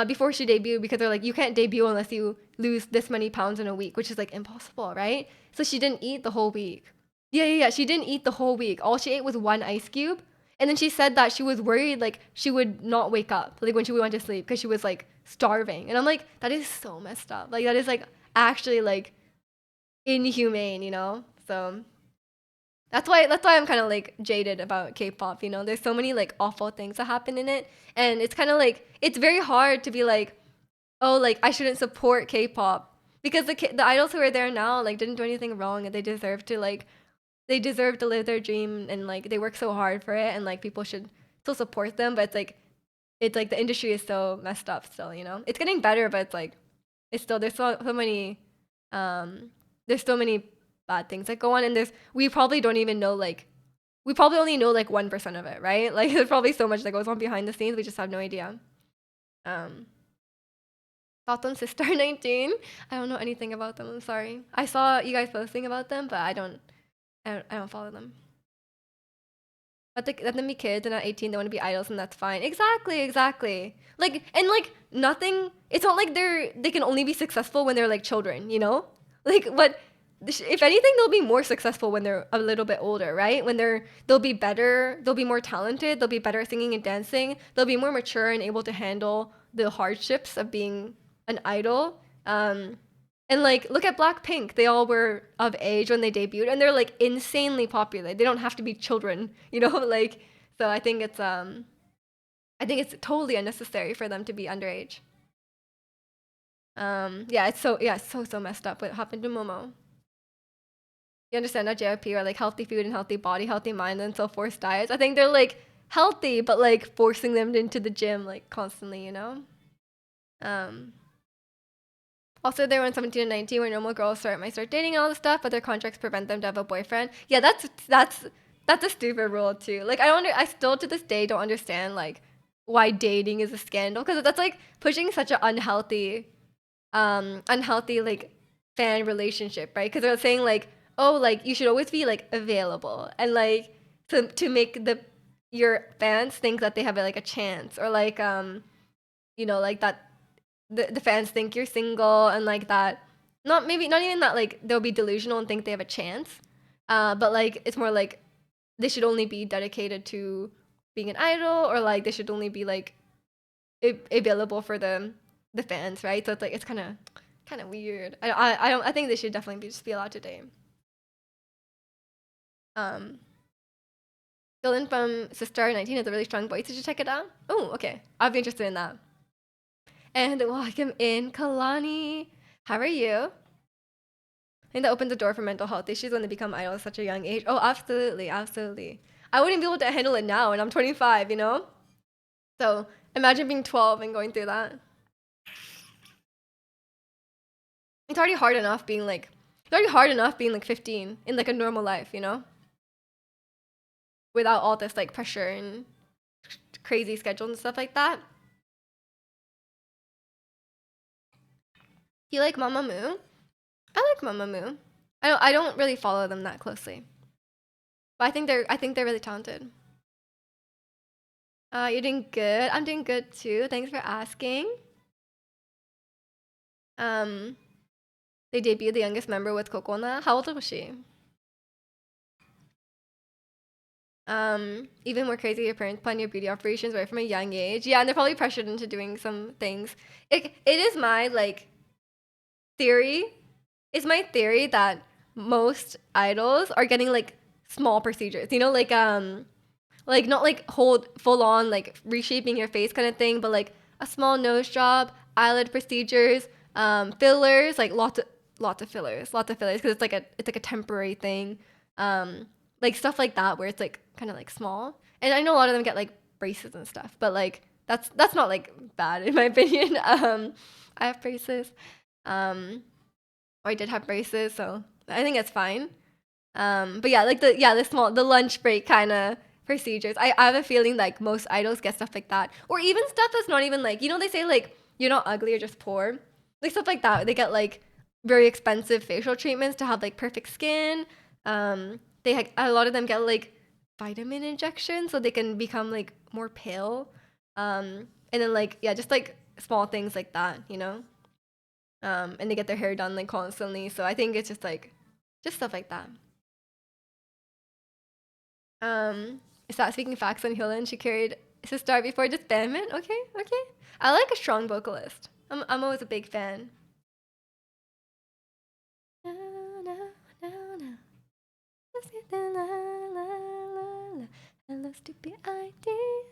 Before she debuted, because they're like you can't debut unless you lose this many pounds in a week, which is like impossible, right? So she didn't eat the whole week. Yeah, yeah, yeah. She didn't eat the whole week. All she ate was one ice cube. And then she said that she was worried like she would not wake up like when she went to sleep because she was like starving. And I'm like, that is so messed up. Like that is like actually like inhumane. So that's why I'm kind of like jaded about K-pop. There's so many like awful things that happen in it, and it's kind of like it's very hard to be like, oh, like I shouldn't support K-pop because the idols who are there now like didn't do anything wrong and they deserve to live their dream and like they work so hard for it and like people should still support them. But it's like the industry is so messed up still. It's getting better, but it's like it's still there's so many um there's so many bad things that go on, and we probably don't even know, like, we probably only know like 1% of it, right? Like there's probably so much that goes on behind the scenes. We just have no idea. Um, Thoughts on Sister 19? I don't know anything about them. I'm sorry. I saw you guys posting about them, but I don't follow them. Let them be kids and at 18 they want to be idols and that's fine. Exactly, exactly. Like and like nothing. It's not like they can only be successful when they're like children, you know? Like what? If anything, they'll be more successful when they're a little bit older, right? When they'll be better, they'll be more talented, they'll be better at singing and dancing, they'll be more mature and able to handle the hardships of being an idol. And like, look at Blackpink. They all were of age when they debuted, and they're like insanely popular. They don't have to be children, you know. Like, so I think it's totally unnecessary for them to be underage. Yeah, it's so messed up what happened to Momo. You understand that JYP are like healthy food and healthy body, healthy mind, and so forced diets. I think they're like healthy, but like forcing them into the gym like constantly, you know. Um, Also, they're on 17 and 19 where normal girls might start dating and all this stuff, but their contracts prevent them to have a boyfriend. Yeah, that's a stupid rule too. Like I still to this day don't understand like why dating is a scandal because that's like pushing such an unhealthy like fan relationship, right? Because they're saying like, oh, like you should always be like available and like to make your fans think that they have like a chance or like like that the fans think you're single and like that not even that like they'll be delusional and think they have a chance but like it's more like they should only be dedicated to being an idol or like they should only be like available for the fans, right? So it's like it's kind of weird. I think they should definitely just be allowed to date. um Dylan from Sister 19 has a really strong voice. Did you check it out? Oh, okay, I'd be interested in that. And welcome in Kalani. How are you? I think that opens the door for mental health issues when they become idols at such a young age. Oh, absolutely, absolutely. I wouldn't be able to handle it now, and I'm 25, you know? So imagine being 12 and going through that. It's already hard enough being like 15 in like a normal life, you know? Without all this like pressure and crazy schedules and stuff like that. You like Mamamoo? I like Mamamoo. I don't really follow them that closely. But I think they're really talented. You're doing good. I'm doing good too. Thanks for asking. Um, they debuted the youngest member with Kokona. How old was she? Even more crazy, your parents plan your beauty operations right from a young age. Yeah, and they're probably pressured into doing some things. It is my like theory. It's my theory that most idols are getting like small procedures. You know, like not like hold full on like reshaping your face kind of thing, but like a small nose job, eyelid procedures, fillers, like lots of fillers because it's like a temporary thing, like stuff like that where it's like kind of like small. And I know a lot of them get like braces and stuff, but like that's not like bad in my opinion. I have braces, or I did have braces, so I think it's fine. But yeah, like the lunch break kind of procedures. I have a feeling like most idols get stuff like that, or even stuff that's not even like they say like you're not ugly, you're just poor, like stuff like that. They get like very expensive facial treatments to have like perfect skin. A lot of them get like vitamin injections so they can become like more pale. And then like yeah, just like small things like that, you know. And they get their hair done like constantly. So I think it's just stuff like that. Is that speaking facts on Hyolyn? She carried Sister before disbandment. Okay, okay. I like a strong vocalist. I'm always a big fan. Na, na, na, na. Hello, stupid idea.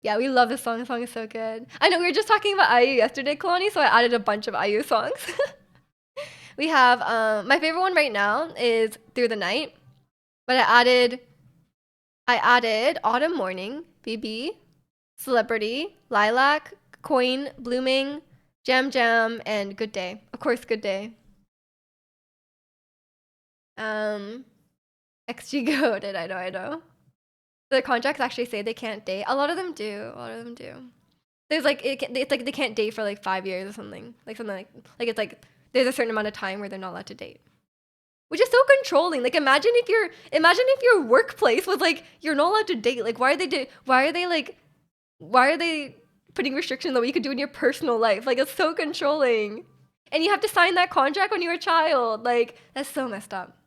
Yeah, we love this song. The song is so good. I know we were just talking about IU yesterday, Kalani, so I added a bunch of IU songs. We have my favorite one right now is Through the Night, but I added Autumn Morning, BB, Celebrity, Lilac, Coin, Blooming, Jam Jam, and Good Day. Of course, Good Day. Um, XG goated. I know. I know. The contracts actually say they can't date. A lot of them do. A lot of them do. There's like it's like they can't date for like 5 years or something. Like something like it's like there's a certain amount of time where they're not allowed to date. Which is so controlling. Like imagine if your workplace was like you're not allowed to date. Like why are they putting restrictions on what you could do in your personal life? Like it's so controlling. And you have to sign that contract when you're a child. Like that's so messed up.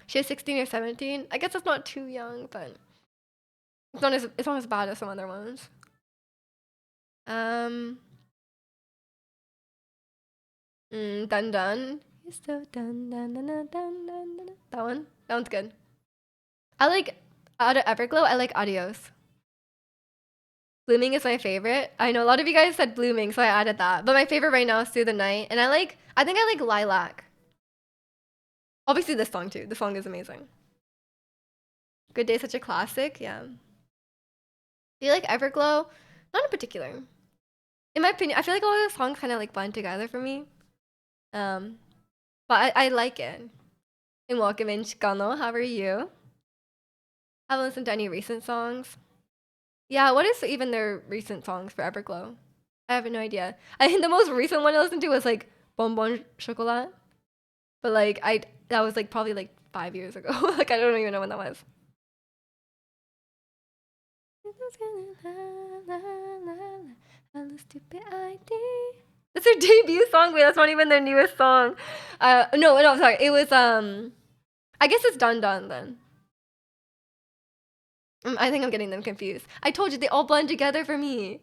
She was 16 or 17. I guess that's not too young, but it's not as bad as some other ones. Um Dun Dun. You're so dun dun dun dun dun dun dun. That one? That one's good. I like out of Everglow, I like Adios. Blooming is my favorite. I know a lot of you guys said Blooming, so I added that. But my favorite right now is Through the Night. And I think I like Lilac. Obviously this song too. The song is amazing. Good Day, such a classic. Yeah. Do you like Everglow? Not in particular. In my opinion, I feel like all the songs kind of like blend together for me. Um, but I like it. And welcome in, Chicano. How are you? Haven't listened to any recent songs. Yeah, what is even their recent songs for Everglow? I have no idea. I think the most recent one I listened to was like Bonbon Chocolat. But like that was like probably like 5 years ago. Like I don't even know when that was. That's their debut song. Wait, that's not even their newest song. No, sorry. It was I guess it's Dun Dun then. I think I'm getting them confused. I told you they all blend together for me.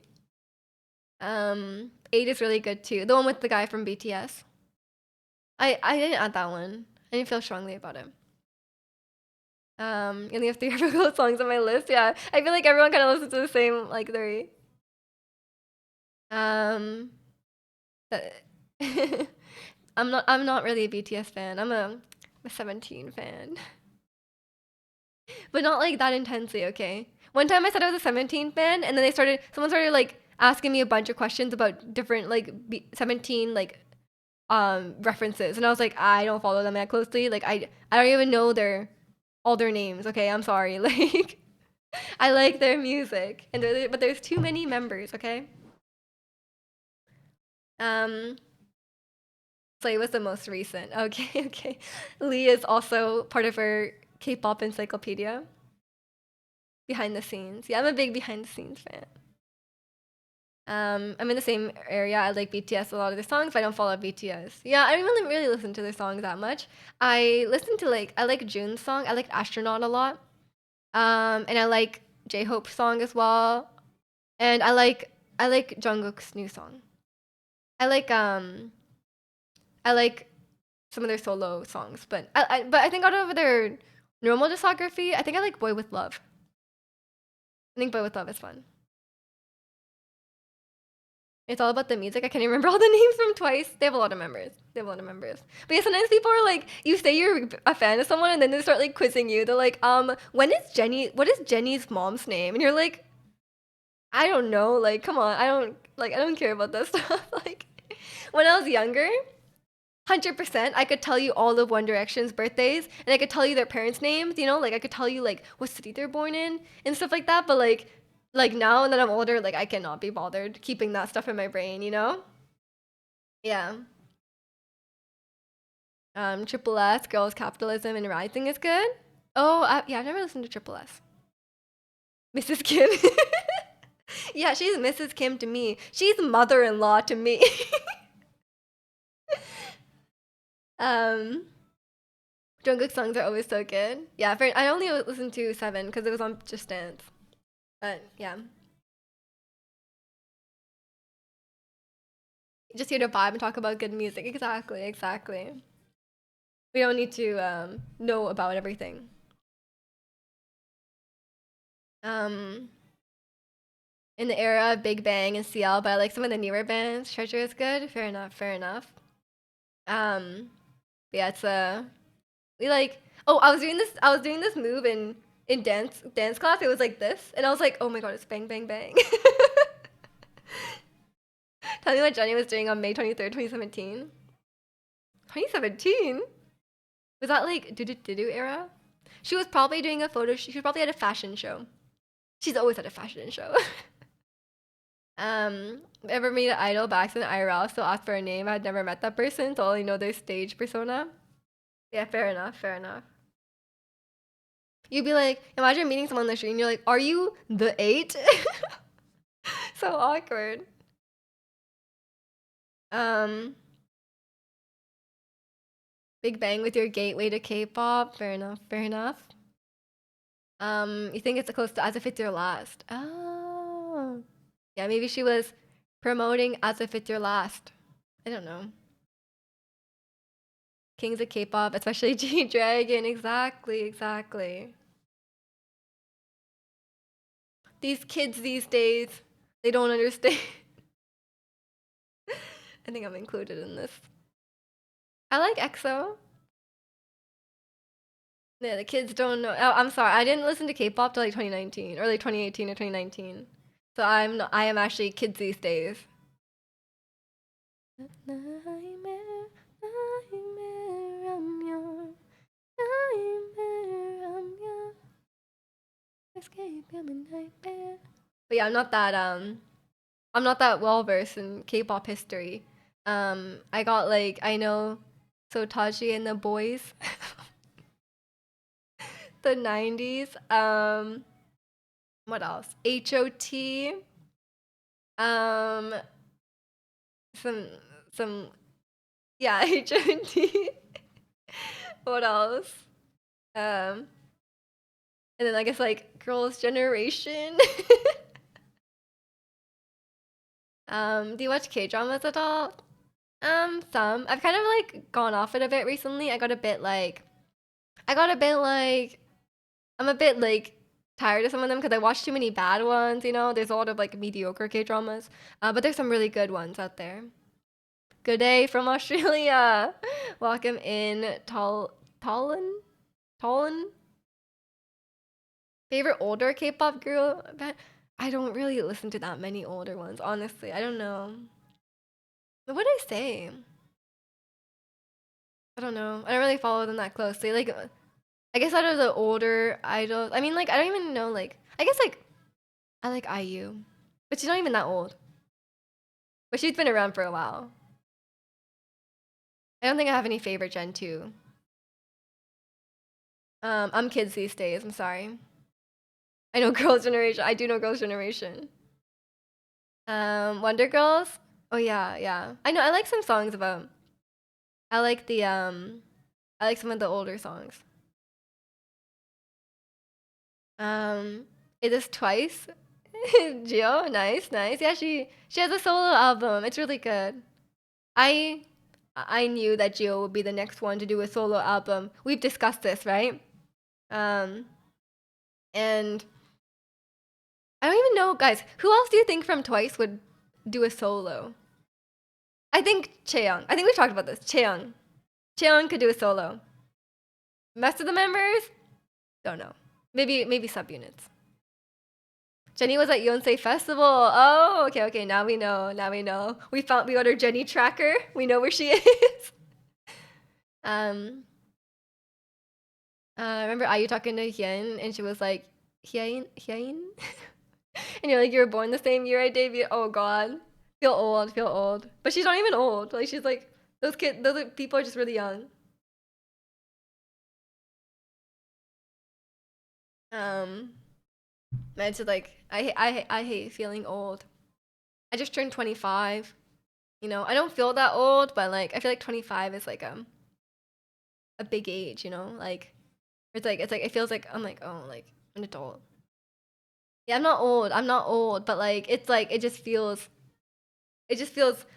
8 is really good too. The one with the guy from BTS. I didn't add that one. I didn't feel strongly about it. You only have 3 Everglow songs on my list. Yeah, I feel like everyone kind of listens to the same like 3. Um, uh, I'm not really a BTS fan. I'm a 17 fan, but not like that intensely. Okay. One time I said I was a 17 fan, and then someone started like asking me a bunch of questions about different like 17 like references, and I was like, I don't follow them that closely. Like I don't even know all their names. Okay, I'm sorry. Like I like their music, and but there's too many members. Okay. Um, Slay was the most recent. Okay, okay. Lee is also part of our K-pop encyclopedia. Behind the scenes. Yeah, I'm a big behind the scenes fan. I'm in the same area. I like BTS a lot of their songs, but I don't follow BTS. Yeah, I don't really listen to their songs that much. I like June's song. I like Astronaut a lot. And I like J-Hope's song as well. And I like Jungkook's new song. I like I like some of their solo songs, but I think out of their normal discography, I think I like Boy with Love. I think Boy with Love is fun. It's all about the music. I can't even remember all the names from Twice. They have a lot of members. They have a lot of members. But yeah, sometimes people are like, you say you're a fan of someone, and then they start like quizzing you. They're like, when is Jenny? What is Jenny's mom's name? And you're like, I don't know. Like, come on, I don't care about that stuff. Like, when I was younger, 100%, I could tell you all of One Direction's birthdays, and I could tell you their parents' names. You know, like I could tell you like what city they're born in and stuff like that. But like now that I'm older, like I cannot be bothered keeping that stuff in my brain. You know? Yeah. Triple S, Girls, Capitalism, and Rising is good. Oh, yeah, I've never listened to Triple S. Mrs. Kim. Yeah, she's Mrs. Kim to me. She's mother-in-law to me. um, Jungkook songs are always so good. Yeah, I only listened to 7 because it was on Just Dance. But yeah, just here to vibe and talk about good music. Exactly, exactly. We don't need to know about everything. Um, in the era of Big Bang and CL, but I like some of the newer bands. Treasure is good. Fair enough. Fair enough. But yeah, it's we like. Oh, I was doing this. I was doing this move in dance class. It was like this, and I was like, oh my god, it's bang bang bang. Tell me what Jenny was doing on May 23rd, 2017. 2017? Was that like do era? She was probably doing a photo. She was probably at a fashion show. She's always at a fashion show. Ever meet an idol by accident IRL? Still ask for a name. I'd never met that person, so I only know their stage persona. Yeah, fair enough. Fair enough. You'd be like, imagine meeting someone on the street and you're like, "Are you the 8?" So awkward. Um, Big Bang with your gateway to K-pop. Fair enough. Fair enough. You think it's close to As If It's Your Last? Oh, yeah. Maybe she was promoting As If It's Your Last. I don't know. Kings of K-pop, especially G Dragon. Exactly. Exactly. These kids these days, they don't understand. I think I'm included in this. I like EXO. Yeah, the kids don't know. Oh, I'm sorry. I didn't listen to K-pop till like 2019 or like 2018 or 2019. So I'm not, I am actually kids these days. Nightmare, nightmare, I'm your nightmare, I'm your escape, I'm a nightmare. But yeah, I'm not that well versed in K-pop history. I got like I know Sotachi and the boys, the 90s. What else? HOT. Um, some some yeah, HOT. What else? Um, and then I guess like Girls' Generation. Do you watch K dramas at all? Some. I've kind of like gone off it a bit recently. I got a bit like I'm a bit like tired of some of them because I watch too many bad ones. You know, there's a lot of like mediocre K dramas, but there's some really good ones out there. Good day from Australia. Welcome in, Tallinn. Tallinn. Favorite older K-pop girl band? I don't really listen to that many older ones, honestly. I don't know. What would I say? I don't know. I don't really follow them that closely. Like, I guess out of the older idols, I mean, like, I don't even know. Like, I guess like I like IU, but she's not even that old. But she's been around for a while. I don't think I have any favorite Gen 2. I'm kids these days. I'm sorry. I know Girls' Generation. I do know Girls' Generation. Wonder Girls. Oh yeah, yeah. I know. I like some songs about. I like the I like some of the older songs. It is Twice. Gio, nice, nice. Yeah, she has a solo album. It's really good. I I knew that Gio would be the next one to do a solo album. We've discussed this, right? Um, and I don't even know, guys. Who else do you think from Twice would do a solo? I think Chaeyoung. I think we've talked about this. Chaeyoung. Chaeyoung could do a solo. Rest of the members, don't know. Maybe subunits. Jenny was at Yonsei Festival. Oh, okay, okay. Now we know. Now we know. We got our Jenny tracker. We know where she is. um, remember IU talking to Hyun and she was like, Hyun? And you're like, you were born the same year I debuted. Oh God, feel old, feel old. But she's not even old. Like she's like those people are just really young. Um, man, it's just like I hate feeling old. I just turned 25. You know, I don't feel that old, but like I feel like 25 is like a big age. You know, like it's like it feels like I'm like oh like an adult. Yeah, I'm not old. I'm not old, but like it's like it just feels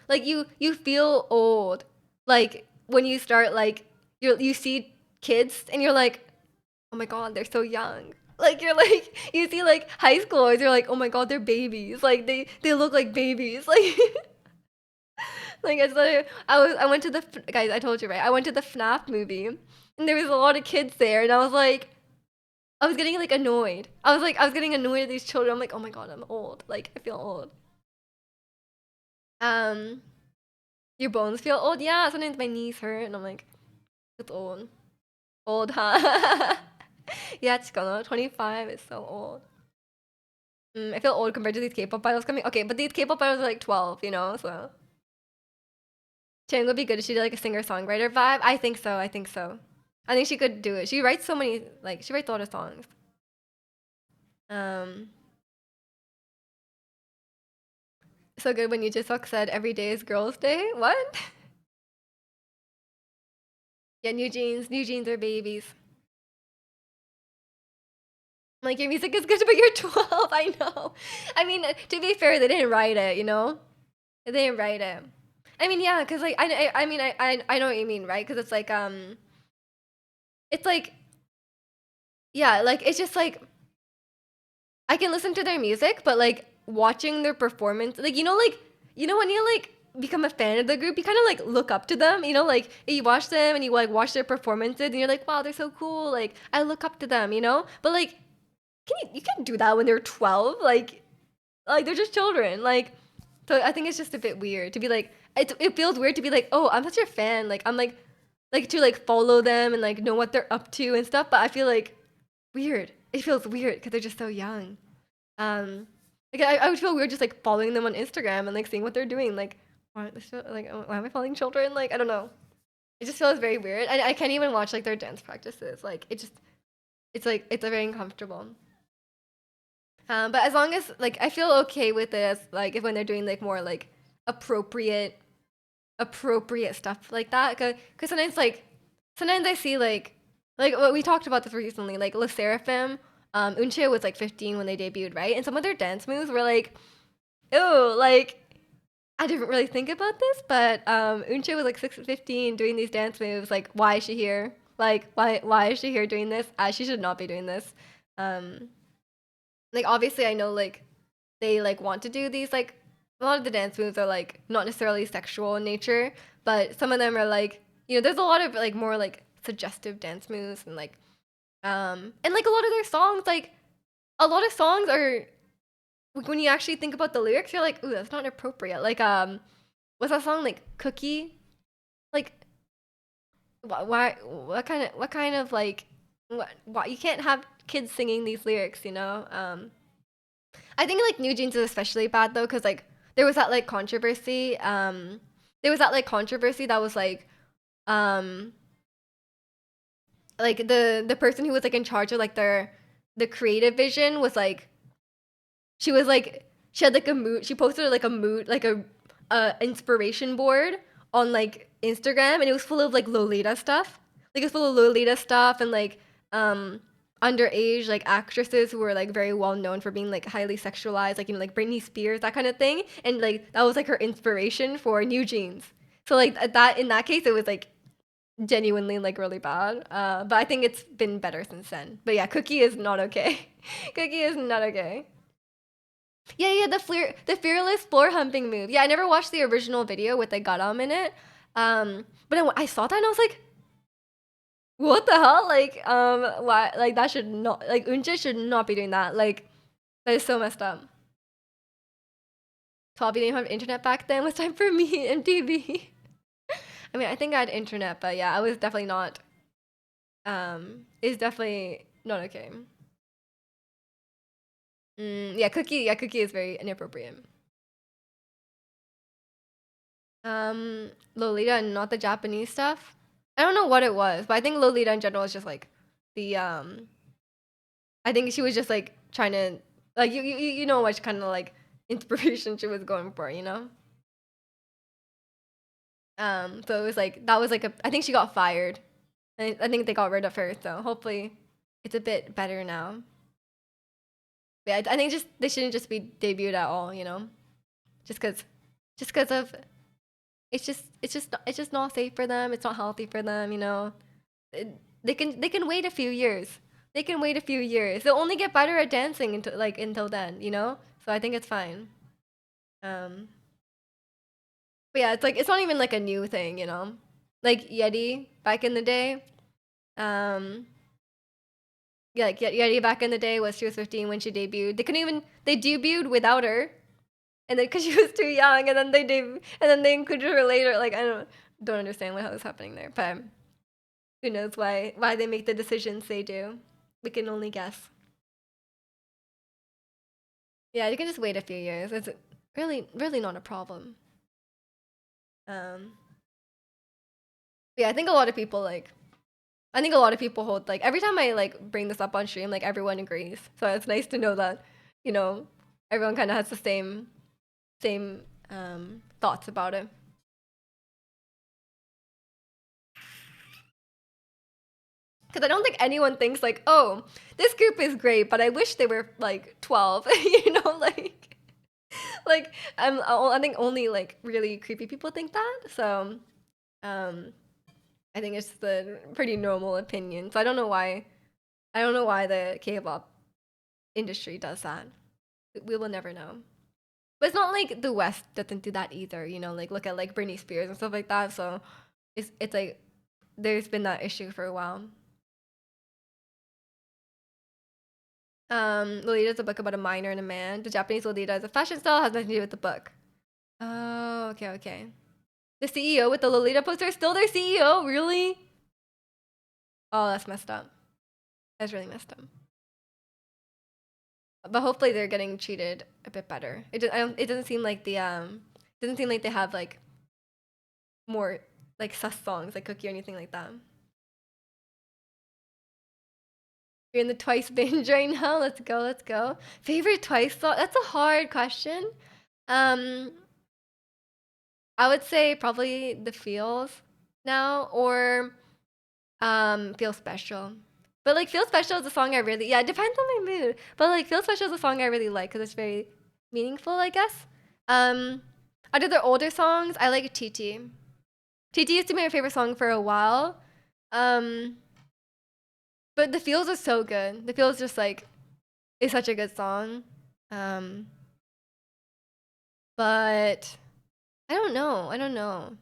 like you feel old like when you start like you see kids and you're like oh my god they're so young like you're like you see like high schoolers you're like oh my god they're babies like they look like babies like like it's like I went to the guys I told you right I went to the FNAF movie and there was a lot of kids there and I was like I was getting like annoyed I was getting annoyed at these children I'm like oh my god I'm old like I feel old um your bones feel old? Yeah, sometimes my knees hurt and I'm like, it's old. Old, huh? Yeah, Chikono, 25 is so old. I feel old compared to these K-pop idols coming. Okay, but these K-pop idols are like 12, you know, so. Chang would be good if she did like a singer-songwriter vibe. I think so, I think so. I think she could do it. She writes so many, like, she writes a lot of songs. Um, so good when you just said every day is girls' day. What? Yeah, new jeans are babies. Like, your music is good, but you're 12. I know. I mean, to be fair, they didn't write it, you know? They didn't write it. I mean, yeah, because like I mean I know what you mean, right? Because it's like yeah, like it's just like I can listen to their music, but like watching their performance, like you know when you like become a fan of the group, you kind of like look up to them, you know, like you watch them and you like watch their performances, and you're like, wow, they're so cool. Like I look up to them, you know. But like, you can't do that when they're 12. Like they're just children. Like so I think it's just a bit weird to be like it feels weird to be like, oh, I'm such a fan. Like I'm like to like follow them and like know what they're up to and stuff. But I feel like weird. It feels weird because they're just so young. Like I would feel weird just like following them on Instagram and like seeing what they're doing. Like why am I following children? Like I don't know. It just feels very weird. I can't even watch like their dance practices. Like it's like it's a very uncomfortable. But as long as like I feel okay with it as like if when they're doing like more like appropriate appropriate stuff like that. Cause sometimes I see like what we talked about this recently. Like Le Seraphim, Unche was like 15 when they debuted, right? And some of their dance moves were like, ew, like I didn't really think about this, but Unche was like 15 doing these dance moves. Like, why is she here? Like, why is she here doing this? She should not be doing this. Um, like obviously I know like they like want to do these like a lot of the dance moves are like not necessarily sexual in nature, but some of them are like there's a lot of like more like suggestive dance moves and like a lot of their songs like a lot of songs are like, when you actually think about the lyrics you're like ooh that's not appropriate like what's that song like Cookie like why what kind of like why you can't have kids singing these lyrics I think like New Jeans is especially bad though, because like there was that like controversy. There was that like controversy that was um, like the person who was like in charge of like the creative vision was like she was like she had like a mood. She posted like a mood like a inspiration board on like Instagram, and it was full of like Lolita stuff. Like it's full of Lolita stuff and like um underage like actresses who were like very well known for being like highly sexualized, like like Britney Spears, that kind of thing. And like that was like her inspiration for New Jeans. So like that in that case, it was like genuinely like really bad. But I think it's been better since then. But yeah, Cookie is not okay. Cookie is not okay. Yeah, the fearless floor humping move. Yeah, I never watched the original video with the garam in it. But I saw that and I was like, what the hell? Like, why? Like that should not like Unche should not be doing that. Like, that is so messed up. 12, you didn't have internet back then. It was time for me MTV. I mean, I think I had internet, but yeah, I was definitely not. It's definitely not okay. Yeah, Cookie is very inappropriate. Lolita and not the Japanese stuff. I don't know what it was, but I think Lolita in general is just like the I think she was just like trying to like you know what kind of like inspiration she was going for, you know? So it was like that was like a I think she got fired. I think they got rid of her, so hopefully it's a bit better now. But yeah, I think just they shouldn't just be debuted at all, you know? Just cuz just cuz of it's just not safe for them. It's not healthy for them, you know. They can wait a few years. They can wait a few years. They'll only get better at dancing until then, you know. So I think it's fine. Um, but yeah, it's like it's not even like a new thing, you know. Like Yeti back in the day. Um, yeah, like Yeti back in the day was she was 15 when she debuted. They debuted without her, and then because she was too young, and then and then they included her later. Like I don't understand what was happening there, but Who knows why they make the decisions they do? We can only guess. Yeah, you can just wait a few years. It's really not a problem. Um, yeah, I think a lot of people like. I think a lot of people hold like every time I like bring this up on stream, like everyone agrees. So it's nice to know that, you know, everyone kind of has the same thoughts about it. Because I don't think anyone thinks like, oh, this group is great, but I wish they were like 12. You know, like I think only like really creepy people think that. So um, I think it's the pretty normal opinion. So I don't know why. I don't know why the K-pop industry does that. We will never know. But it's not like the West doesn't do that either. You know, like look at like Britney Spears and stuff like that. So it's like there's been that issue for a while. Lolita is a book about a miner and a man. The Japanese Lolita is a fashion style, has nothing to do with the book. Oh, okay, okay. The CEO with the Lolita poster is still their CEO? Really? Oh, that's messed up. That's really messed up. But hopefully they're getting treated a bit better. It doesn't seem like doesn't seem like they have like more like sus songs like Cookie or anything like that. You're in the Twice binge right now. Let's go, let's go. Favorite Twice song? That's a hard question. Um, I would say probably the Feels now or Feel Special. But like Feel Special is a song I really it depends on my mood. But like Feel Special is a song I really like because it's very meaningful, I guess. Um, out of their older songs, I like TT. TT used to be my favorite song for a while. Um, but the Feels are so good. The Feels just like is such a good song. Um, but I don't know. I don't know.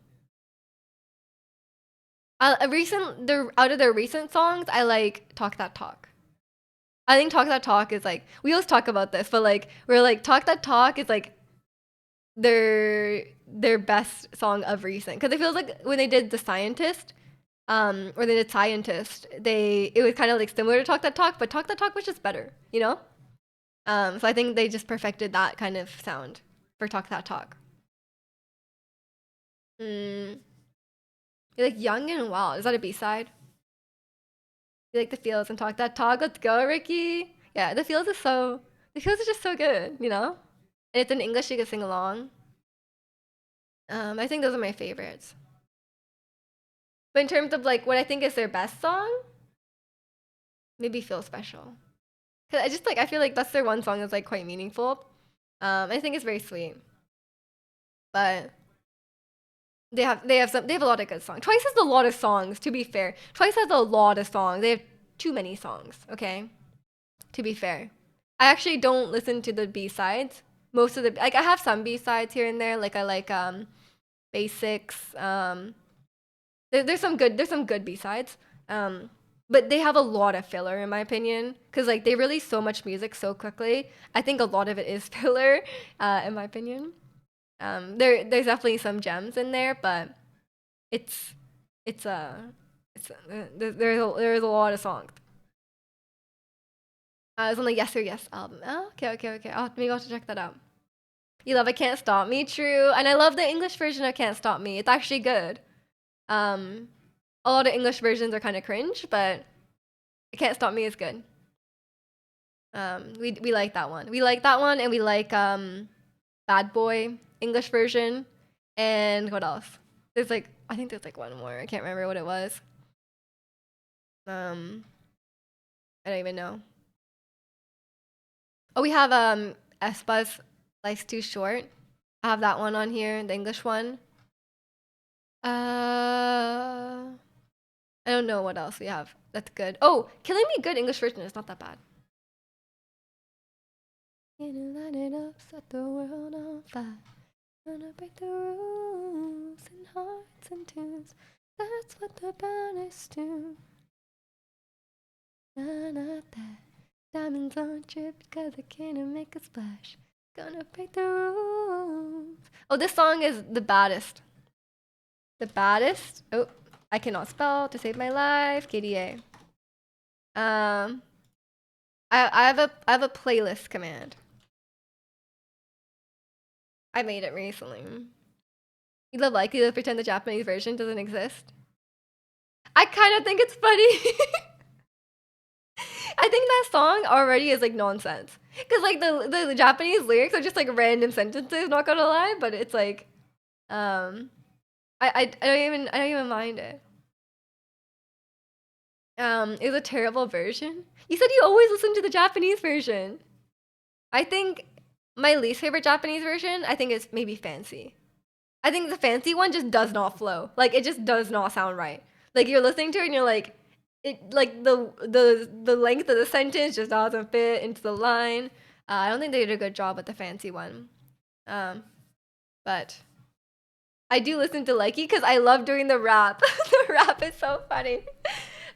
Out of their recent songs, I like Talk That Talk. I think Talk That Talk is like we always talk about this, but like we're like Talk That Talk is like their best song of recent because it feels like when they did The Scientist, or they did Scientist, it was kind of like similar to Talk That Talk, but Talk That Talk was just better, you know. So I think they just perfected that kind of sound for Talk That Talk. Mm, you like Young and Wild? Is that a B side? You like the feels and Talk That Talk? Let's go, Ricky. Yeah, the feels is just so good, you know. And it's in English, you can sing along. I think those are my favorites. But in terms of like what I think is their best song, maybe Feel Special. Cause I just like I feel like that's their one song that's like quite meaningful. I think it's very sweet. But they have a lot of good songs. Twice has a lot of songs, to be fair. Twice has a lot of songs. They have too many songs, okay? To be fair. I actually don't listen to the B-sides. Most of the like I have some B-sides here and there. Like I like Basics. There's some good B-sides. Um, but they have a lot of filler in my opinion because like they release so much music so quickly. I think a lot of it is filler, in my opinion. There's definitely some gems in there, but it's it's there's a lot of songs. It's on the Yes or Yes album. Oh, okay, okay, okay. Maybe I'll have to check that out. You love I Can't Stop Me, true, and I love the English version of Can't Stop Me. It's actually good. Um, a lot of English versions are kind of cringe, but Can't Stop Me is good. We like that one. We like that one, and we like Bad Boy English version, and what else? There's like I think there's like one more. I can't remember what it was. Um, I don't even know. Oh, we have Espa's Life's Too Short. I have that one on here, the English one. I don't know what else we have. That's good. Oh, Killing Me Good English version is not that bad. Gonna light it up, set the world on fire. Gonna break the rules in hearts and tunes. That's what the banners do. Not that. Diamonds on trip cause I can't make a splash. Gonna break the rules. Oh, this song is the baddest. The baddest? Oh, I cannot spell to save my life. KDA. I have a playlist command. I made it recently. You live like you live pretend the Japanese version doesn't exist. I kind of think it's funny. I think that song already is like nonsense. Cause like the Japanese lyrics are just like random sentences, not gonna lie, but it's like I don't even mind it. It's a terrible version. You said you always listen to the Japanese version. I think my least favorite Japanese version, I think is maybe Fancy. I think the Fancy one just does not flow. Like it just does not sound right. Like you're listening to it and you're like, it like the length of the sentence just doesn't fit into the line. I don't think they did a good job with the Fancy one. But I do listen to Likey because I love doing the rap. The rap is so funny.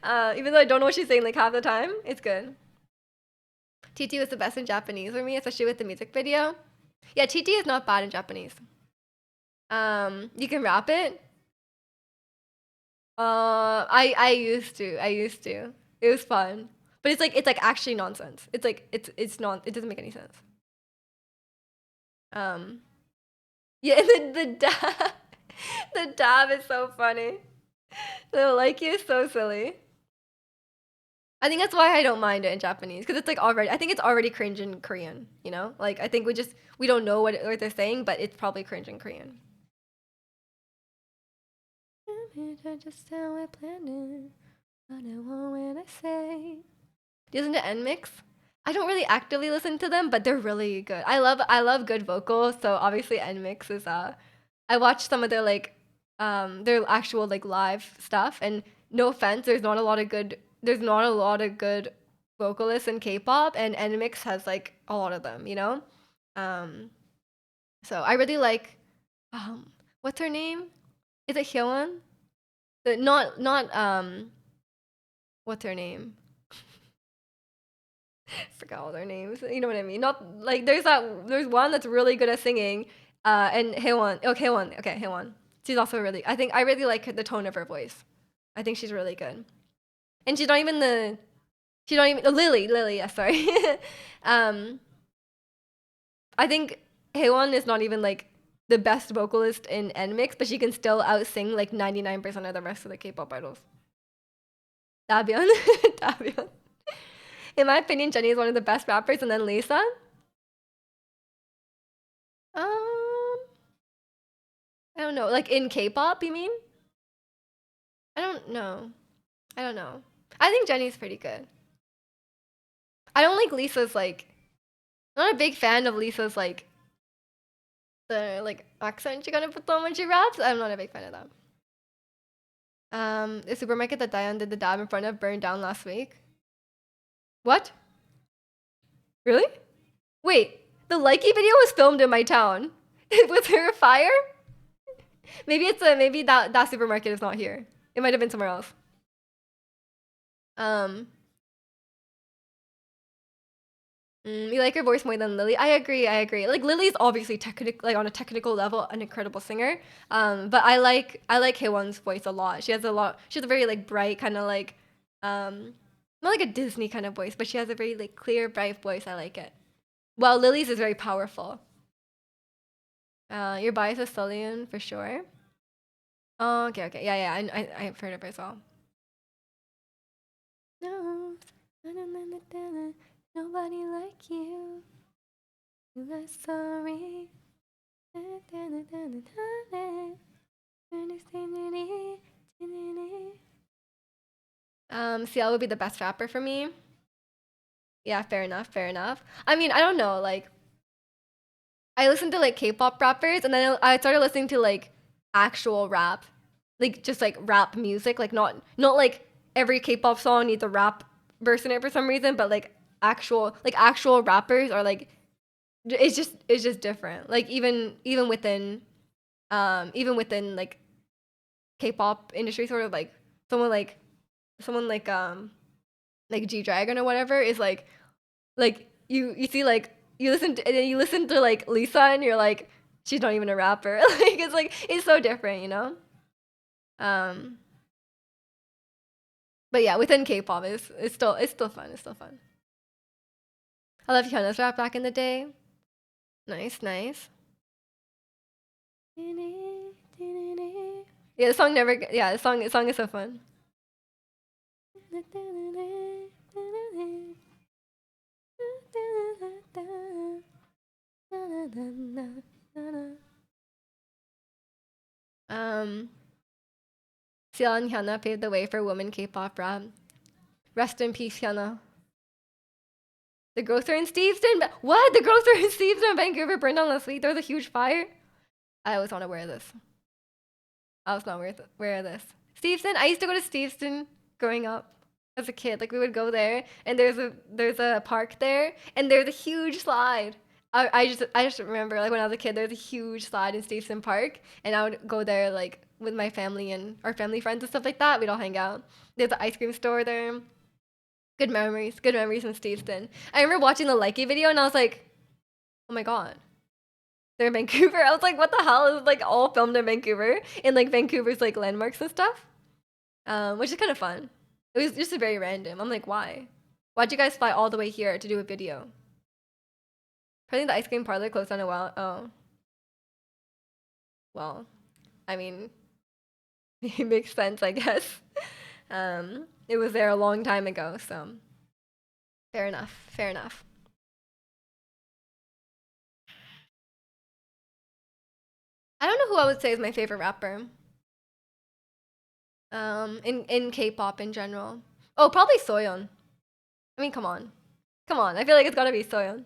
Even though I don't know what she's saying like half the time, it's good. TT was the best in Japanese for me, especially with the music video. Yeah, TT is not bad in Japanese. You can rap it. I used to. I used to. It was fun, but it's like actually nonsense. It's not. It doesn't make any sense. Um, yeah, the dab, the dab is so funny. The like you is so silly. I think that's why I don't mind it in Japanese because it's like already. I think it's already cringe in Korean. You know, like I think we don't know what they're saying, but it's probably cringe in Korean. Just how I planned it. I know when I say. Do you listen to NMIX? I don't really actively listen to them, but they're really good. I love good vocals, so obviously NMIX is I watched some of their actual like live stuff, and no offense, there's not a lot of good vocalists in K-pop, and NMIX has like a lot of them, you know? Um so I really like what's her name? Is it Hyewon? The not what's her name? Forgot all their names. You know what I mean? Not like there's one that's really good at singing, and Haewon. Oh, Haewon. Okay, Haewon. She's also really. I think I really like the tone of her voice. I think she's really good, and she's not even the. She's not even Lily. Lily. Yeah, sorry. um, I think Haewon is not even like the best vocalist in NMIX, but she can still out sing like 99% of the rest of the K-pop idols. Dabion. Dabion. In my opinion, Jennie is one of the best rappers, and then Lisa. Um, I don't know. Like in K-pop, you mean? I don't know. I don't know. I think Jennie's pretty good. I don't like Lisa's like. I'm not a big fan of Lisa's like the like accent she gotta put on when she raps. I'm not a big fan of that. The supermarket that Diane did the dab in front of burned down last week. What? Really? Wait, the Likey video was filmed in my town. Was there a fire? Maybe that supermarket is not here. It might have been somewhere else. Um, you like her voice more than Lily. I agree. I agree. Like Lily's obviously technical, like on a technical level, an incredible singer. But I like Haewon's voice a lot. She has a lot. She has a very like bright kind of like, not like a Disney kind of voice, but she has a very like clear, bright voice. I like it. Well, Lily's is very powerful. Your bias is Sullivan for sure. Oh, okay, okay, yeah, yeah. I've heard of her as well. No, nobody like you. You are sorry. CL would be the best rapper for me. Yeah, fair enough, fair enough. I mean, I don't know, like I listened to like K-pop rappers, and then I started listening to like actual rap, like just like rap music, like not like every K-pop song needs a rap verse in it for some reason, but like actual rappers are like it's just different. Like even within like K-pop industry, sort of like someone like someone like G Dragon or whatever is like you see like you listen to like Lisa and you're like she's not even a rapper. Like it's so different, you know? Um But yeah, within K-pop, it's still fun. It's still fun. I love Hyunna's rap back in the day. Nice, nice. Yeah, the song never. Yeah, the song is so fun. Um, Seal and Hyuna paved the way for women K-pop rap. Rest in peace, Hyuna. The grocer in Steveston. What? The grocer in Steveston, Vancouver, burned down last week. There was a huge fire. I always want to wear this. I was not aware of this. Steveston. I used to go to Steveston growing up as a kid. Like we would go there, and there's a park there, and there's a huge slide. I just remember like when I was a kid, there's a huge slide in Steveston Park, and I would go there like with my family and our family friends and stuff like that. We'd all hang out. There's an ice cream store there. Good memories in Steveston. I remember watching the Likey video, and I was like, oh my god, they're in Vancouver. I was like, what the hell? It was like all filmed in Vancouver, in like Vancouver's like landmarks and stuff, which is kind of fun. It was just very random. I'm like, why? Why'd you guys fly all the way here to do a video? Apparently the ice cream parlor closed down a while. Oh, well, I mean, it makes sense, I guess. It was there a long time ago, so fair enough. Fair enough. I don't know who I would say is my favorite rapper. In K-pop in general. Oh, probably Soyeon. I mean, come on, come on. I feel like it's gotta be Soyeon.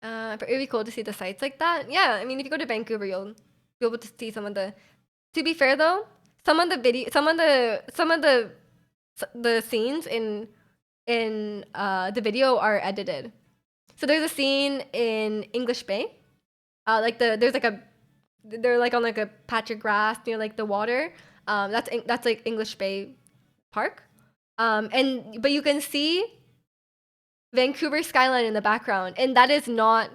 But it'd be cool to see the sites like that. Yeah, I mean, if you go to Vancouver, you'll be able to see some of the. To be fair though, some of the scenes in the video are edited. So there's a scene in English Bay. Like there's like a they're like on like a patch of grass near like the water. That's like English Bay Park. And but you can see Vancouver skyline in the background, and that is not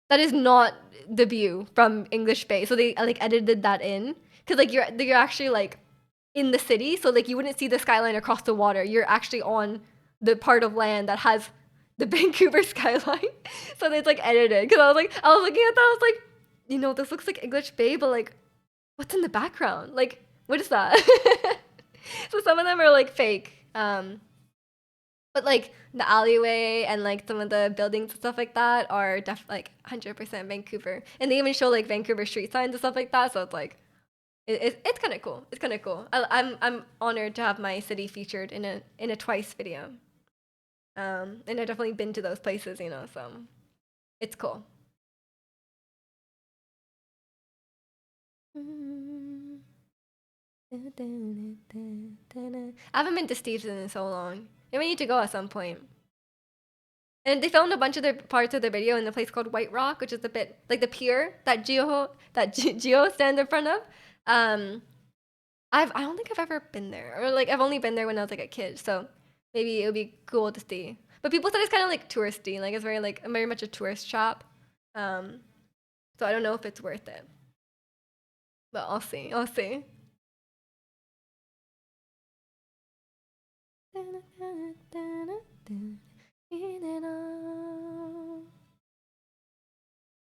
the view from English Bay. So they like edited that in because like you're actually like in the city, so like you wouldn't see the skyline across the water. You're actually on the part of land that has the Vancouver skyline. So it's like edited because I was looking at that. I was like, this looks like English Bay, but like, what's in the background? Like, what is that? So some of them are like fake. But like the alleyway and like some of the buildings and stuff like that are like 100% Vancouver, and they even show like Vancouver street signs and stuff like that. So it's like it's kind of cool. It's kind of cool. I'm honored to have my city featured in a twice video. And I've definitely been to those places, so it's cool. I haven't been to Steve's in so long. And we need to go at some point. And they filmed a bunch of their parts of the video in a place called White Rock, which is a bit like the pier that Geo stands in front of. Um, I don't think I've ever been there, or like I've only been there when I was like a kid. So maybe it would be cool to see. But people said it's kind of like touristy, like it's very much a tourist shop. Um, so I don't know if it's worth it. But I'll see. I'll see.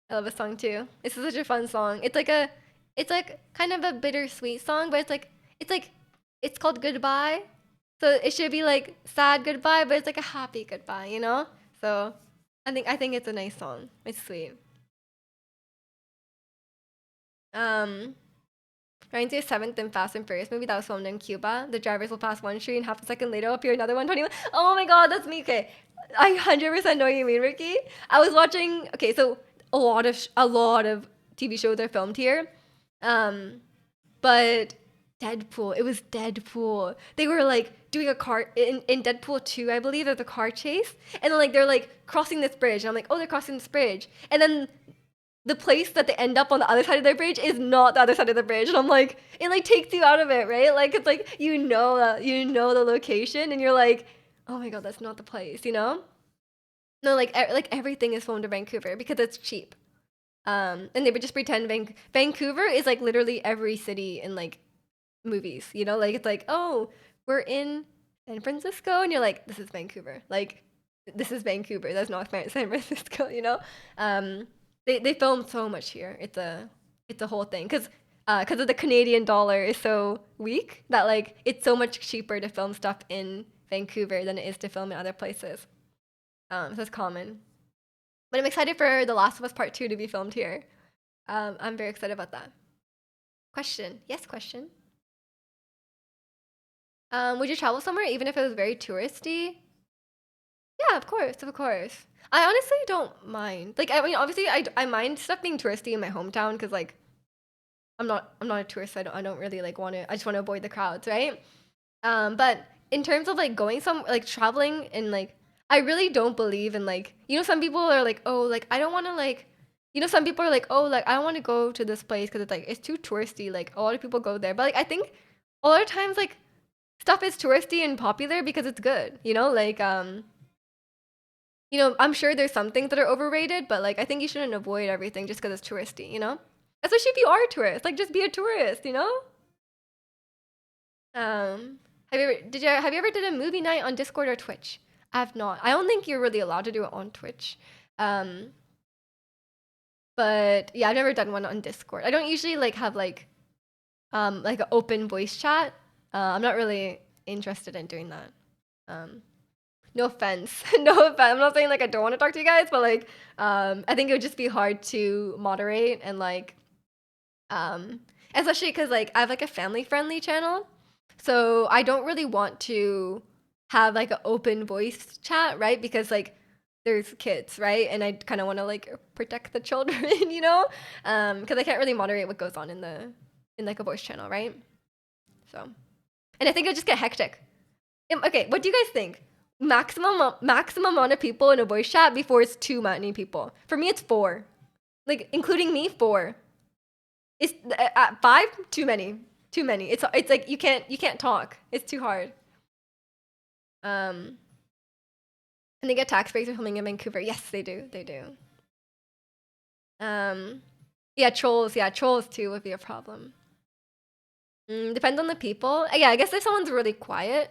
I love this song too. This is such a fun song. It's like kind of a bittersweet song, but it's called Goodbye. So it should be like sad goodbye, but it's like a happy goodbye. So I think it's a nice song. It's sweet. Um, Ryan a seventh in Fast and Furious movie that was filmed in Cuba. The drivers will pass one street and half a second later appear another 121. Oh my god, that's me. Okay, I 100% know what you mean, Ricky. I was watching. Okay, so a lot of TV shows are filmed here, but Deadpool. It was Deadpool. They were like doing a car in Deadpool 2, I believe. There's a car chase, and then like they're like crossing this bridge, and I'm like, oh, they're crossing this bridge, and then the place that they end up on the other side of the bridge is not the other side of the bridge, and I'm like, it like takes you out of it, right? Like it's like the location, and you're like, oh my god, that's not the place. No, like everything is flown to Vancouver because it's cheap. And they would just pretend Vancouver is like literally every city in like movies. Like it's like, oh, we're in San Francisco, and you're like, this is Vancouver. Like, this is Vancouver. That's not San Francisco, you know? Um, they film so much here. It's a whole thing because of the Canadian dollar is so weak that like it's so much cheaper to film stuff in Vancouver than it is to film in other places. So it's common. But I'm excited for The Last of Us Part 2 to be filmed here. I'm very excited about that. Question. Yes, question. Would you travel somewhere even if it was very touristy? Yeah, of course, of course. I honestly don't mind. Like, I mean, obviously, I mind stuff being touristy in my hometown because like I'm not a tourist. So I don't really like want to. I just want to avoid the crowds, right? But in terms of like going like traveling and like I really don't believe in like some people are like oh like I don't want to like some people are like oh like I don't want to go to this place because it's like it's too touristy. Like a lot of people go there, but like I think a lot of times like stuff is touristy and popular because it's good. Like I'm sure there's some things that are overrated, but like I think you shouldn't avoid everything just because it's touristy. Especially if you are a tourist, like just be a tourist. Have you ever did a movie night on Discord or Twitch? I have not. I don't think you're really allowed to do it on Twitch. Um, but yeah, I've never done one on Discord. I don't usually like have like an open voice chat. I'm not really interested in doing that. Um, no offense, no offense. I'm not saying like I don't want to talk to you guys, but like I think it would just be hard to moderate and like um, especially because like I have like a family friendly channel, so I don't really want to have like an open voice chat, right? Because like there's kids, right? And I kind of want to like protect the children, because I can't really moderate what goes on in like a voice channel, right? So, and I think it would just get hectic. Okay, what do you guys think? Maximum amount of people in a voice chat before it's too many people. For me, it's four. Like including me, four. It's at five, too many. Too many. It's like you can't talk. It's too hard. Um, and they get tax breaks for filming in Vancouver. Yes, they do. They do. Um, yeah, trolls. Yeah, trolls too would be a problem. Depends on the people. Yeah, I guess if someone's really quiet,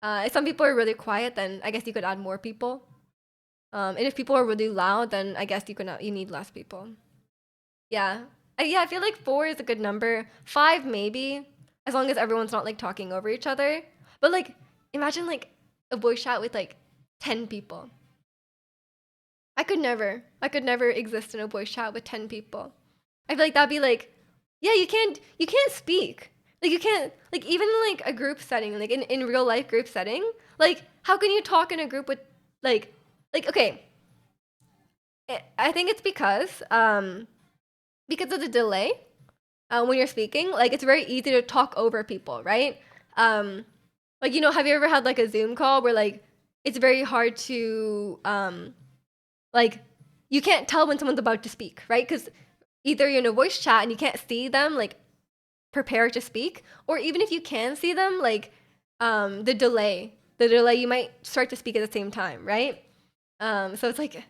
if some people are really quiet, then I guess you could add more people. And if people are really loud, then I guess you need less people. Yeah. Yeah, I feel like four is a good number. Five, maybe, as long as everyone's not like talking over each other. But like, imagine like a voice chat with like 10 people. I could never exist in a voice chat with 10 people. I feel like that'd be like, yeah, you can't speak. Like you can't like even in like a group setting, like in real life group setting, like how can you talk in a group with like okay, I think it's because of the delay when you're speaking, like it's very easy to talk over people, right? Um, like have you ever had like a Zoom call where like it's very hard to like you can't tell when someone's about to speak, right? Because either you're in a voice chat and you can't see them like prepare to speak, or even if you can see them, like the delay, you might start to speak at the same time, right? So it's like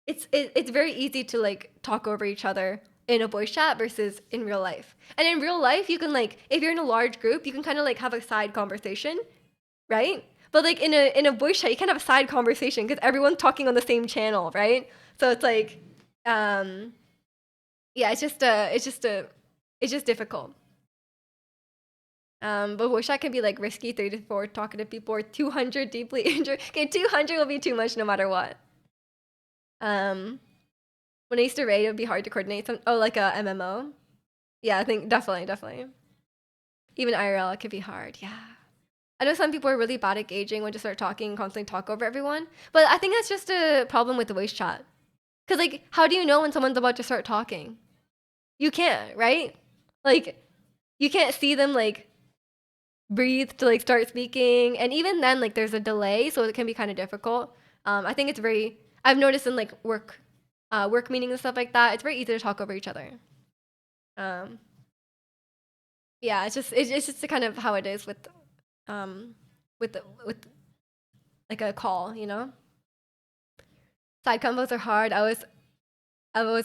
it's very easy to like talk over each other in a voice chat versus in real life. And in real life, you can like if you're in a large group, you can kind of like have a side conversation, right? But like in a voice chat, you can't have a side conversation because everyone's talking on the same channel, right? So it's like, yeah, it's just difficult. But voice chat can be like risky, 3 to 4 talkative people, or 200 deeply injured. Okay, 200 will be too much no matter what. Um, when I used to raid, it would be hard to coordinate some. Oh, like a MMO. Yeah, I think definitely. Even IRL, it could be hard. Yeah. I know some people are really bad at gauging when to start talking and constantly talk over everyone. But I think that's just a problem with the voice chat. Because, like, how do you know when someone's about to start talking? You can't, right? Like, you can't see them, like, breathe to, like, start speaking. And even then, like, there's a delay, so it can be kind of difficult. I think I've noticed in, like, work meetings and stuff like that, it's very easy to talk over each other. Um, yeah, it's just kind of how it is um, with like a call. Side combos are hard. I was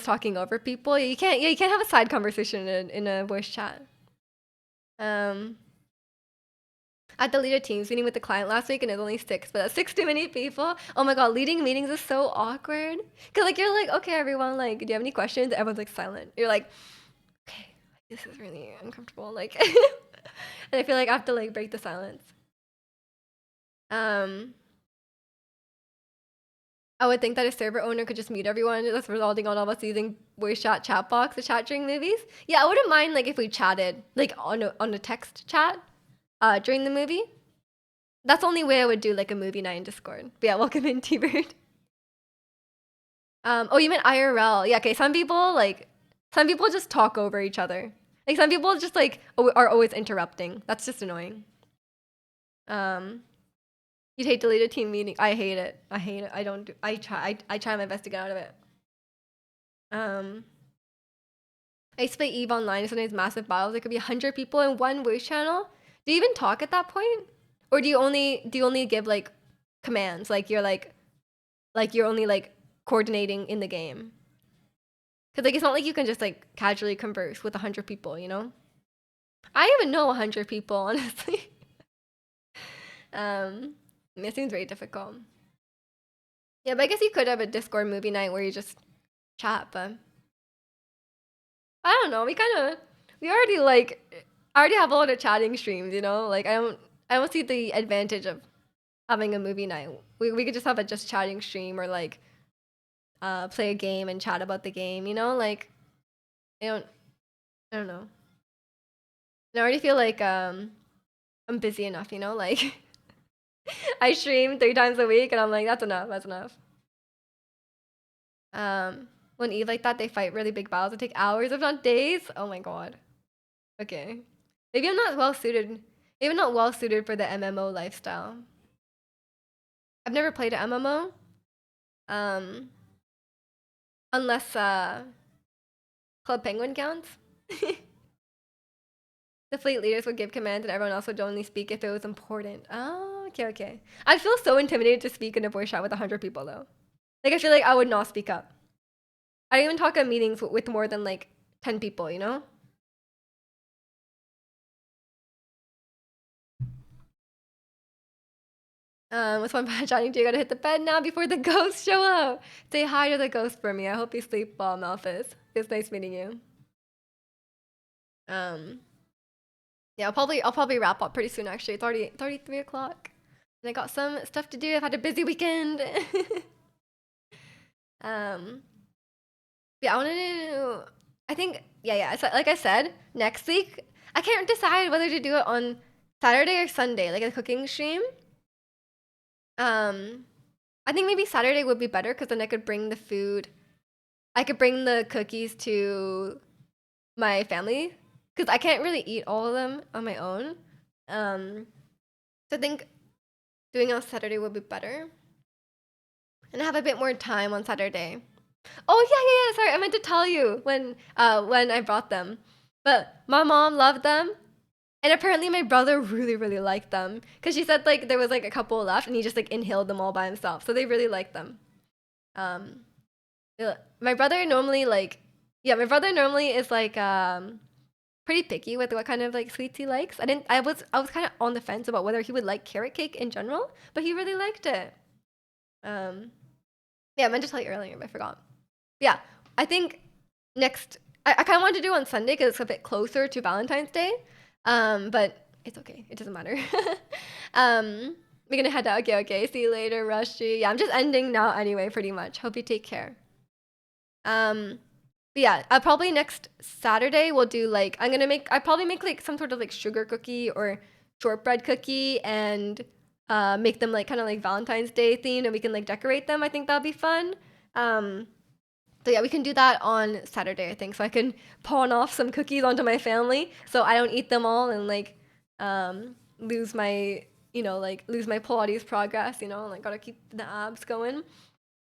talking over people. You can't have a side conversation in a voice chat. Um, I had to lead a Teams meeting with the client last week, and it was only six, but that's six too many people. Oh my god, leading meetings is so awkward. Cause like you're like, okay, everyone, like, do you have any questions? Everyone's like silent. You're like, okay, this is really uncomfortable. Like, and I feel like I have to like break the silence. Um, I would think that a server owner could just mute everyone. That's resulting on all of us using voice chat box to chat during movies. Yeah, I wouldn't mind like if we chatted like on a text chat during the movie. That's the only way I would do like a movie night in Discord. But yeah, welcome in, T-Bird. Oh, you meant IRL? Yeah. Okay. Some people just talk over each other. Like some people just like are always interrupting. That's just annoying. Um, you'd hate to lead a team meeting. I hate it. I hate it. I don't do. I try. I try my best to get out of it. Um, I used to play Eve online. Sometimes massive battles. There could be 100 people in one voice channel. Do you even talk at that point, or do you only give like commands? Like you're only like coordinating in the game. Because like it's not like you can just like casually converse with 100 people, you know? I don't even know 100 people, honestly. It seems very difficult. Yeah, but I guess you could have a Discord movie night where you just chat, but I don't know. We already like I already have a lot of chatting streams, you know? Like I don't see the advantage of having a movie night. We could just have a just chatting stream or like play a game and chat about the game, you know? Like I don't I don't know. And I already feel like I'm busy enough, you know? Like I stream 3 times a week and I'm like, that's enough, that's enough. When Eve like that, they fight really big battles that take hours, if not days. Oh my god. Okay. Maybe I'm not well suited. Maybe I'm not well suited for the MMO lifestyle. I've never played an MMO. Um, unless Club Penguin counts. The fleet leaders would give commands and everyone else would only speak if it was important. Oh, okay, okay. I'd feel so intimidated to speak in a voice chat with 100 people though. Like I feel like I would not speak up. I don't even talk at meetings with more than like 10 people, you know? What's one bad chatting to you? Gotta hit the bed now before the ghosts show up. Say hi to the ghost for me. I hope you sleep well, Malphus. It's nice meeting you. Um, yeah, I'll probably wrap up pretty soon actually. It's already 3 o'clock. And I got some stuff to do. I've had a busy weekend. um yeah, I wanna do I think yeah. So, like I said, next week I can't decide whether to do it on Saturday or Sunday, like a cooking stream. Um I think maybe Saturday would be better because then I could bring the food. I could bring the cookies to my family because I can't really eat all of them on my own. So I think doing it on Saturday would be better, and I have a bit more time on Saturday. Oh yeah. Sorry, I meant to tell you when I brought them, but my mom loved them, and apparently my brother really liked them because she said like there was like a couple left, and he just like inhaled them all by himself. So they really liked them. Um, my brother normally like yeah, my brother normally is like pretty picky with what kind of like sweets he likes. I was kind of on the fence about whether he would like carrot cake in general, but he really liked it. Um, yeah, I meant to tell you earlier, but I forgot. Yeah, I think next I kind of wanted to do on Sunday because it's a bit closer to Valentine's Day. But it's okay. It doesn't matter. We're gonna head out. Okay. See you later, Rushy. Yeah, I'm just ending now anyway, pretty much. Hope you take care. Um, but yeah, probably next Saturday we'll do like I probably make like some sort of like sugar cookie or shortbread cookie and make them like kind of like Valentine's Day themed and we can like decorate them. I think that'll be fun. Um, so yeah, we can do that on Saturday, I think. So I can pawn off some cookies onto my family so I don't eat them all and like lose my like lose my Pilates progress, like gotta keep the abs going.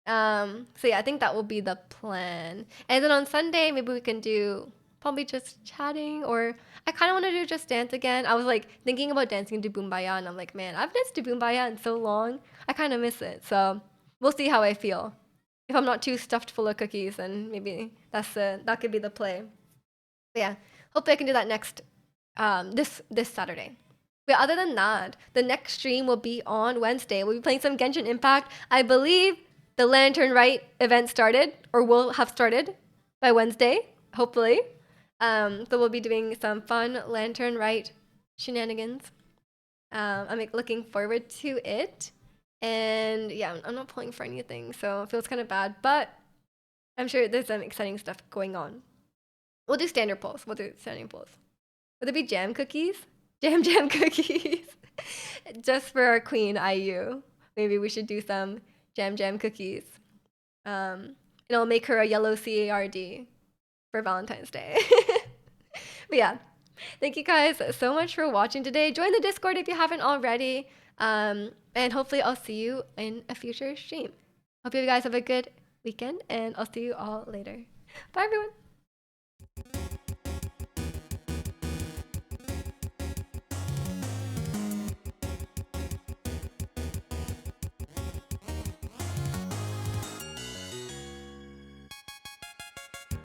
So yeah, I think that will be the plan. And then on Sunday, maybe we can do probably just chatting or I kind of want to do just dance again. I was like thinking about dancing to Boombaya and I'm like, man, I've danced to Boombaya in so long. I kind of miss it. So we'll see how I feel. If I'm not too stuffed full of cookies, then maybe that could be the play. But yeah, hopefully I can do that next this Saturday. But other than that, the next stream will be on Wednesday. We'll be playing some Genshin Impact. I believe the Lantern Rite event started or will have started by Wednesday, hopefully. So we'll be doing some fun Lantern Rite shenanigans. I'm like, looking forward to it. And yeah, I'm not pulling for anything, so it feels kind of bad, but I'm sure there's some exciting stuff going on. We'll do standard polls. We'll do standing polls. Would it be jam cookies? Jam cookies. Just for our queen IU. Maybe we should do some jam cookies. And I'll make her a yellow CARD for Valentine's Day. But yeah, thank you guys so much for watching today. Join the Discord if you haven't already. And hopefully I'll see you in a future stream. Hope you guys have a good weekend, and I'll see you all later. Bye, everyone.